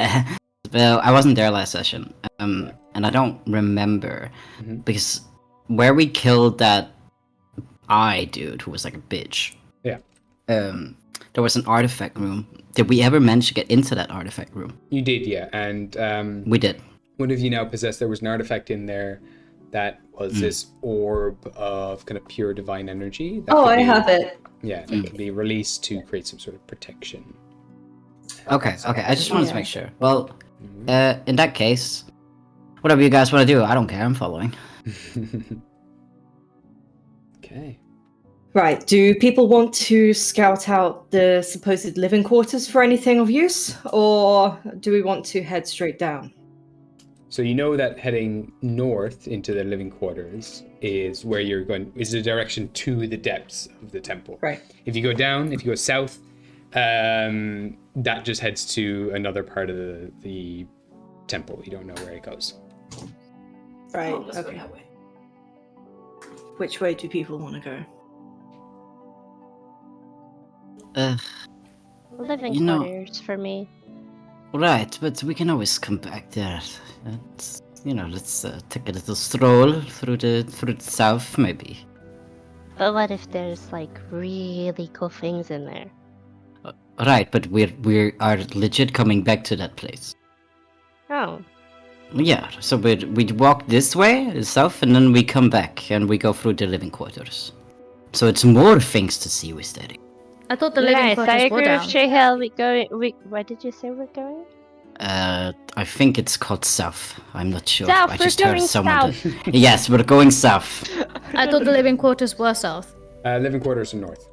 Well, I wasn't there last session, and I don't remember Mhm. because where we killed that dude who was like a bitch. Yeah. There was an artifact room. Did we ever manage to get into that artifact room? You did, yeah. And We did. one of you now possessed. There was an artifact in there that was this orb of kind of pure divine energy. That Oh, could I be- have it. Yeah, that can be released to create some sort of protection. Okay. I just wanted to Yeah. make sure. Well, in that case, whatever you guys want to do, I don't care. I'm following. Okay. Right. Do people want to scout out the supposed living quarters for anything of use, or do we want to head straight down? So you know that heading north into the living quarters is where you're going, is the direction to the depths of the temple. Right. If you go down, if you go south, that just heads to another part of the temple. You don't know where it goes. Right. Oh, let's go okay. that way. Which way do people want to go? Living You know- quarters for me. Right, but we can always come back there. Let's take a little stroll through the south, maybe. But what if there's like really cool things in there? Right, but we are legit coming back to that place. Oh, Yeah, so we'd walk this way, south, and then we come back and we go through the living quarters. So it's more things to see, we're steady. I thought the living nice. I quarters were agree with down. Shahel. Where did you say we're going? I think it's called south. I'm not sure. South, I we're just heard going someone. south. Yes, we're going south. I thought the living quarters were south. Living quarters are north.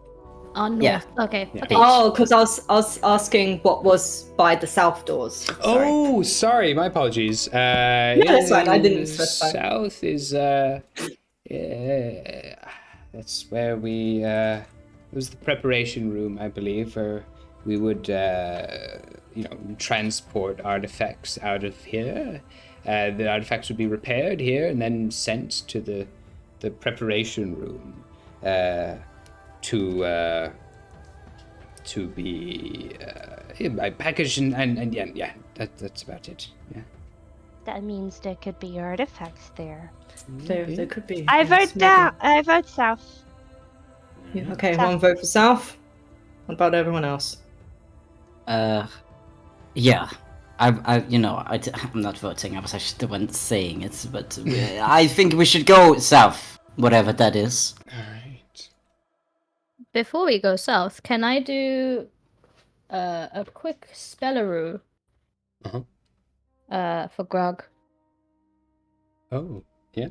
Oh, north. Yeah. Okay. Yeah. Okay. Oh, because I was asking what was by the south doors. Sorry. Oh, sorry, my apologies. that's fine, I didn't specify. South is yeah, that's where we it was the preparation room, I believe, where we would transport artifacts out of here. The artifacts would be repaired here and then sent to the preparation room to be packaged and yeah, that's about it. Yeah. That means there could be artifacts there. There could be. I yes, vote maybe. down. I vote south. Yeah, okay, South. one vote for south. What about everyone else? Yeah. I'm not voting. I was actually the one saying it, but I think we should go south, whatever that is. All right. Before we go south, can I do a quick spellaroo? For Grog. Oh, yeah.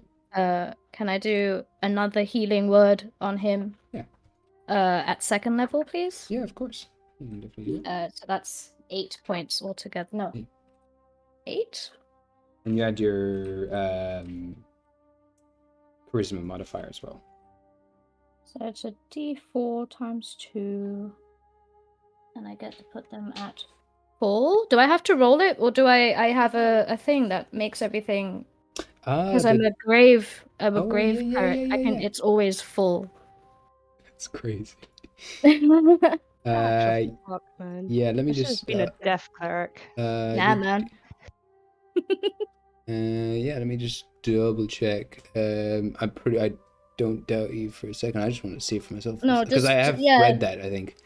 Can I do another healing word on him? Yeah. At second level, please. Yeah, of course. You can definitely do it. So that's 8 points altogether. No. Yeah. 8? And you add your charisma modifier as well. So it's a d4 times 2. And I get to put them at full. Do I have to roll it? Or do I have a thing that makes everything... Because I'm a grave Oh, cleric. yeah. It's always full. That's crazy. Fuck, man. Yeah, let me I should just have been a deaf cleric. Nah, man. Yeah, let me just double check. I don't doubt you for a second. I just want to see it for myself. No, because I have yeah. read that, I think.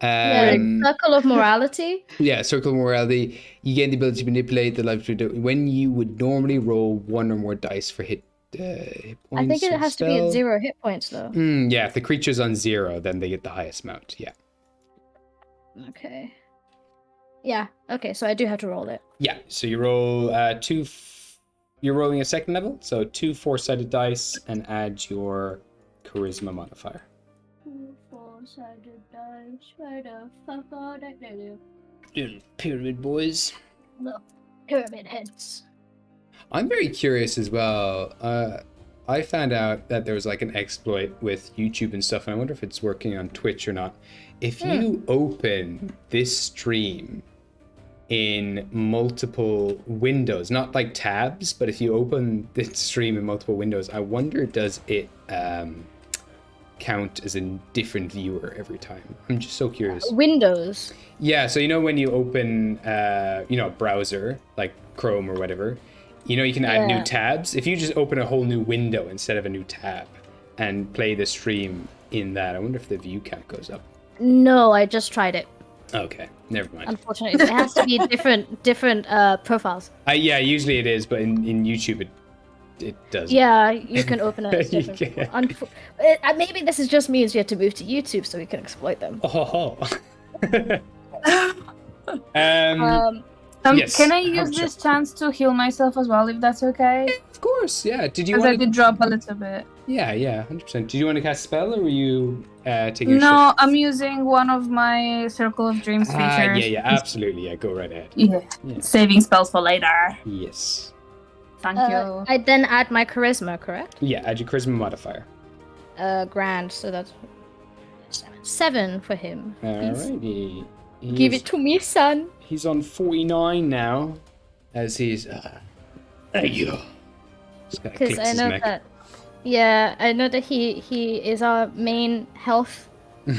Yeah, Circle of Morality. Yeah, Circle of Morality. You gain the ability to manipulate the life when you would normally roll one or more dice for hit points. I think it or has to be at spell. 0 hit points, though. Yeah, if the creature's on 0, then they get the highest amount. Yeah. Okay. Yeah, okay, so I do have to roll it. Yeah, so you roll you're rolling a second level, so 2 4-sided dice and add your charisma modifier. 2 4-sided dice. Where the fuck are they? Pyramid boys. The pyramid heads. I'm very curious as well. I found out that there was like an exploit with YouTube and stuff, and I wonder if it's working on Twitch or not. If you open this stream in multiple windows, not like tabs, but if you open this stream in multiple windows, I wonder, does it count as a different viewer every time? I'm just so curious. Windows. Yeah, so when you open a browser like Chrome or whatever, you can add new tabs. If you just open a whole new window instead of a new tab and play the stream in that, I wonder if the view count goes up. No, I just tried it. Okay, never mind. Unfortunately, it has to be different profiles. Yeah, usually it is, but in YouTube it doesn't. Yeah, you can open it as You different. Maybe this is just means you have to move to YouTube so we can exploit them. Oh. Yes. Can I use this chance to heal myself as well, if that's okay? Of course, yeah. Did you Because want I did drop a little bit. Yeah, 100%. Did you want to cast a spell, or were you taking a No, shift? I'm using one of my Circle of Dreams features. Yeah, absolutely. Yeah, go right ahead. Yeah. Saving spells for later. Yes. Thank you. I then add my charisma, correct? Yeah, add your charisma modifier. Grand, so that's 7 for him. Alrighty. Give it to me, son. He's on 49 now, as he's. There you go. Because I know that. Yeah, I know that he is our main health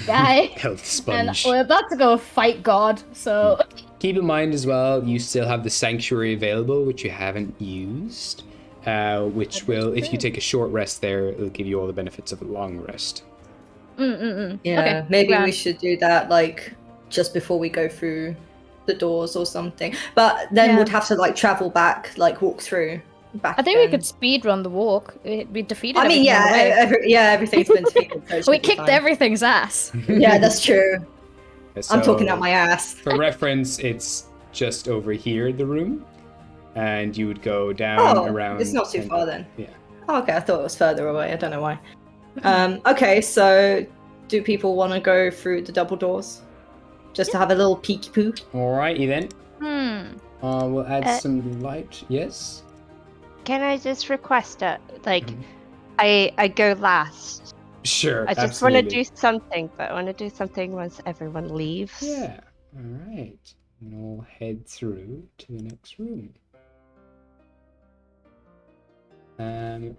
guy. Health sponge. And we're about to go fight God, so. Keep in mind as well, you still have the sanctuary available, which you haven't used. Which will, if you take a short rest there, it'll give you all the benefits of a long rest. Yeah, Okay, maybe we should do that like just before we go through the doors or something. But then we'd have to like travel back, like walk through back. I think we could speed run the walk. We defeated. I mean, everything's been defeated. So it we should be kicked fine. everything's ass. Yeah, that's true. So, I'm talking out my ass. For reference, it's just over here, the room, and you would go down around. It's not too far then. Yeah. Oh, okay, I thought it was further away. I don't know why. Okay, so do people want to go through the double doors? Just to have a little peeky poo? Alrighty then. We'll add some light. Yes? Can I just request it? Like, I go last. Sure, I just want to do something, but I want to do something once everyone leaves. Yeah. Alright. And we'll head through to the next room. So, I'm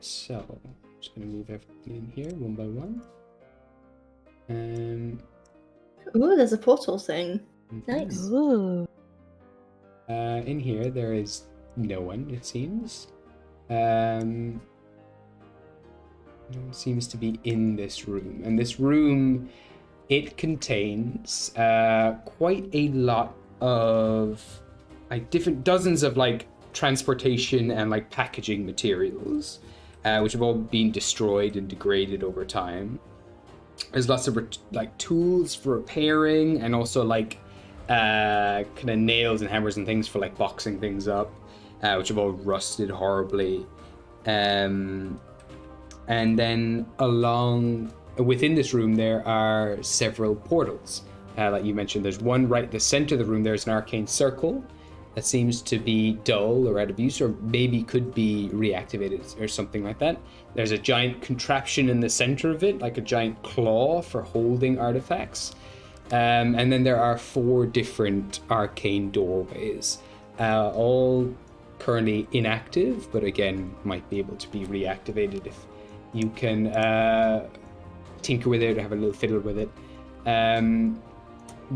just going to move everything in here one by one. Ooh, there's a portal thing. Nice. Ooh. In here, there is no one, it seems. No one seems to be in this room. And this room, it contains quite a lot of like different dozens of like transportation and like packaging materials, which have all been destroyed and degraded over time. There's lots of like tools for repairing, and also like kind of nails and hammers and things for like boxing things up, which have all rusted horribly. And then within this room there are several portals. Like you mentioned, there's one right at the center of the room. There's an arcane circle that seems to be dull or out of use, or maybe could be reactivated or something like that. There's a giant contraption in the center of it, like a giant claw for holding artifacts. And then there are 4 different arcane doorways, all currently inactive, but again, might be able to be reactivated if you can tinker with it or have a little fiddle with it.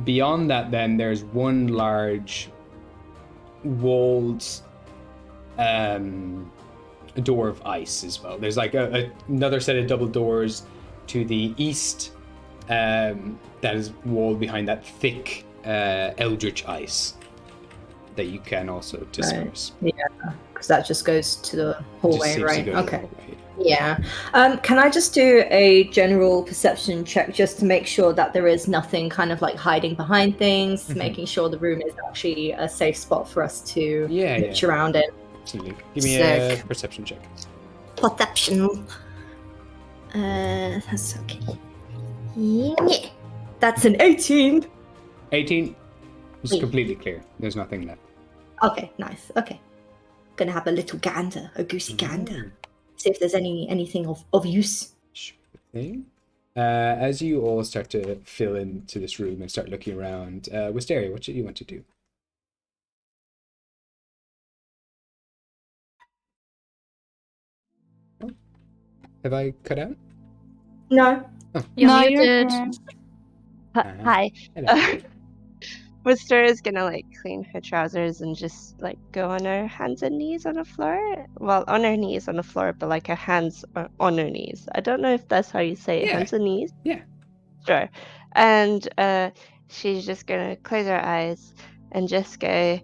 Beyond that, then, there's one large walled door of ice as well. There's like another set of double doors to the east that is walled behind that thick eldritch ice that you can also disperse. Right. Yeah, because that just goes to the hallway, right? Okay. Hallway. Yeah. Can I just do a general perception check just to make sure that there is nothing kind of like hiding behind things, making sure the room is actually a safe spot for us to reach around in? Absolutely. Give me a perception check. Perception. That's okay. Yeah. That's an 18. 18. It's Wait. completely clear. There's nothing left. Okay, nice. Okay. Gonna have a little gander, a goosey gander. See if there's anything of use. Sure thing. As you all start to fill into this room and start looking around, Wisteria, what do you want to do? Oh. Have I cut out? No. You're No, muted. Hi. Hello. Wister is gonna like clean her trousers and just like go on her hands and knees on the floor. Well, on her knees on the floor, but like her hands are on her knees. I don't know if that's how you say it. Yeah. Hands and knees. Yeah. Sure. And she's just gonna close her eyes and just go,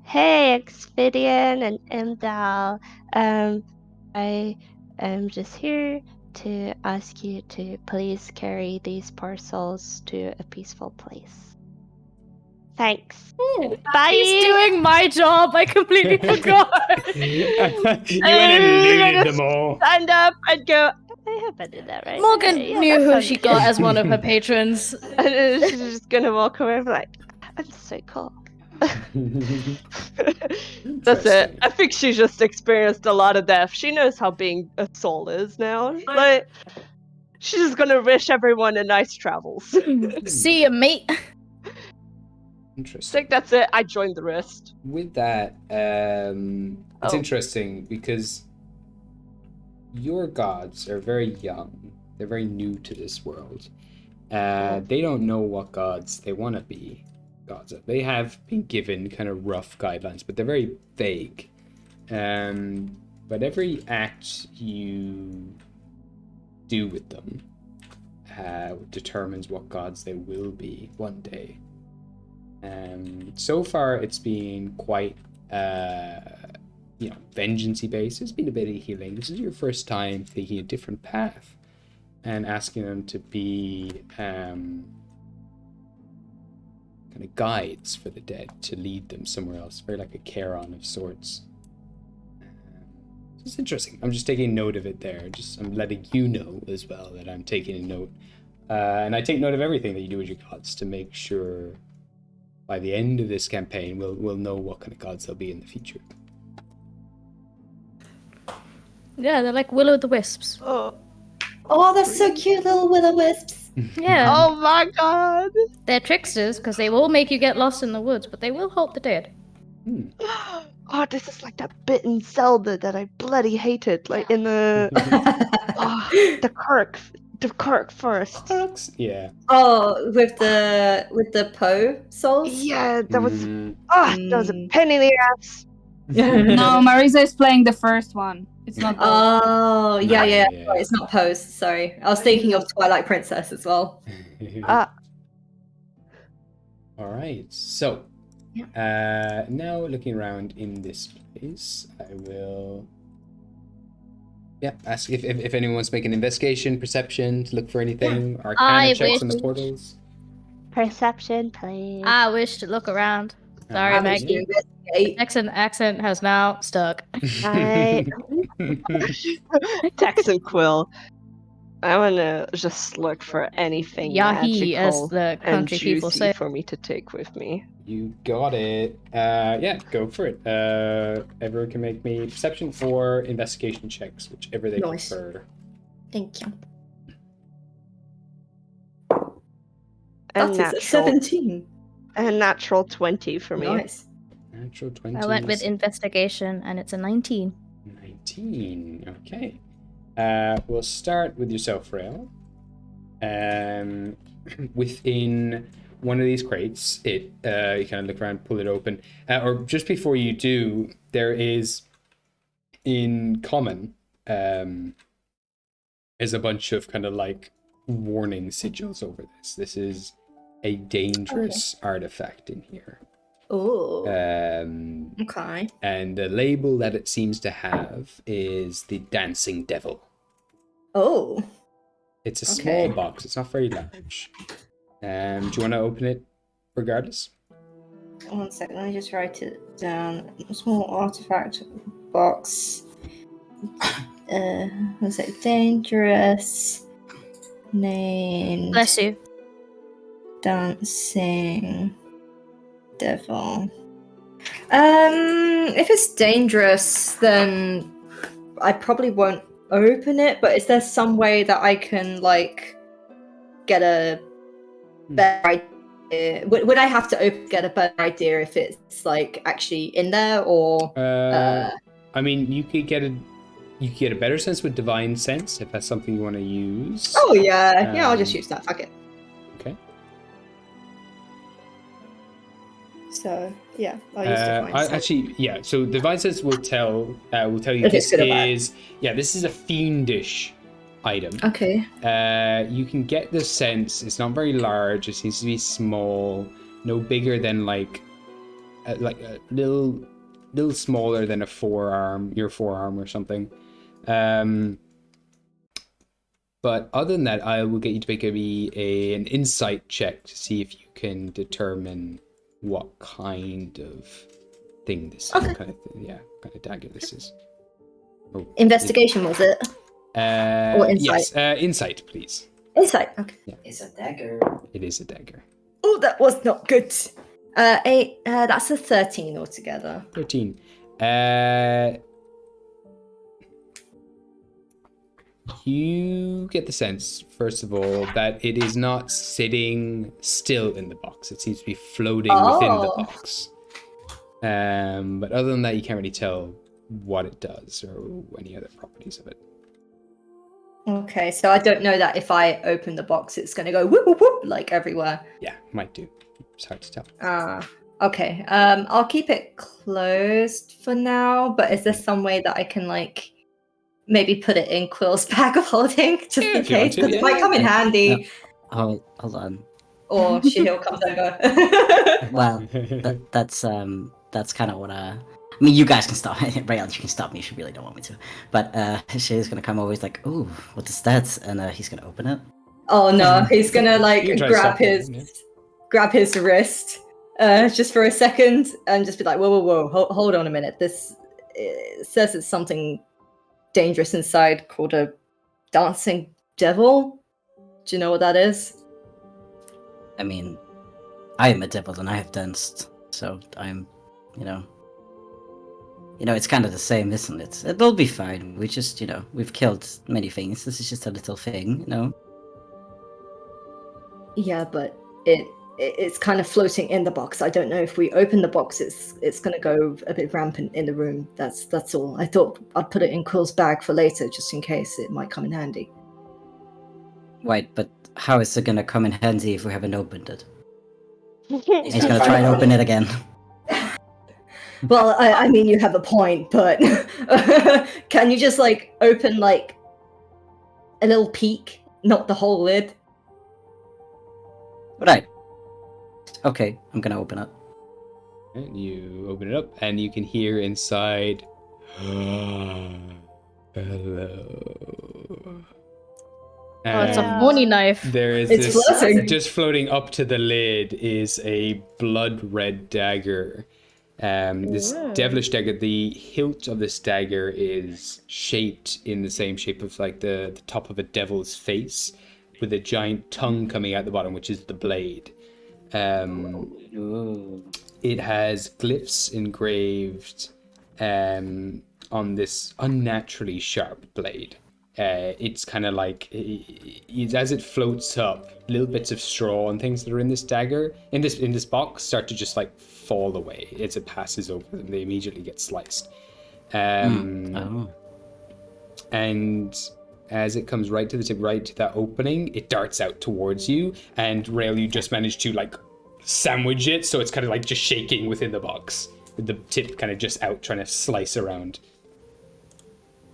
"Hey, Expidian and Imdal. I am just here to ask you to please carry these parcels to a peaceful place. Thanks. Bye." He's doing my job. I completely forgot. You went and looted them all. Stand up and go, I hope I did that right. Morgan Yeah, knew that who sounds she good." got as one of her patrons. And then she's just gonna walk away and be like, I'm so cool. That's it. I think she just experienced a lot of death. She knows how being a soul is now. Like, she's just gonna wish everyone a nice travels. See ya, mate. I Interesting. think that's it. I joined the rest. With that, it's Oh. interesting because your gods are very young. They're very new to this world. They don't know what gods they want to be gods of. They have been given kind of rough guidelines, but they're very vague. But every act you do with them determines what gods they will be one day. So far, it's been quite, vengeance-y based. It's been a bit of healing. This is your first time taking a different path and asking them to be kind of guides for the dead, to lead them somewhere else. Very like a Charon of sorts. It's interesting. I'm just taking note of it there. I'm letting you know as well that I'm taking a note. And I take note of everything that you do with your gods to make sure by the end of this campaign, we'll know what kind of gods they'll be in the future. Yeah, they're like will-o'-the-wisps. Oh, that's so cute, little will-o'-wisps. Yeah. Oh my god! They're tricksters because they will make you get lost in the woods, but they will help the dead. Oh, this is like that bit in Zelda that I bloody hated, like in the the Kirk forest. Yeah. Oh, with the Poe souls? Yeah, that was Mm. that was a pain in the ass. No, Marisa is playing the first one. It's not. Oh, yeah. Yeah. Sorry, it's not Poe's. Sorry. I was thinking of Twilight Princess as well. All right. So, now looking around in this place, I will. Ask if anyone wants to make an investigation, perception, to look for anything, arcana checks on the portals. Perception, please. I wish to look around. Sorry, I wish to Maggie. investigate. Accent has now stuck. Tex and Quill. I want to just look for anything Yahi, as magical the and country people juicy say. for me to take with me. You got it. Go for it. Everyone can make me perception or investigation checks, whichever they Nice. prefer. Thank you. A That is a natural, 17. a natural 20 for me. Nice. Natural 20. I went with investigation, and it's a 19. 19. Okay. We'll start with yourself, Rael. Within one of these crates, you kind of look around, pull it open, or just before you do, there is in common is a bunch of kind of like warning sigils over this. This is a dangerous artifact in here. Oh. Um, Okay. and the label that it seems to have is the Dancing Devil. Oh. It's a small Okay. box. It's not very large. Do you want to open it regardless? 1 second. Let me just write it down. A small artifact box. What's it? Dangerous. Named. Bless you. Dancing devil. If it's dangerous, then I probably won't open it. But is there some way that I can like get a better idea? Would I have to get a better idea if it's like actually in there, or? I mean, you could get a better sense with divine sense if that's something you want to use. Oh yeah, I'll just use that. Fuck it. Okay. So yeah, I'll use divine sense. Actually, yeah. So divine sense will tell you If it's this good or bad. this is a fiendish item. Okay. You can get the sense it's not very large. It seems to be small, no bigger than like a little smaller than your forearm or something. But other than that, I will get you to make an insight check to see if you can determine what kind of thing this is. Okay. Kind of dagger this is. Oh, Investigation was it? Or insight? Yes, insight, please. Insight. Okay. Yeah. It's a dagger. It is a dagger. Oh, that was not good. 8. That's a 13 altogether. 13. You get the sense, first of all, that it is not sitting still in the box. It seems to be floating within the box. But other than that, you can't really tell what it does or any other properties of it. Okay, so I don't know that if I open the box, it's going to go whoop, whoop, whoop, like everywhere. Yeah, might do. It's hard to tell. Okay. I'll keep it closed for now, but is there some way that I can, like, maybe put it in Quill's bag of holding, just in case? Because it might come in handy. Hold on. Or Shahil comes over. Well, that's kind of what I mean, you guys can stop. Rael, you can stop me if you really don't want me to. But Shay's gonna come over. He's like, "Ooh, what is that?" And he's gonna open it. Oh no, he's gonna like You can try grab his wrist just for a second and just be like, whoa, hold on a minute. This says it's something dangerous inside called a dancing devil. Do you know what that is? I mean, I am a devil and I have danced, so I'm, it's kind of the same, isn't it? It'll be fine. We just, we've killed many things. This is just a little thing, Yeah, but it's kind of floating in the box. I don't know if we open the box, it's gonna go a bit rampant in the room. That's all. I thought I'd put it in Quill's bag for later, just in case it might come in handy. Wait, but how is it gonna come in handy if we haven't opened it? He's gonna try and open it again. Well, I mean, you have a point, but can you just like open like a little peek, not the whole lid? Right. Okay, I'm gonna open it. And you open it up, and you can hear inside. Hello. Oh, it's a horny knife. There is It's this. floating. Just floating up to the lid is a blood red dagger. This devilish dagger. The hilt of this dagger is shaped in the same shape of like the top of a devil's face, with a giant tongue coming out the bottom, which is the blade. It has glyphs engraved on this unnaturally sharp blade. It's kind of like, as it floats up, little bits of straw and things that are in this dagger, in this box, start to just like fall away as it passes over them. They immediately get sliced. And as it comes right to the tip, right to that opening, it darts out towards you. And Rail, you just managed to like sandwich it, so it's kind of like just shaking within the box, with the tip kind of just out, trying to slice around.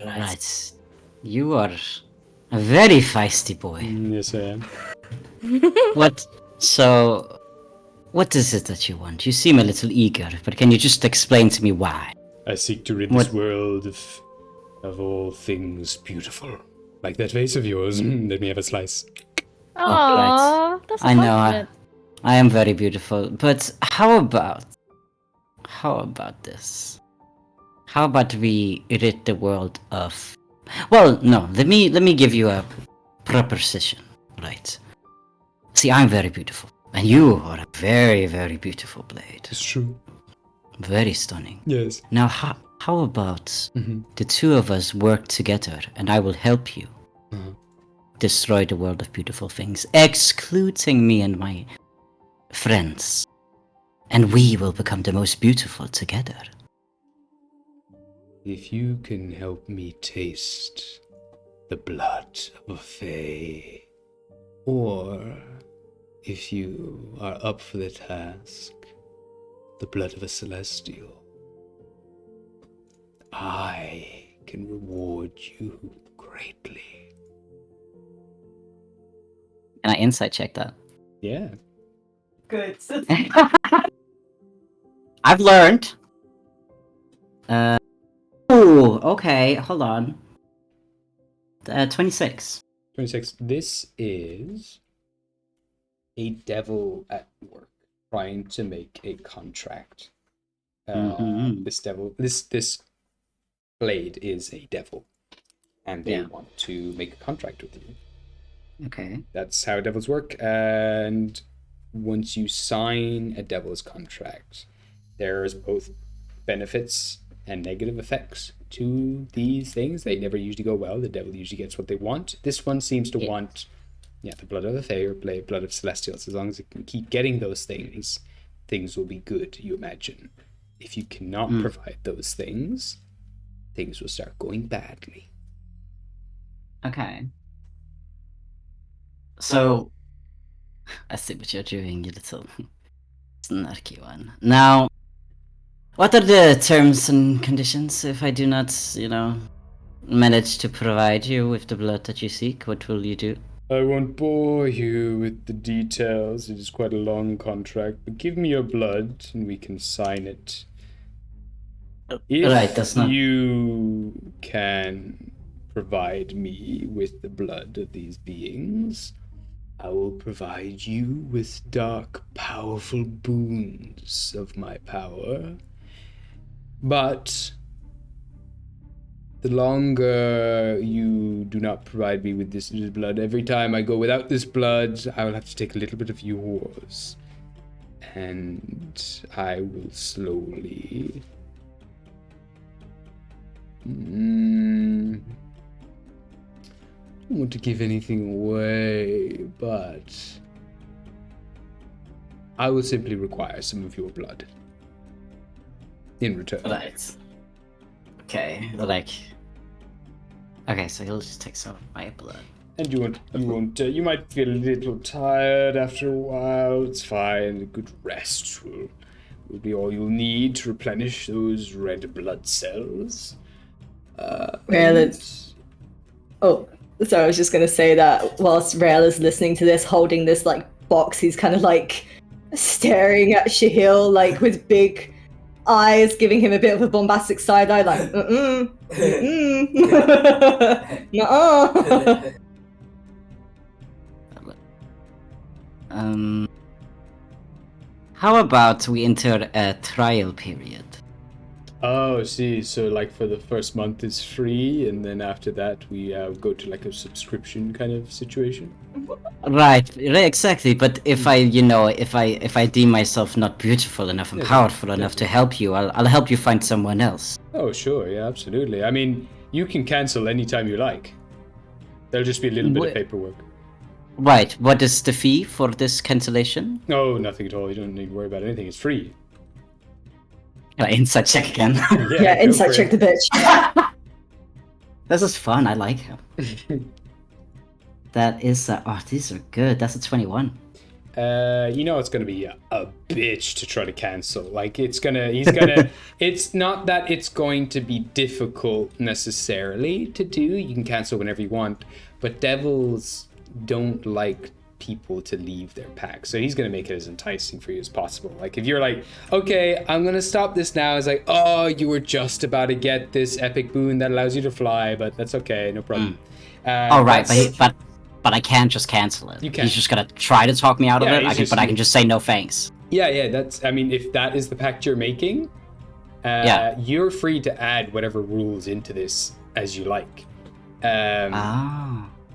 Right. You are a very feisty boy. Yes, I am. What is it that you want? You seem a little eager, but can you just explain to me why? I seek to rid this world of all things beautiful. Like that face of yours. Let me have a slice. Aww, that's a I know, compliment. I am very beautiful, but how about this? How about we rid the world of... Well, no, let me give you a proposition, right? See, I'm very beautiful. And you are a very, very beautiful blade. It's true. Very stunning. Yes. Now, how about the two of us work together, and I will help you destroy the world of beautiful things, excluding me and my friends, and we will become the most beautiful together. If you can help me taste the blood of a fae, or if you are up for the task, the blood of a celestial, I can reward you greatly. Can I insight check that? Yeah. Good. I've learned. Oh, okay. Hold on. 26. 26. This is a devil at work trying to make a contract. This blade is a devil, and they want to make a contract with you. Okay. That's how devils work. And once you sign a devil's contract, there's both benefits and negative effects to these things. They never usually go well. The devil usually gets what they want. This one seems to want, the blood of the Fae or blood of Celestials. As long as it can keep getting those things, things will be good, you imagine. If you cannot provide those things, things will start going badly. Okay. So, I see what you're doing, you little snarky one. Now, what are the terms and conditions if I do not, manage to provide you with the blood that you seek? What will you do? I won't bore you with the details. It is quite a long contract, but give me your blood and we can sign it. If you can provide me with the blood of these beings, I will provide you with dark, powerful boons of my power. But the longer you do not provide me with this blood, every time I go without this blood, I will have to take a little bit of yours. And I will slowly... I don't want to give anything away, but I will simply require some of your blood in return. Right. Okay, okay, so he'll just take some of my blood. And you might feel a little tired after a while. It's fine. A good rest will be all you'll need to replenish those red blood cells. Sorry, I was just gonna say that whilst Rael is listening to this, holding this box, he's kind of staring at Shahil with big eyes, giving him a bit of a bombastic side eye, nuh-uh. How about we enter a trial period? Oh, see. So, for the first month is free, and then after that we go to a subscription kind of situation. Right, exactly. But if I deem myself not beautiful enough and powerful enough to help you, I'll help you find someone else. Oh, sure. Yeah, absolutely. I mean, you can cancel anytime you like. There'll just be a little bit of paperwork. Right. What is the fee for this cancellation? No, nothing at all. You don't need to worry about anything. It's free. Insight check again. Yeah, insight check the bitch. This is fun. I like him. That is these are good. That's a 21. It's gonna be a bitch to try to cancel. It's not that it's going to be difficult necessarily to do. You can cancel whenever you want, but devils don't like people to leave their pack, so he's gonna make it as enticing for you as possible. If you're okay, I'm gonna stop this now, it's oh, you were just about to get this epic boon that allows you to fly, but that's okay, no problem. All right, but I can't just cancel it. You can't. He's just gonna try to talk me out of it. I can just say no thanks. Yeah. That's. I mean, if that is the pact you're making, you're free to add whatever rules into this as you like.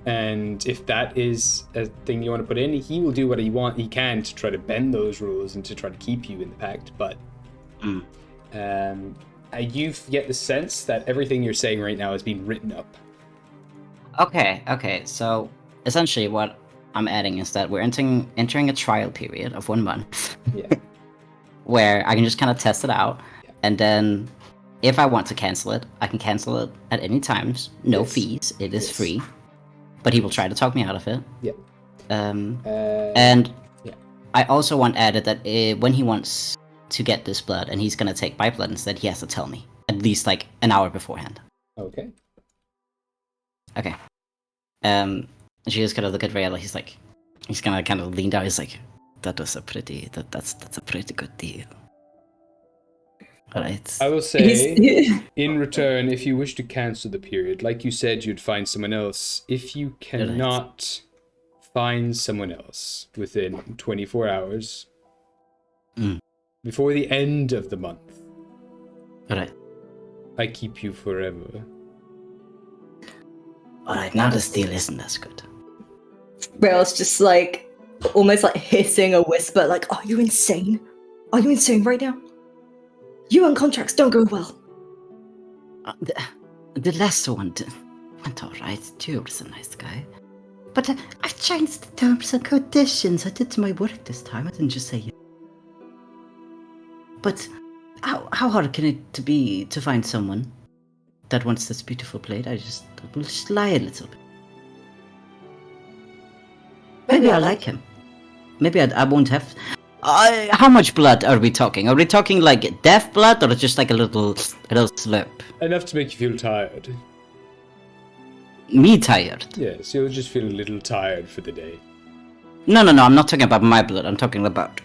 And if that is a thing you want to put in, he will do what he can to try to bend those rules and to try to keep you in the pact. But you get the sense that everything you're saying right now is being written up. Okay. So essentially, what I'm adding is that we're entering a trial period of 1 month. Yeah. Where I can just kind of test it out, and then if I want to cancel it, I can cancel it at any times. No fees. It is free. But he will try to talk me out of it. Yeah. And I also want added that when he wants to get this blood and he's gonna take my blood instead, he has to tell me at least like an hour beforehand. Okay. She just gonna look at Rayla. He's gonna kind of lean down. He's like, that's a pretty good deal. Alright. I will say, in return, if you wish to cancel the period, like you said, you'd find someone else. If you cannot find someone else within 24 hours, before the end of the month, alright, I keep you forever. Alright, now this deal isn't as good. Rail's just like, almost like hissing a whisper, like, are you insane? Are you insane right now? UN contracts don't go well. The last one went alright. Dude's a nice guy. But I changed the terms and conditions. I did my work this time. I didn't just say it. But how hard can it be to find someone that wants this beautiful blade? I will just lie a little bit. Maybe I like him. Maybe I won't have... how much blood are we talking? Are we talking like death blood or just like a little slurp? Enough to make you feel tired. Me tired? Yes, you'll just feel a little tired for the day. No, I'm not talking about my blood. I'm talking about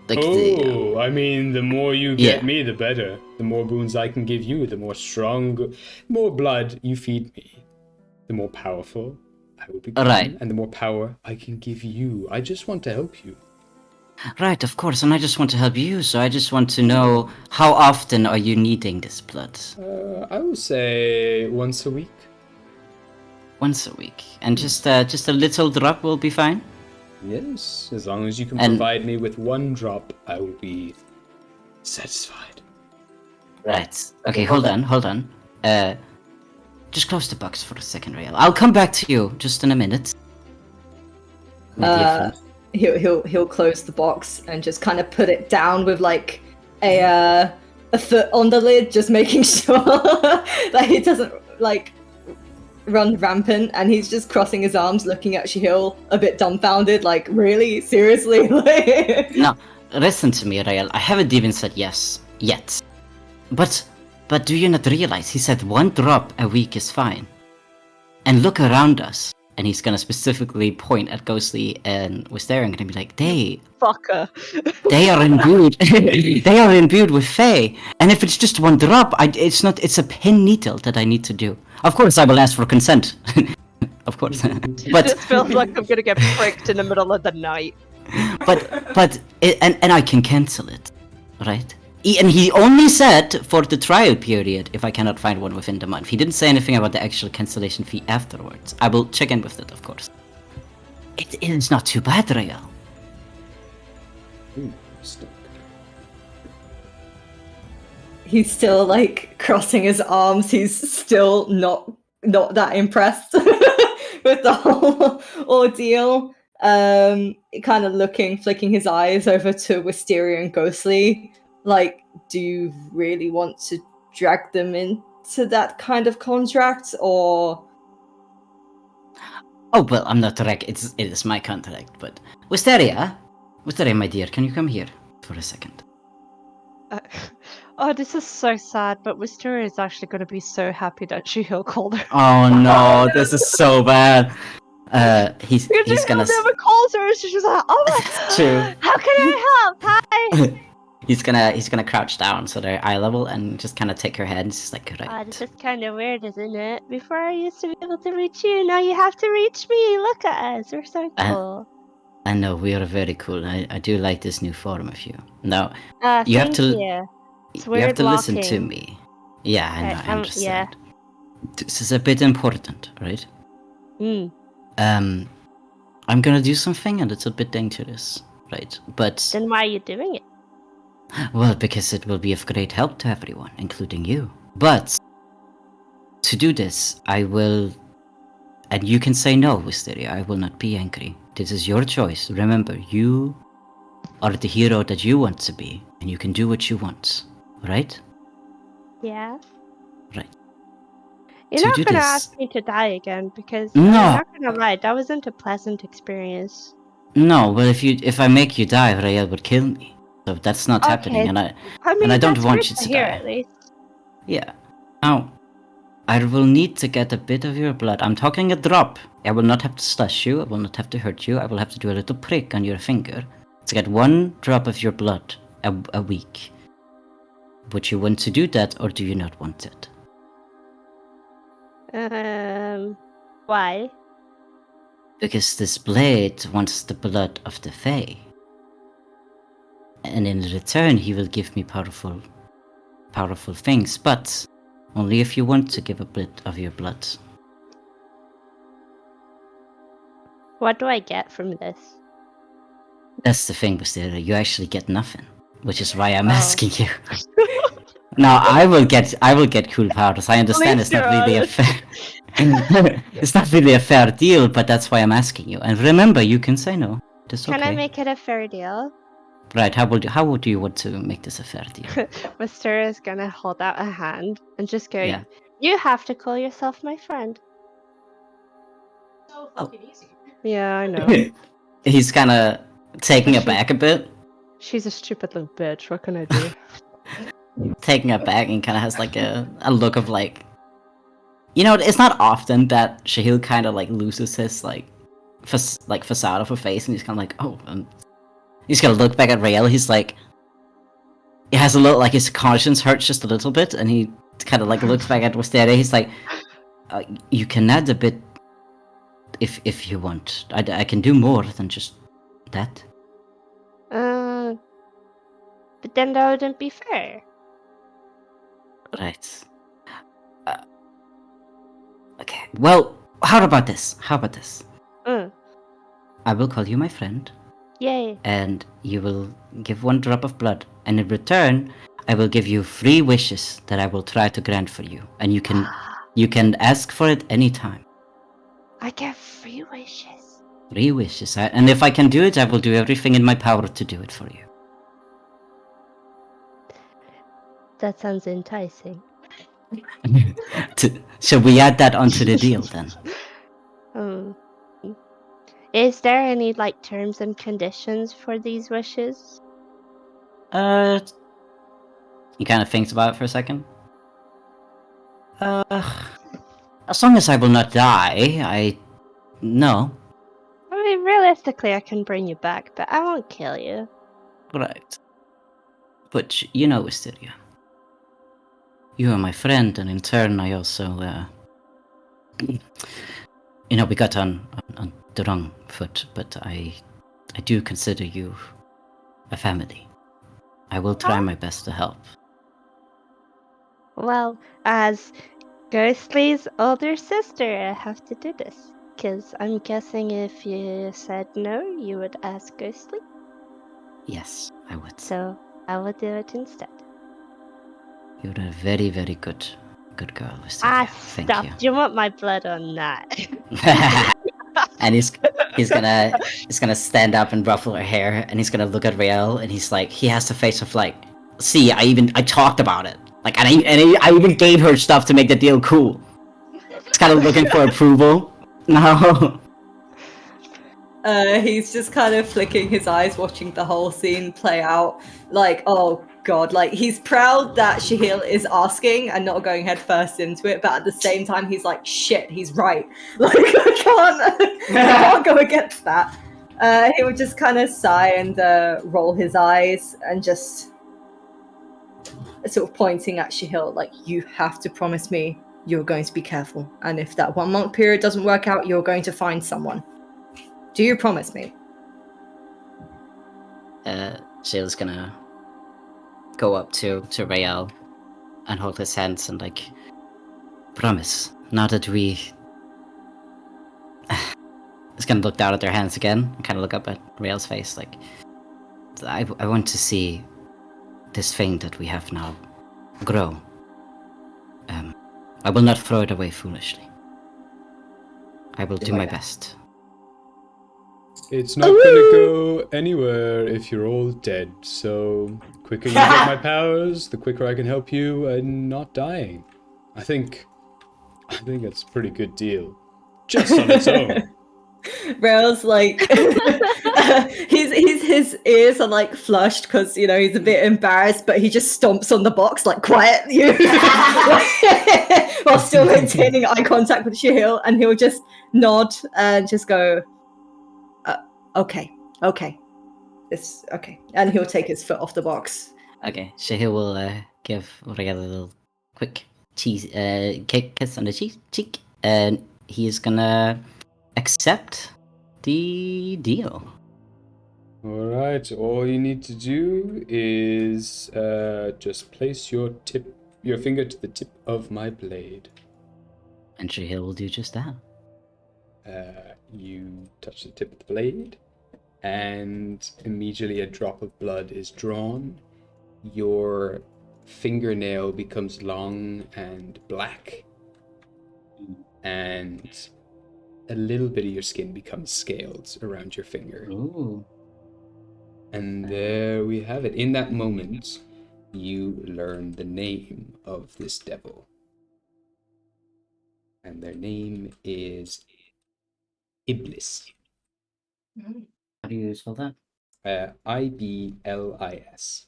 like I mean, the more you get me, the better. The more boons I can give you, the more blood you feed me, the more powerful I will become, and the more power I can give you. I just want to help you. Right, of course, and I just want to help you, so I just want to know how often are you needing this blood? I will say once a week. Once a week, and just a little drop will be fine? Yes, as long as you can provide me with 1 drop, I will be satisfied. Right, okay, hold on. Just close the box for a second, Rael. I'll come back to you just in a minute. My dear friend. He'll close the box and just kind of put it down with like a foot on the lid, just making sure that he doesn't like run rampant. And he's just crossing his arms, looking at Shahil, a bit dumbfounded, like, really, seriously? No, listen to me, Rael. I haven't even said yes yet. But do you not realize he said 1 drop a week is fine? And look around us. And he's gonna specifically point at Ghostly and Wisteria and gonna be like, they are imbued. They are imbued with Fae. And if it's just 1 drop, it's a pin needle that I need to do. Of course, I will ask for consent. Of course. But it feels like I'm gonna get pricked in the middle of the night. But I can cancel it, right? And he only said for the trial period if I cannot find one within the month. He didn't say anything about the actual cancellation fee afterwards. I will check in with it, of course. It is not too bad, Rael. He's still like crossing his arms. He's still not that impressed with the whole ordeal. Kind of flicking his eyes over to Wisteria and Ghostly. Like, do you really want to drag them into that kind of contract, or? Oh well, I'm not direct. It is my contract. But Wisteria, my dear, can you come here for a second? This is so sad, but Wisteria is actually going to be so happy that Shihil called her. Oh no, this is so bad. He's gonna. never calls her. She's like, oh my. True. How can I help? Hi. He's gonna crouch down so they're eye level and just kind of take her head and just like, right. This is kind of weird, isn't it? Before I used to be able to reach you, now you have to reach me. Look at us, we're so cool. I know, we are very cool. I do like this new form of you. Now, you have to. You have to listen to me. Yeah, I know. I understand. Yeah. This is a bit important, right? I'm gonna do something, and it's a bit dangerous, right? But Then why are you doing it? well, because it will be of great help to everyone, including you. But to do this, I will, and you can say no, Wisteria. I will not be angry. This is your choice. Remember, you are the hero that you want to be, and you can do what you want, right? Yeah. Right. You're To not do gonna this- ask me to die again because No. I'm not gonna lie, that wasn't a pleasant experience. No, well, if I make you die, Rael would kill me. So that's not happening, and I mean, don't that's want good you to to hear die. at least. Yeah. Now, I will need to get a bit of your blood. I'm talking a drop. I will not have to slash you. I will not have to hurt you. I will have to do a little prick on your finger to get 1 drop of your blood a week. Would you want to do that, or do you not want it? Why? Because this blade wants the blood of the Fae. And in return, he will give me powerful things, but only if you want to give a bit of your blood. What do I get from this? That's the thing, Bastera. You actually get nothing, which is why I'm Oh. asking you. Now I will get cool powers. I understand it's least not you're really a honest. fair. It's not really a fair deal, but that's why I'm asking you. And remember, you can say no. That's okay. Can I make it a fair deal? Right? How would you want to make this a fair deal? Mister is gonna hold out a hand and just go, Yeah. you have to call yourself my friend. So fucking easy. Yeah, I know. He's kind of taking it back a bit, She's a stupid little bitch. What can I do? taking it back, and kind of has like a look of like, you know, it's not often that Shahil kind of like loses his like facade of a face, and he's kind of like, oh, he's gonna look back at Rael. He's like, he has a little like his conscience hurts just a little bit, and he kind of like looks back at Wisteria. He's like, you can add a bit if you want. I can do more than just that. But then that wouldn't be fair. Right. Okay. Well, how about this? I will call you my friend, Yay. and you will give 1 drop of blood, and in return, I will give you 3 wishes that I will try to grant for you, and you can ask for it anytime. I get 3 wishes. 3 wishes, and if I can do it, I will do everything in my power to do it for you. That sounds enticing. Shall we add that onto the deal then? Is there any like terms and conditions for these wishes? He kind of thinks about it for a second. As long as I will not die, no. I mean, realistically, I can bring you back, but I won't kill you. Right. But you know, Wisteria, you are my friend, and in turn, I also, you know, we got on the wrong foot, but I do consider you a family. I will try my best to help. Well, as Ghostly's older sister, I have to do this. Because I'm guessing if you said no, you would ask Ghostly. Yes, I would. So I will do it instead. You're a very, very good girl, Wisteria. Thank stop. you. Do you want my blood or not? And he's gonna stand up and ruffle her hair, and he's gonna look at Rael, and he's like, he has the face of like, see, I talked about it, like, and I even gave her stuff to make the deal cool. He's kind of looking for approval. No. He's just kind of flicking his eyes, watching the whole scene play out. Like, oh god, like he's proud that Shahil is asking and not going head first into it, but at the same time, he's like, shit, he's right. Like, I can't go against that. He would just kind of sigh and roll his eyes and just sort of pointing at Shahil, like, you have to promise me you're going to be careful, and if that 1 month period doesn't work out, you're going to find someone. Do you promise me? Shayla's gonna go up to Rael and hold his hands and like, promise. Now that we is gonna look down at their hands again and kind of look up at Rael's face. Like, I want to see this thing that we have now grow. I will not throw it away foolishly. I will do my best. It's not gonna go anywhere if you're all dead. So, the quicker you get my powers, the quicker I can help you and not dying. I think that's a pretty good deal, just on its own. Rail's like his ears are like flushed because you know he's a bit embarrassed, but he just stomps on the box like quiet you while still maintaining eye contact with Shahil, and he'll just nod and just go, okay, it's okay, and he'll take his foot off the box. Okay, Shahil will give Rael a little quick kiss on the cheek, and he is gonna accept the deal. Alright, all you need to do is just place your finger to the tip of my blade. And Shahil will do just that. You touch the tip of the blade, and immediately a drop of blood is drawn. Your fingernail becomes long and black, and a little bit of your skin becomes scales around your finger. Ooh. And there we have it. In that moment, you learn the name of this devil. And their name is Iblis. How do you spell that? Iblis.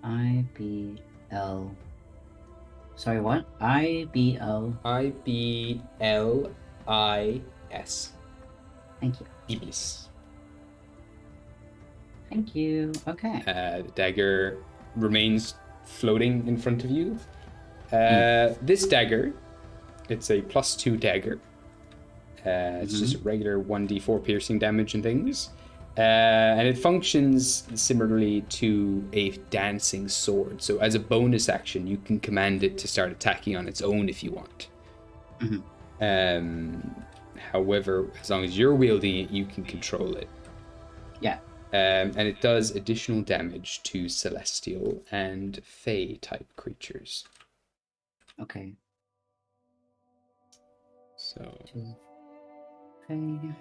IBL. Sorry, what? IBL. Iblis. Thank you. Iblis. Thank you. Okay. The dagger remains floating in front of you. This dagger, it's a +2 dagger. It's just a regular 1d4 piercing damage and things. And it functions similarly to a dancing sword. So as a bonus action, you can command it to start attacking on its own if you want. However, as long as you're wielding it, you can control it. Yeah. And it does additional damage to celestial and fey type creatures. Okay. So Okay.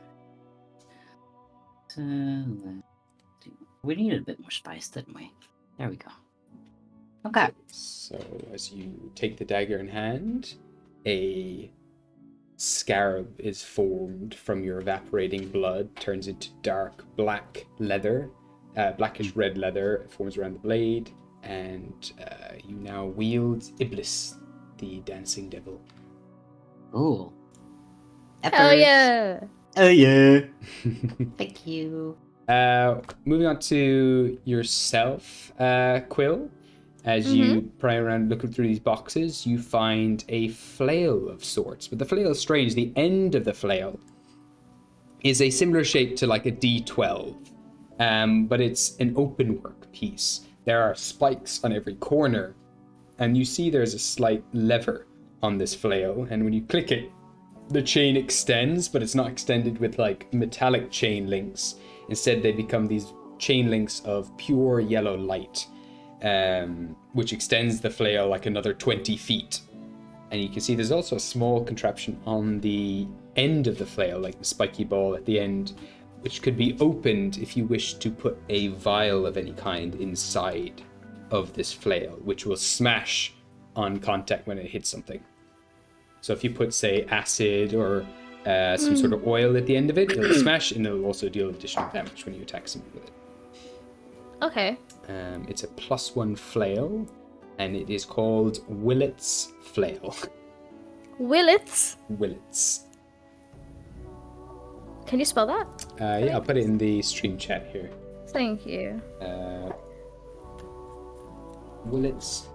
We needed a bit more spice, didn't we? There we go. Okay. So as you take the dagger in hand, a scarab is formed from your evaporating blood, turns into dark black leather, blackish red leather, forms around the blade, and you now wield Iblis, the dancing devil. Ooh. Hell yeah! Oh yeah. Thank you. Moving on to yourself, Quill. As you pry around looking through these boxes, you find a flail of sorts. But the flail is strange. The end of the flail is a similar shape to like a D12. But it's an open work piece. There are spikes on every corner. And you see there's a slight lever on this flail. And when you click it, the chain extends, but it's not extended with like metallic chain links. Instead, they become these chain links of pure yellow light, which extends the flail like another 20 feet. And you can see there's also a small contraption on the end of the flail, like the spiky ball at the end, which could be opened if you wish to put a vial of any kind inside of this flail, which will smash on contact when it hits something. So if you put, say, acid or some sort of oil at the end of it, it'll smash, and it'll also deal additional damage when you attack someone with it. Okay. It's a +1 flail, and it is called Willet's Flail. Willits? Willets. Can you spell that? Yeah, I'll put it in the stream chat here. Thank you. Willet's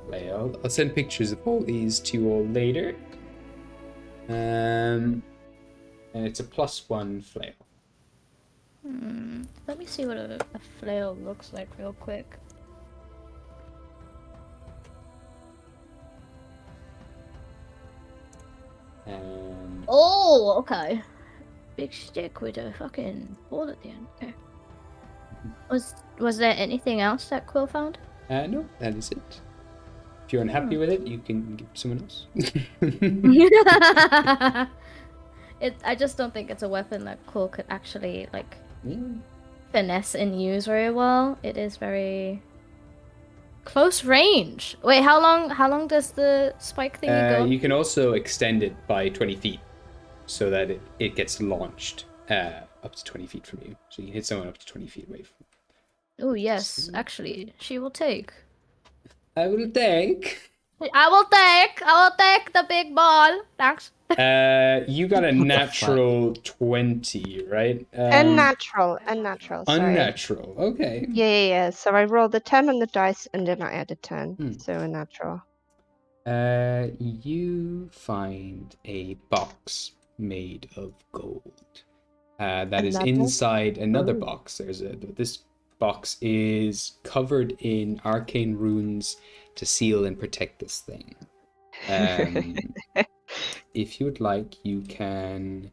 Flail. I'll send pictures of all these to you all later. And it's a +1 flail. Let me see what a flail looks like real quick. Oh, okay. big stick with a fucking hole at the end. Okay. Was there anything else that Quill found? No, that is it. If you're unhappy with it, you can give it to someone else. I just don't think it's a weapon that Quill could actually like finesse and use very well. It is very close range. Wait, how long does the spike thingy go? You can also extend it by 20 feet so that it gets launched up to 20 feet from you. So you can hit someone up to 20 feet away from Oh yes, actually, she will take. I will take. I will take the big ball. Thanks. You got a natural 20, right? Unnatural, sorry. Unnatural, okay. Yeah. So I rolled a 10 on the dice and then I added 10. So unnatural. You find a box made of gold. That is inside another box. This box is covered in arcane runes to seal and protect this thing. If you would like, you can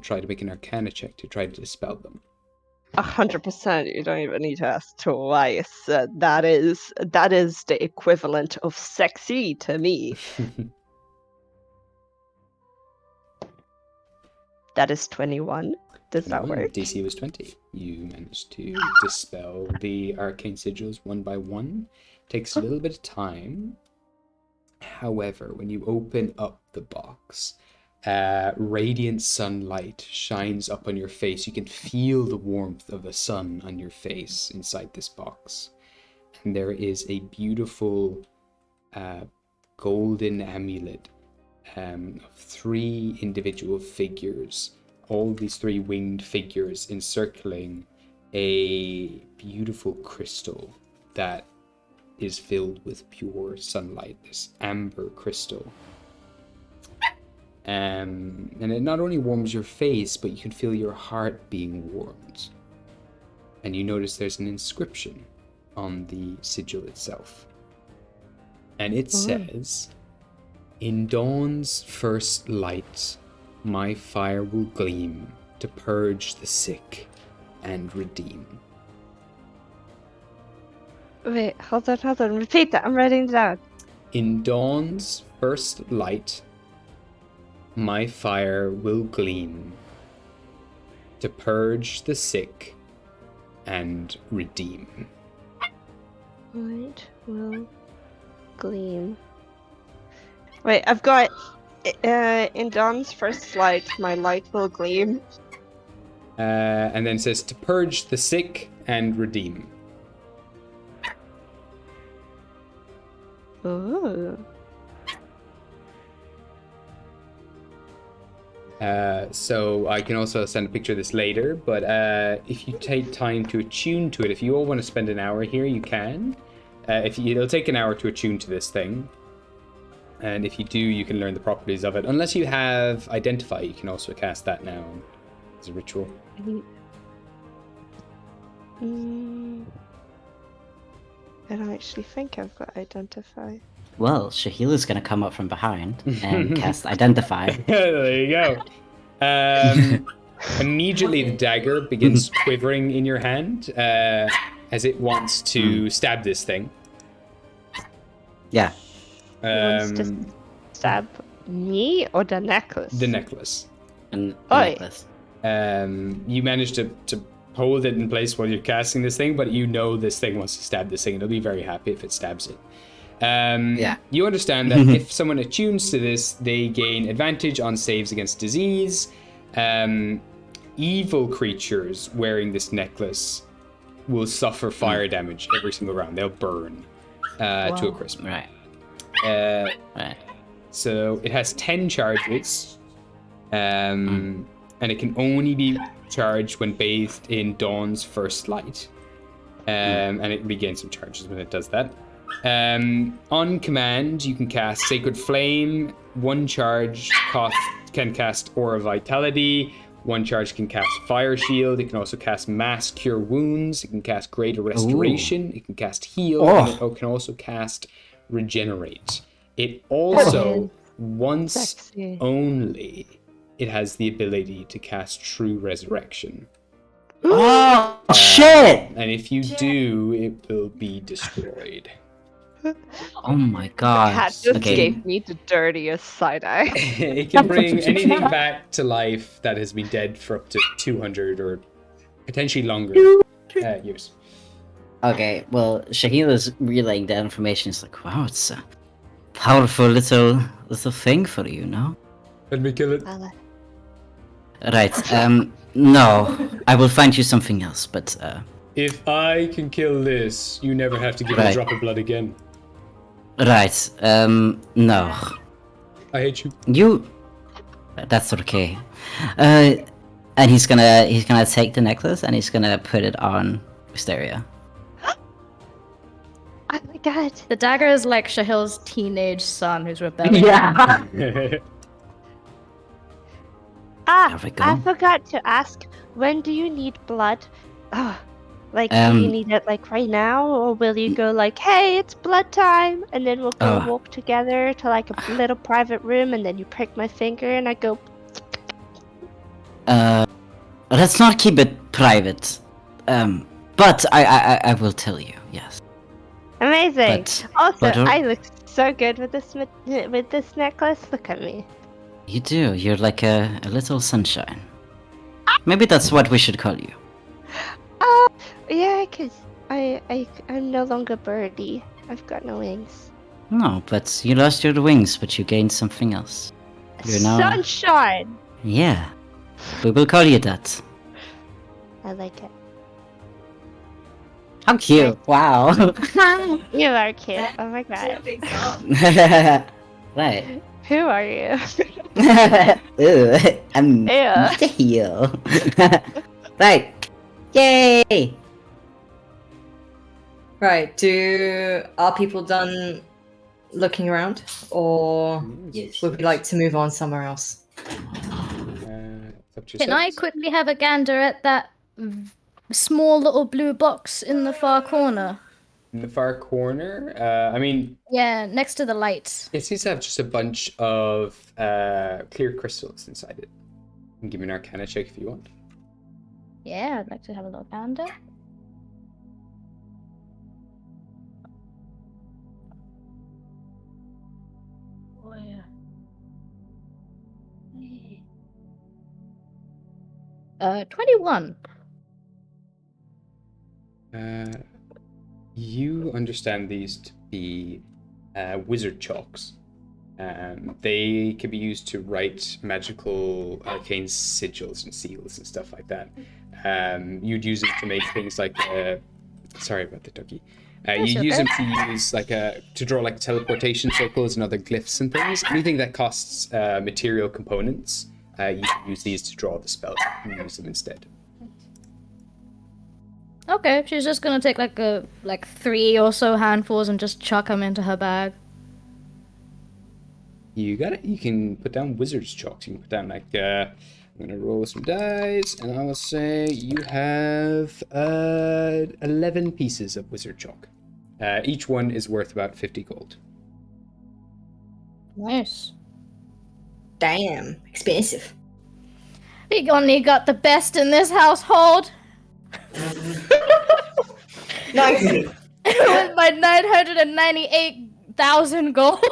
try to make an Arcana check to try to dispel them. 100%. You don't even need to ask twice. That is the equivalent of sexy to me. That is 21. Does that work? DC was 20. You managed to dispel the arcane sigils one by one. Takes a little bit of time. However, when you open up the box, radiant sunlight shines up on your face. You can feel the warmth of the sun on your face inside this box. And there is a beautiful golden amulet of 3 individual figures. All these 3 winged figures encircling a beautiful crystal that is filled with pure sunlight, this amber crystal. And it not only warms your face, but you can feel your heart being warmed. And you notice there's an inscription on the sigil itself. And it says, "In dawn's first light, my fire will gleam to purge the sick and redeem." Wait, hold on. Repeat that. I'm writing it down. "In dawn's first light, my fire will gleam to purge the sick and redeem." Light will gleam. Wait, I've got in dawn's first light, my light will gleam. And then it says to purge the sick and redeem. Ooh. So I can also send a picture of this later, but if you take time to attune to it, if you all want to spend an hour here, you can. It'll take an hour to attune to this thing. And if you do, you can learn the properties of it. Unless you have Identify, you can also cast that now as a ritual. I don't actually think I've got Identify. Well, Shahila's gonna come up from behind and cast Identify. There you go. Immediately the dagger begins quivering in your hand as it wants to stab this thing. Yeah. It wants to stab me or the necklace? The necklace. And the necklace. You manage to hold it in place while you're casting this thing, but you know this thing wants to stab this thing. It'll be very happy if it stabs it. You understand that if someone attunes to this, they gain advantage on saves against disease. Evil creatures wearing this necklace will suffer fire damage every single round. They'll burn to a crisp. Right. So it has 10 charges, and it can only be charged when bathed in dawn's first light. And it regains some charges when it does that. On command, you can cast Sacred Flame. 1 charge can cast Aura Vitality. 1 charge can cast Fire Shield. It can also cast Mass Cure Wounds. It can cast Greater Restoration. It can cast Heal. And it can also cast Regenerate. It also Once Sexy. only, it has the ability to cast True Resurrection. Oh shit! And if you do, it will be destroyed. Oh my Cat god. just Okay. gave me the dirtiest side eye. It can bring anything back to life that has been dead for up to 200 or potentially longer years. Okay, well, Shahil is relaying that information. He's like, wow, it's a powerful little thing for you, no? Let me kill it. Right, no. I will find you something else, but, If I can kill this, you never have to give me a Right. drop of blood again. right, no. I hate you. You... That's okay. And he's gonna take the necklace and he's gonna put it on Wisteria. Oh my god. The dagger is like Shahil's teenage son who's rebelling. Yeah! Ah, There we go. I forgot to ask, when do you need blood? Oh, like, do you Um, need it like right now, or will you go like, hey, it's blood time, and then we'll go Oh. walk together to like a little private room, and then you prick my finger, and I go, Let's not keep it private. But I will tell you, yes. amazing. But- Also, but, I look so good with this necklace. Look at me. You do. You're like a little sunshine. Maybe that's what we should call you. Yeah, cause I'm no longer birdie. I've got no wings. No, but you lost your wings, but you gained something else. You're now... Sunshine. Yeah. We will call you that. I like it. How cute. Wow. You are cute. Oh my god. Right. Who are you? Ooh, I'm Ew. the heel. Right. Yay! Right. Are people done looking around, or Yes. would we like to move on somewhere else? It's up to Can I yourselves. quickly have a gander at that small little blue box in the far corner? In the far corner, I mean, Yeah, next to the lights. it seems to have just a bunch of clear crystals inside it. You can give me an Arcana check if you want. Yeah, I'd like to have a little gander. Oh, yeah. 21. You understand these to be wizard chalks. They can be used to write magical arcane sigils and seals and stuff like that. You'd use them to make things like sorry about the doggy. That's You use okay. them to use to draw like teleportation circles and other glyphs and things. Anything that costs material components, you can use these to draw the spell and use them instead. Okay, she's just gonna take like 3 or so handfuls and just chuck them into her bag. You got it. You can put down wizard's chalks. You can put down like I'm gonna roll some dice, and I will say you have 11 pieces of wizard chalk. Each one is worth about 50 gold. Nice. Damn, expensive. We only got the best in this household. Nice. With my 998,000 gold.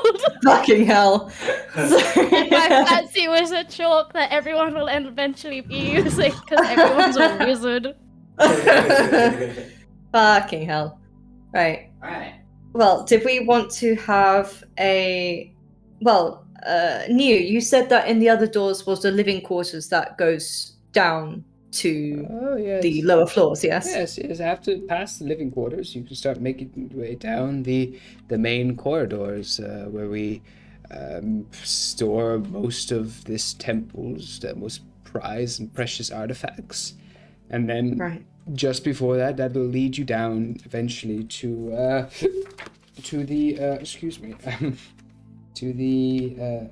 Fucking hell. And my fancy wizard chalk that everyone will eventually be using because everyone's a wizard. Fucking hell. Right. Alright. Well, did we want to have a... Well, Niu, you said that in the other doors was the living quarters that goes down to Oh yes. the lower floors, yes? Yes. After past the living quarters, you can start making your way down the main corridors where we store most of this temple's most prized and precious artifacts, and then Right. just before that, that'll lead you down eventually to the excuse me, to the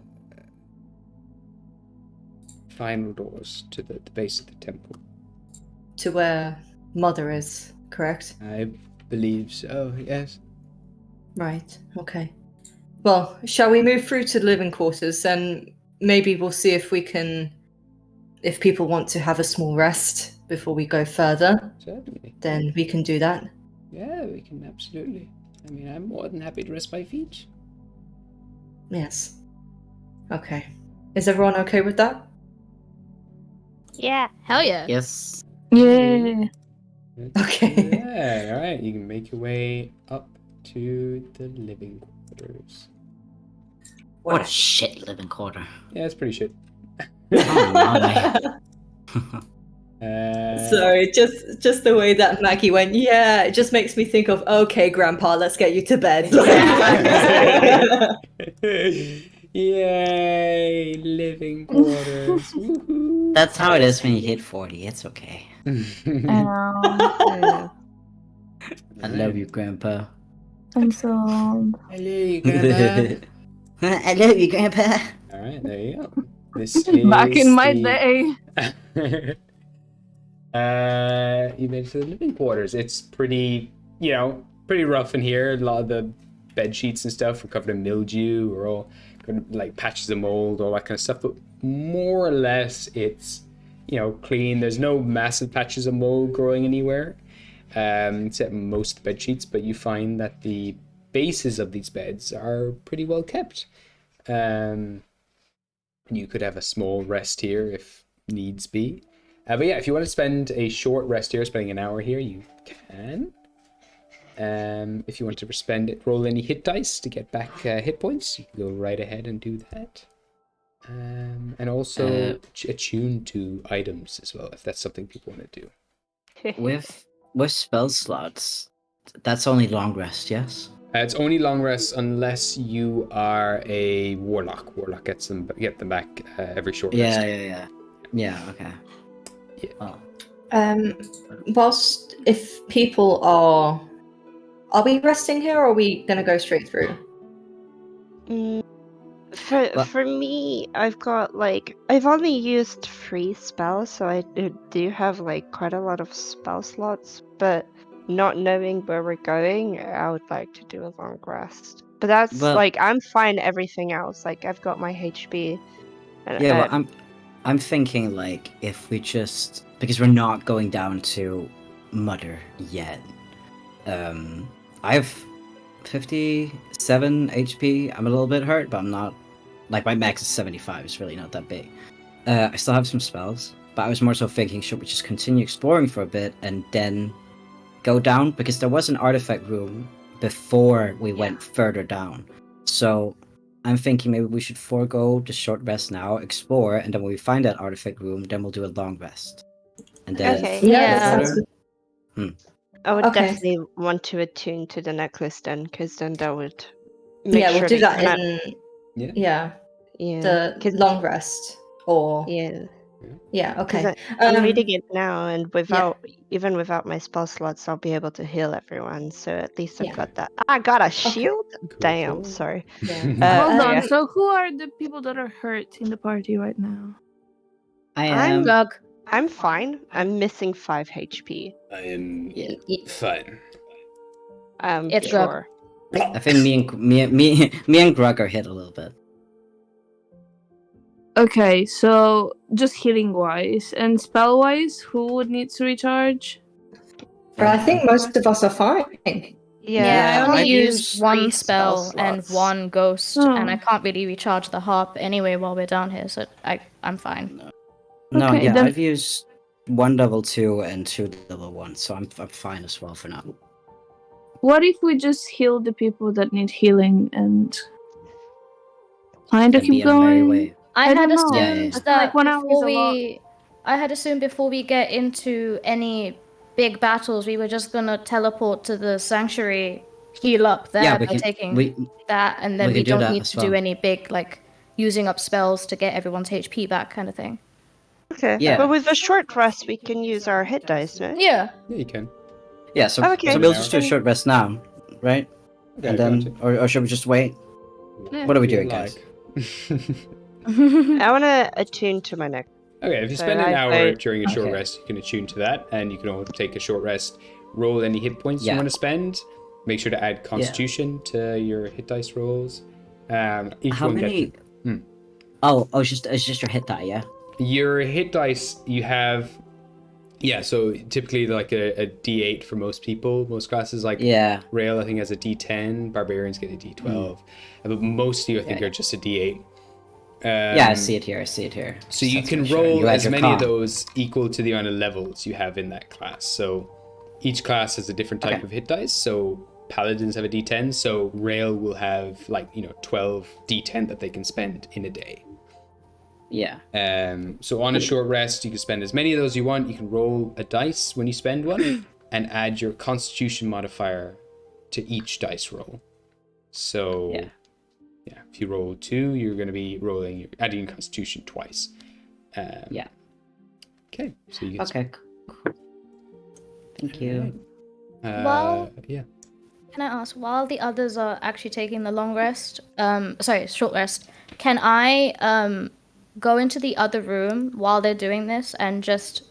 final doors to the base of the temple. To where Mother is, correct? I believe so. Yes. Right, okay. Well, shall we move through to the living quarters and maybe we'll see if we can, if people want to have a small rest before we go further, Certainly. then we can do that. Yeah, we can absolutely. I mean, I'm more than happy to rest my feet. Yes. Okay. Is everyone okay with that? Yeah. Hell yeah. Yes. Yeah. Okay. Yeah, all right. You can make your way up to the living quarters. What a shit living quarter. Yeah, it's pretty shit. Oh my. Sorry, just the way that Maggie went, yeah, it just makes me think of, okay, Grandpa, let's get you to bed. Yay, living quarters. Woohoo. That's how it is when you hit 40. It's okay. Yeah. I love you, Grandpa. I'm so. I love you, Grandpa. I love you, Grandpa. All right, there you go. This is Back in my the- day. You made it to the living quarters. It's pretty, pretty rough in here. A lot of the bed sheets and stuff are covered in mildew or all like patches of mold, all that kind of stuff. But more or less, it's clean. There's no massive patches of mold growing anywhere, except most bed sheets. But you find that the bases of these beds are pretty well kept. You could have a small rest here if needs be. But yeah, if you want to spend a short rest here, spending an hour here, you can. If you want to roll any hit dice to get back hit points, you can go right ahead and do that. And also attune to items as well, if that's something people want to do. With spell slots, that's only long rest, yes? It's only long rests unless you are a warlock. Warlock get them back every short rest. Yeah, okay. Yeah. Oh. Whilst if people are we resting here or are we gonna go straight through? For me, I've got I've only used 3 spells, so I do have quite a lot of spell slots, but not knowing where we're going, I would like to do a long rest. But that's I'm fine everything else. I've got my HP. Yeah, but I'm thinking if we just, because we're not going down to Mutter yet. I have 57 HP. I'm a little bit hurt, but I'm not my max is 75. It's really not that big. I still have some spells, but I was more so thinking, should we just continue exploring for a bit and then go down? Because there was an artifact room before we went further down. So I'm thinking maybe we should forego the short rest now, explore, and then when we find that artifact room, then we'll do a long rest. And then Okay. Yeah. I would Okay. definitely want to attune to the necklace then, because then that would make Yeah, sure we'll do to that connect- in Yeah. the 'cause- long rest or Because okay. I'm reading it now, and even without my spell slots, I'll be able to heal everyone. So at least I've got that. I got a shield. Cool, Damn, cool. sorry. Hold on. yeah. So who are the people that are hurt in the party right now? I I'm am. Glug. I'm fine. I'm missing 5 HP. I am fine. It's Grug. Sure. I think me and Grug are hit a little bit. Okay, so just healing wise and spell wise, who would need to recharge? But I think most of us are fine. Yeah, I only I've used used one 3 spell and slots. 1 ghost, Oh. and I can't really recharge the harp anyway while we're down here, so I'm fine. No, Okay, yeah, then- I've used 1 level 2 and 2 level 1, so I'm fine as well for now. What if we just heal the people that need healing and kind of And be keep on a merry going? way. I I had don't know. Yeah, assumed yeah. I feel that like 1 hour is before a lot. I had assumed before we get into any big battles, we were just gonna teleport to the sanctuary, heal up there Yeah, we by can- taking we- that, and then we we can do don't that need as to do well. any big using up spells to get everyone's HP back kind of thing. Okay. Yeah. But with a short rest, we can use our hit dice, no? Yeah. Yeah, you can. Yeah, so, Okay. so we'll just do a short rest now, right? Okay, And then, or should we just wait? Yeah. What are we Feel doing, guys? I want to attune to my neck. Okay, if you So spend an I hour vote- during a short Okay. rest, you can attune to that, and you can also take a short rest, roll any hit points you Yeah. want to spend. Make sure to add Constitution to your hit dice rolls. Each How one many? gets Oh, it's just your hit die, yeah. your hit dice. You have, yeah. So typically like a D8 for most people, most classes. Like Yeah. Rail, I think has a D10. Barbarians get a D12, but most of you I think Yeah. are just a D8. Yeah, I see it here. So Just you that's can for sure. roll You add as your many of con. those equal to the amount of levels you have in that class. So each class has a different type Okay. of hit dice. So paladins have a D10. So Rail will have 12 D10 that they can spend in a day. Yeah. So on a short rest, you can spend as many of those you want. You can roll a dice when you spend one and add your Constitution modifier to each dice roll. So Yeah. yeah, if you roll 2, you're going to be adding Constitution twice. Yeah. Okay, so you can. Okay. Cool. Thank you. Well- Yeah. Can I ask, while the others are actually taking the short rest, can I go into the other room while they're doing this and just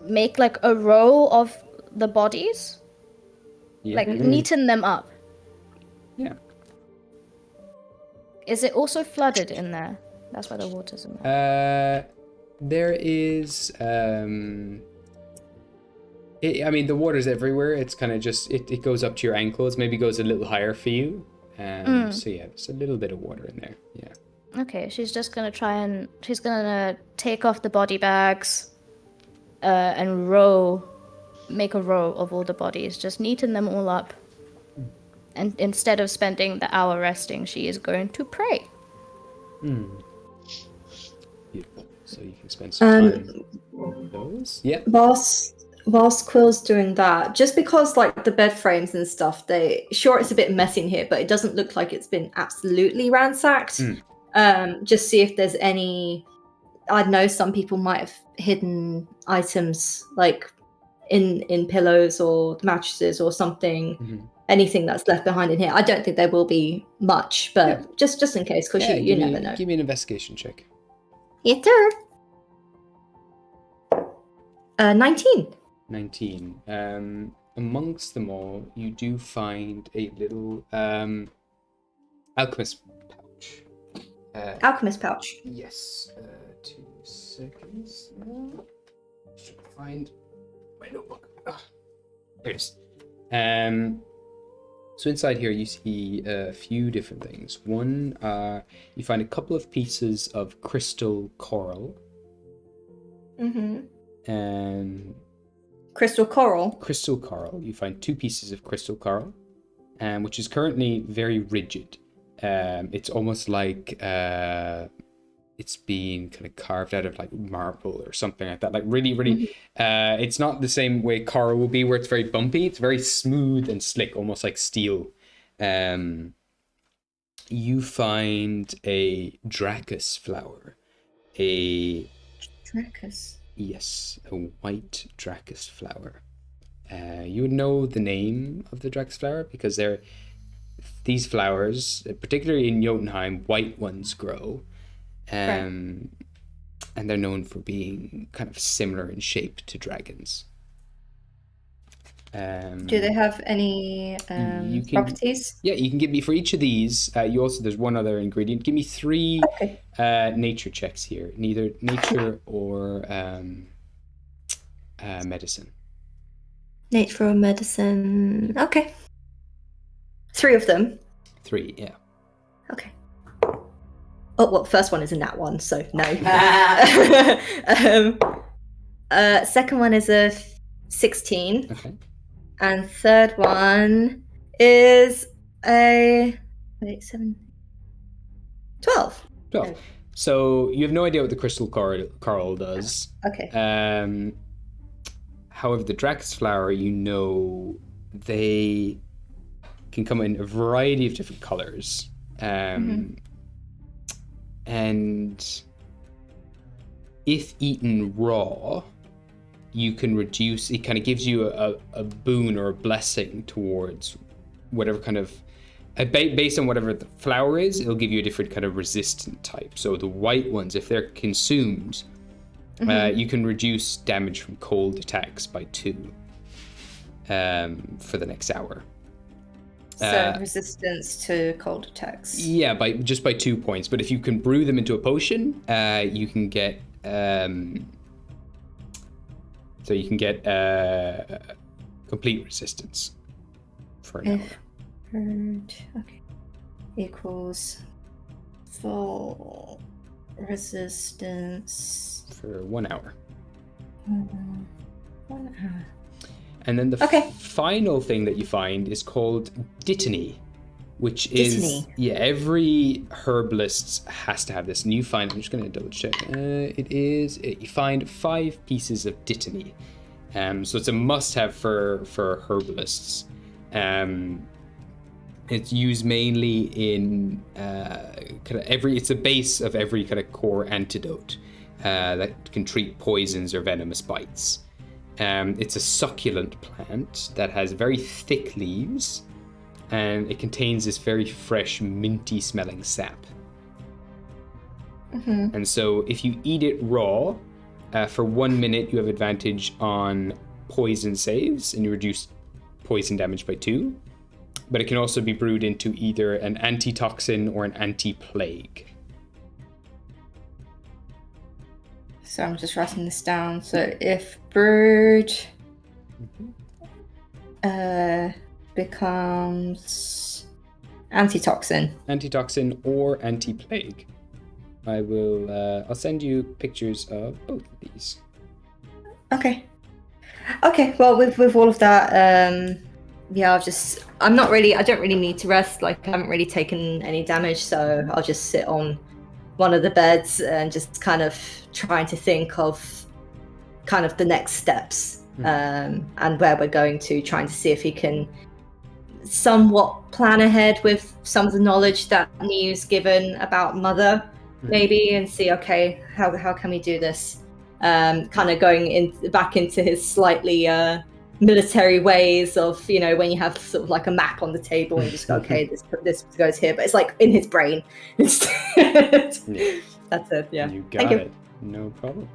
make like a row of the bodies? Yeah. Like neaten them up. Yeah. Is it also flooded in there? That's why the water's in there. There is. The water's everywhere. It's kind of just it goes up to your ankles. Maybe goes a little higher for you. So yeah, there's a little bit of water in there. Yeah. Okay, she's gonna take off the body bags, and make a row of all the bodies, just neaten them all up. And instead of spending the hour resting, she is going to pray. Beautiful. So you can spend some time with those. Yeah. Whilst Quill's doing that, just because like the bed frames and stuff, it's a bit messy in here, but it doesn't look like it's been absolutely ransacked. Just see if there's any. I know some people might have hidden items like in pillows or mattresses or something. Anything that's left behind in here. I don't think there will be much, but just in case, because you never know. Give me an investigation check. Yes, sir. 19. 19. Amongst them all, you do find a little alchemist pouch. Alchemist pouch. Yes. 2 seconds. Should find my notebook. There it is. So inside here you see a few different things. One, you find a couple of pieces of crystal coral. And crystal coral. Crystal coral. You find 2 pieces of crystal coral, which is currently very rigid. It's almost like it's being kind of carved out of like marble or something like that. Like really, it's not the same way coral will be, where it's very bumpy. It's very smooth and slick, almost like steel. You find a Dracus flower. Dracus? Yes, a white Dracus flower. You would know the name of the Dracus flower because these flowers, particularly in Jotunheim, white ones grow. And they're known for being kind of similar in shape to dragons. Do they have any properties? Yeah, you can give me for each of these. There's one other ingredient. Give me 3 nature checks here, neither nature or medicine. Nature or medicine. Okay. 3 of them. 3, yeah. Okay. Oh, well, first one is a nat 1, so no. Second one is a 16. Okay. And third one is a 12. 12. So you have no idea what the crystal coral does. Okay. However, the Dracus flower, they can come in a variety of different colors. And if eaten raw, you can reduce, it kind of gives you a boon or a blessing towards whatever kind of, based on whatever the flower is, it'll give you a different kind of resistant type. So the white ones, if they're consumed, you can reduce damage from cold attacks by 2 for the next hour. So resistance to cold attacks. Yeah, by 2 points. But if you can brew them into a potion, you can get complete resistance for an hour. Okay. Equals full resistance For 1 hour. 1 hour. And then the final thing that you find is called Dittany, which is every herbalist has to have this. And you find, I'm just going to double check. You find 5 pieces of Dittany. So it's a must-have for herbalists. It's used mainly in it's the base of every kind of core antidote that can treat poisons or venomous bites. It's a succulent plant that has very thick leaves, and it contains this very fresh, minty smelling sap. Mm-hmm. And so if you eat it raw, for 1 minute you have advantage on poison saves, and you reduce poison damage by 2. But it can also be brewed into either an antitoxin or an anti-plague. So I'm just writing this down. So if brewed becomes antitoxin. Antitoxin or anti-plague. I'll send you pictures of both of these. Okay. Well, with all of that, I don't really need to rest. Like, I haven't really taken any damage, so I'll just sit on one of the beds and just kind of trying to think of kind of the next steps and where we're going to, trying to see if he can somewhat plan ahead with some of the knowledge that New's given about Mother, maybe, and see, okay, how can we do this? Kind of going back into his slightly military ways of, when you have sort of like a map on the table and you just go, okay, this goes here, but it's like in his brain instead. That's it. Yeah. You got it. No problem.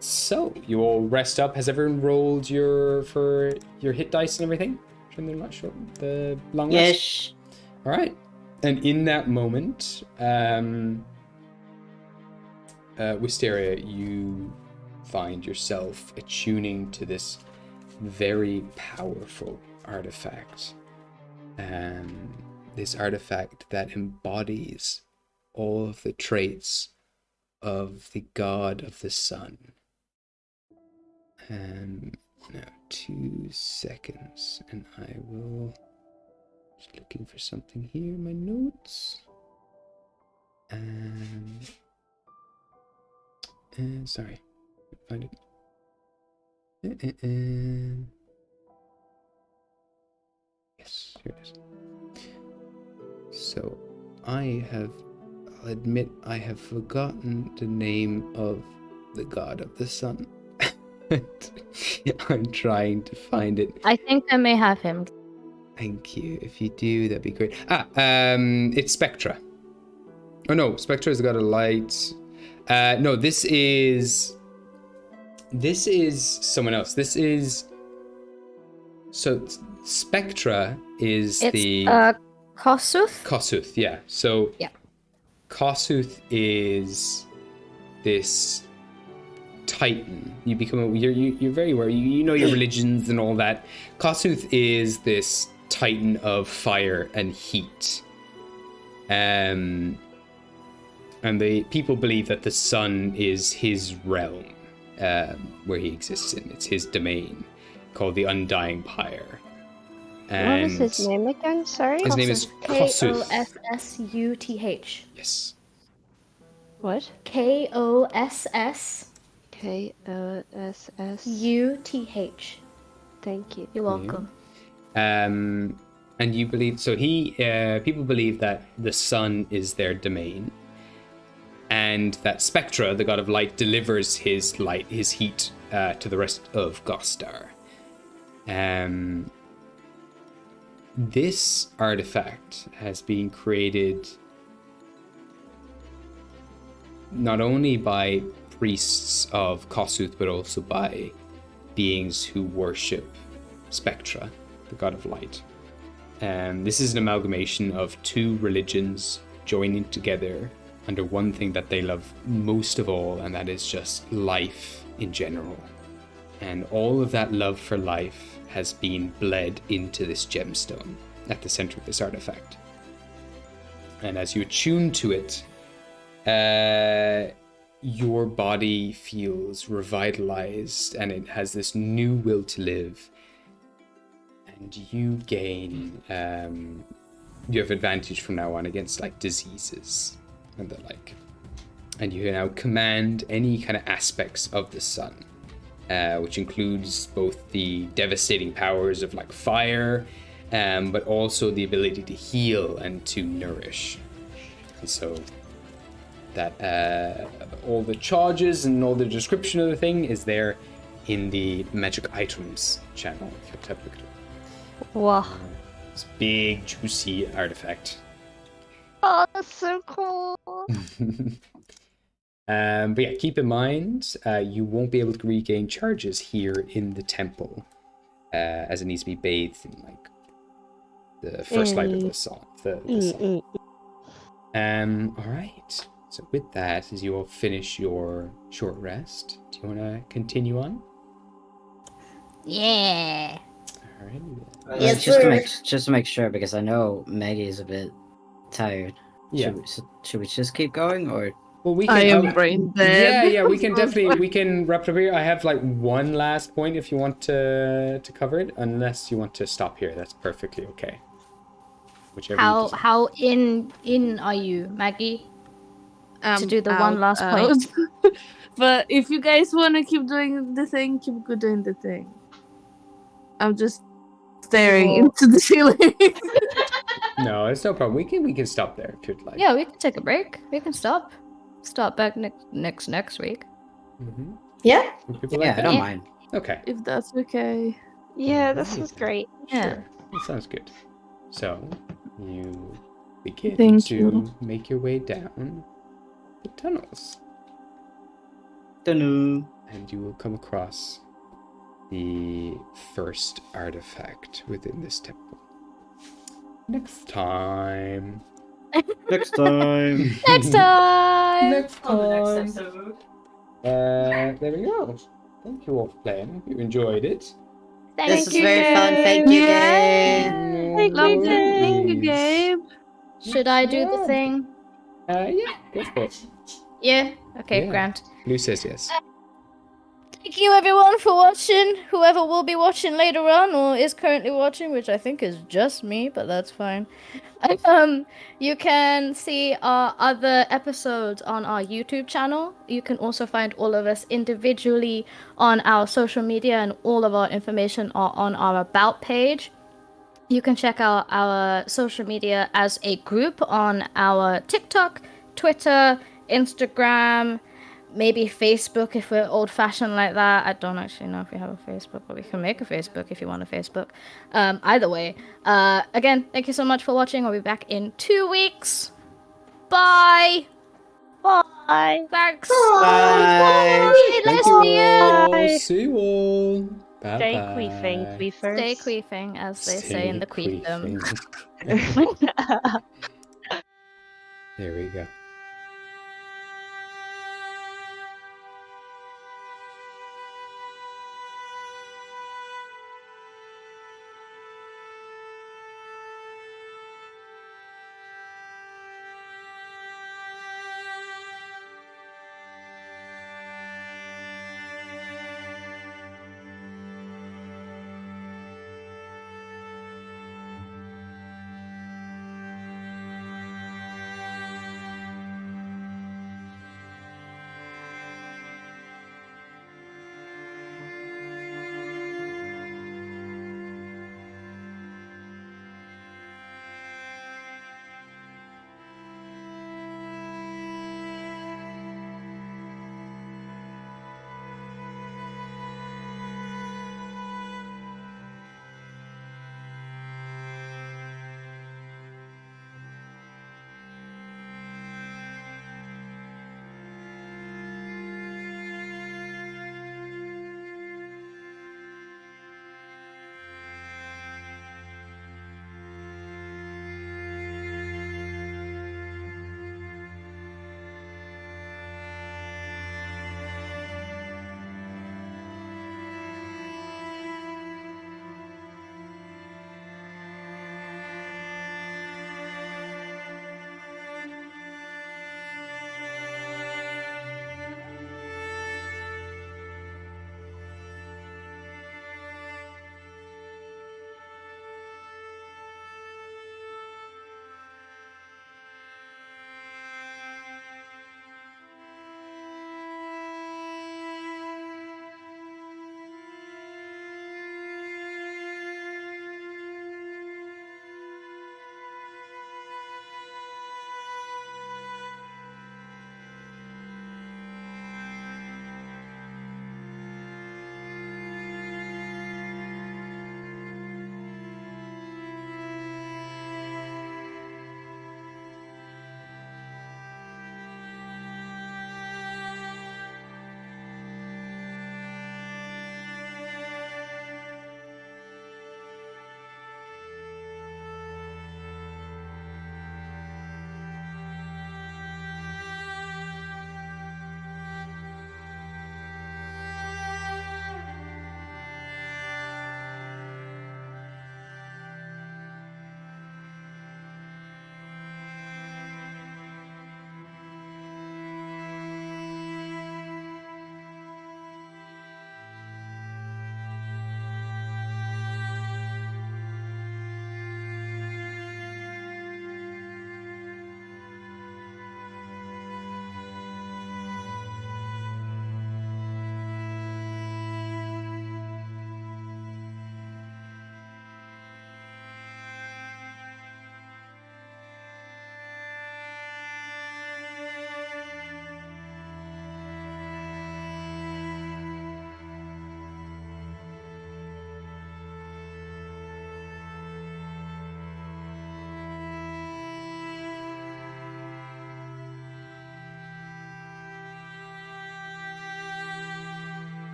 So you all rest up. Has everyone rolled for your hit dice and everything? The long rest? Yes. All right. And in that moment, Wisteria, you find yourself attuning to this very powerful artifact. This artifact that embodies all of the traits of the god of the sun. Now 2 seconds, and I will just looking for something here in my notes. Sorry, find it. Yes, here it is. So I'll admit I have forgotten the name of the god of the sun. I'm trying to find it. I think I may have him. Thank you. If you do, that'd be great. It's Spectra. Oh no, Spectra is the god of light. No, this is someone else. So Spectra is Kossuth? Kossuth, yeah. So yeah. Kossuth is this titan. You become you're very aware. You know your religions and all that. Kossuth is this titan of fire and heat. And the people believe that the sun is his realm, where he exists in. It's his domain, called the Undying Pyre. And what was his name again? Sorry? His name is Kossuth. Kossuth. Yes. What? Kossuth. Thank you. You're welcome. And you believe, so people believe that the sun is their domain, and that Spectra, the god of light, delivers his light, his heat, to the rest of Gostar. This artifact has been created not only by priests of Kossuth, but also by beings who worship Spectra, the god of light. This is an amalgamation of two religions joining together under one thing that they love most of all, and that is just life in general. And all of that love for life has been bled into this gemstone at the center of this artifact. And as you attune to it, your body feels revitalized and it has this new will to live. And you gain, you have advantage from now on against like diseases and the like. And you now command any kind of aspects of the sun, which includes both the devastating powers of like fire, but also the ability to heal and to nourish. And so that all the charges and all the description of the thing is there in the magic items channel. If you have to look at it. Wow. It's big, juicy artifact. Oh, that's so cool. But yeah, keep in mind, you won't be able to regain charges here in the temple, as it needs to be bathed in like the first light of the sun. All right. So with that, as you all finish your short rest, do you want to continue on? Yeah. All right. Yes, just to make sure, because I know Maggie is a bit tired. Yeah. Should we just keep going, or? Well, we I can. am brain dead. Yeah, we can definitely wrap it up here. I have like one last point if you want to cover it, unless you want to stop here. That's perfectly okay. Whichever. How in are you, Maggie? To do the one last point. But if you guys want to keep doing the thing, keep doing the thing. I'm just staring into the ceiling. No, it's no problem. We can stop there if you'd like. Yeah, we can take a break. We can stop. Start back next week. Mm-hmm. Yeah. I don't mind. Okay. If that's okay. Yeah, this was great. Yeah. Sure. That sounds good. So you begin Thank to you. make your way down the tunnels. Dun-dun. And you will come across the first artifact within this temple. Next time. Next time. Next time. Next On the time. next episode. There we go. Thank you all for playing. Hope you enjoyed it. This was very fun. Thank you, Yeah. Gabe. Lovely. Thank you, Gabe. Should I do the thing? Yeah, go for it. Yeah. Okay, Yeah. Grant. Blue says yes. Thank you everyone for watching. Whoever will be watching later on or is currently watching, which I think is just me, but that's fine. You can see our other episodes on our YouTube channel. You can also find all of us individually on our social media, and all of our information are on our About page. You can check out our social media as a group on our TikTok, Twitter, Instagram, maybe Facebook if we're old-fashioned like that. I don't actually know if we have a Facebook, but we can make a Facebook if you want a Facebook. Either way. Again, thank you so much for watching. I'll be back in 2 weeks. Bye! Bye. Thanks! Bye. Thank Nice you to you! all. See you all. Bye Stay bye. queefing, queefers. Stay queefing, as they say in the queefdom. There we go.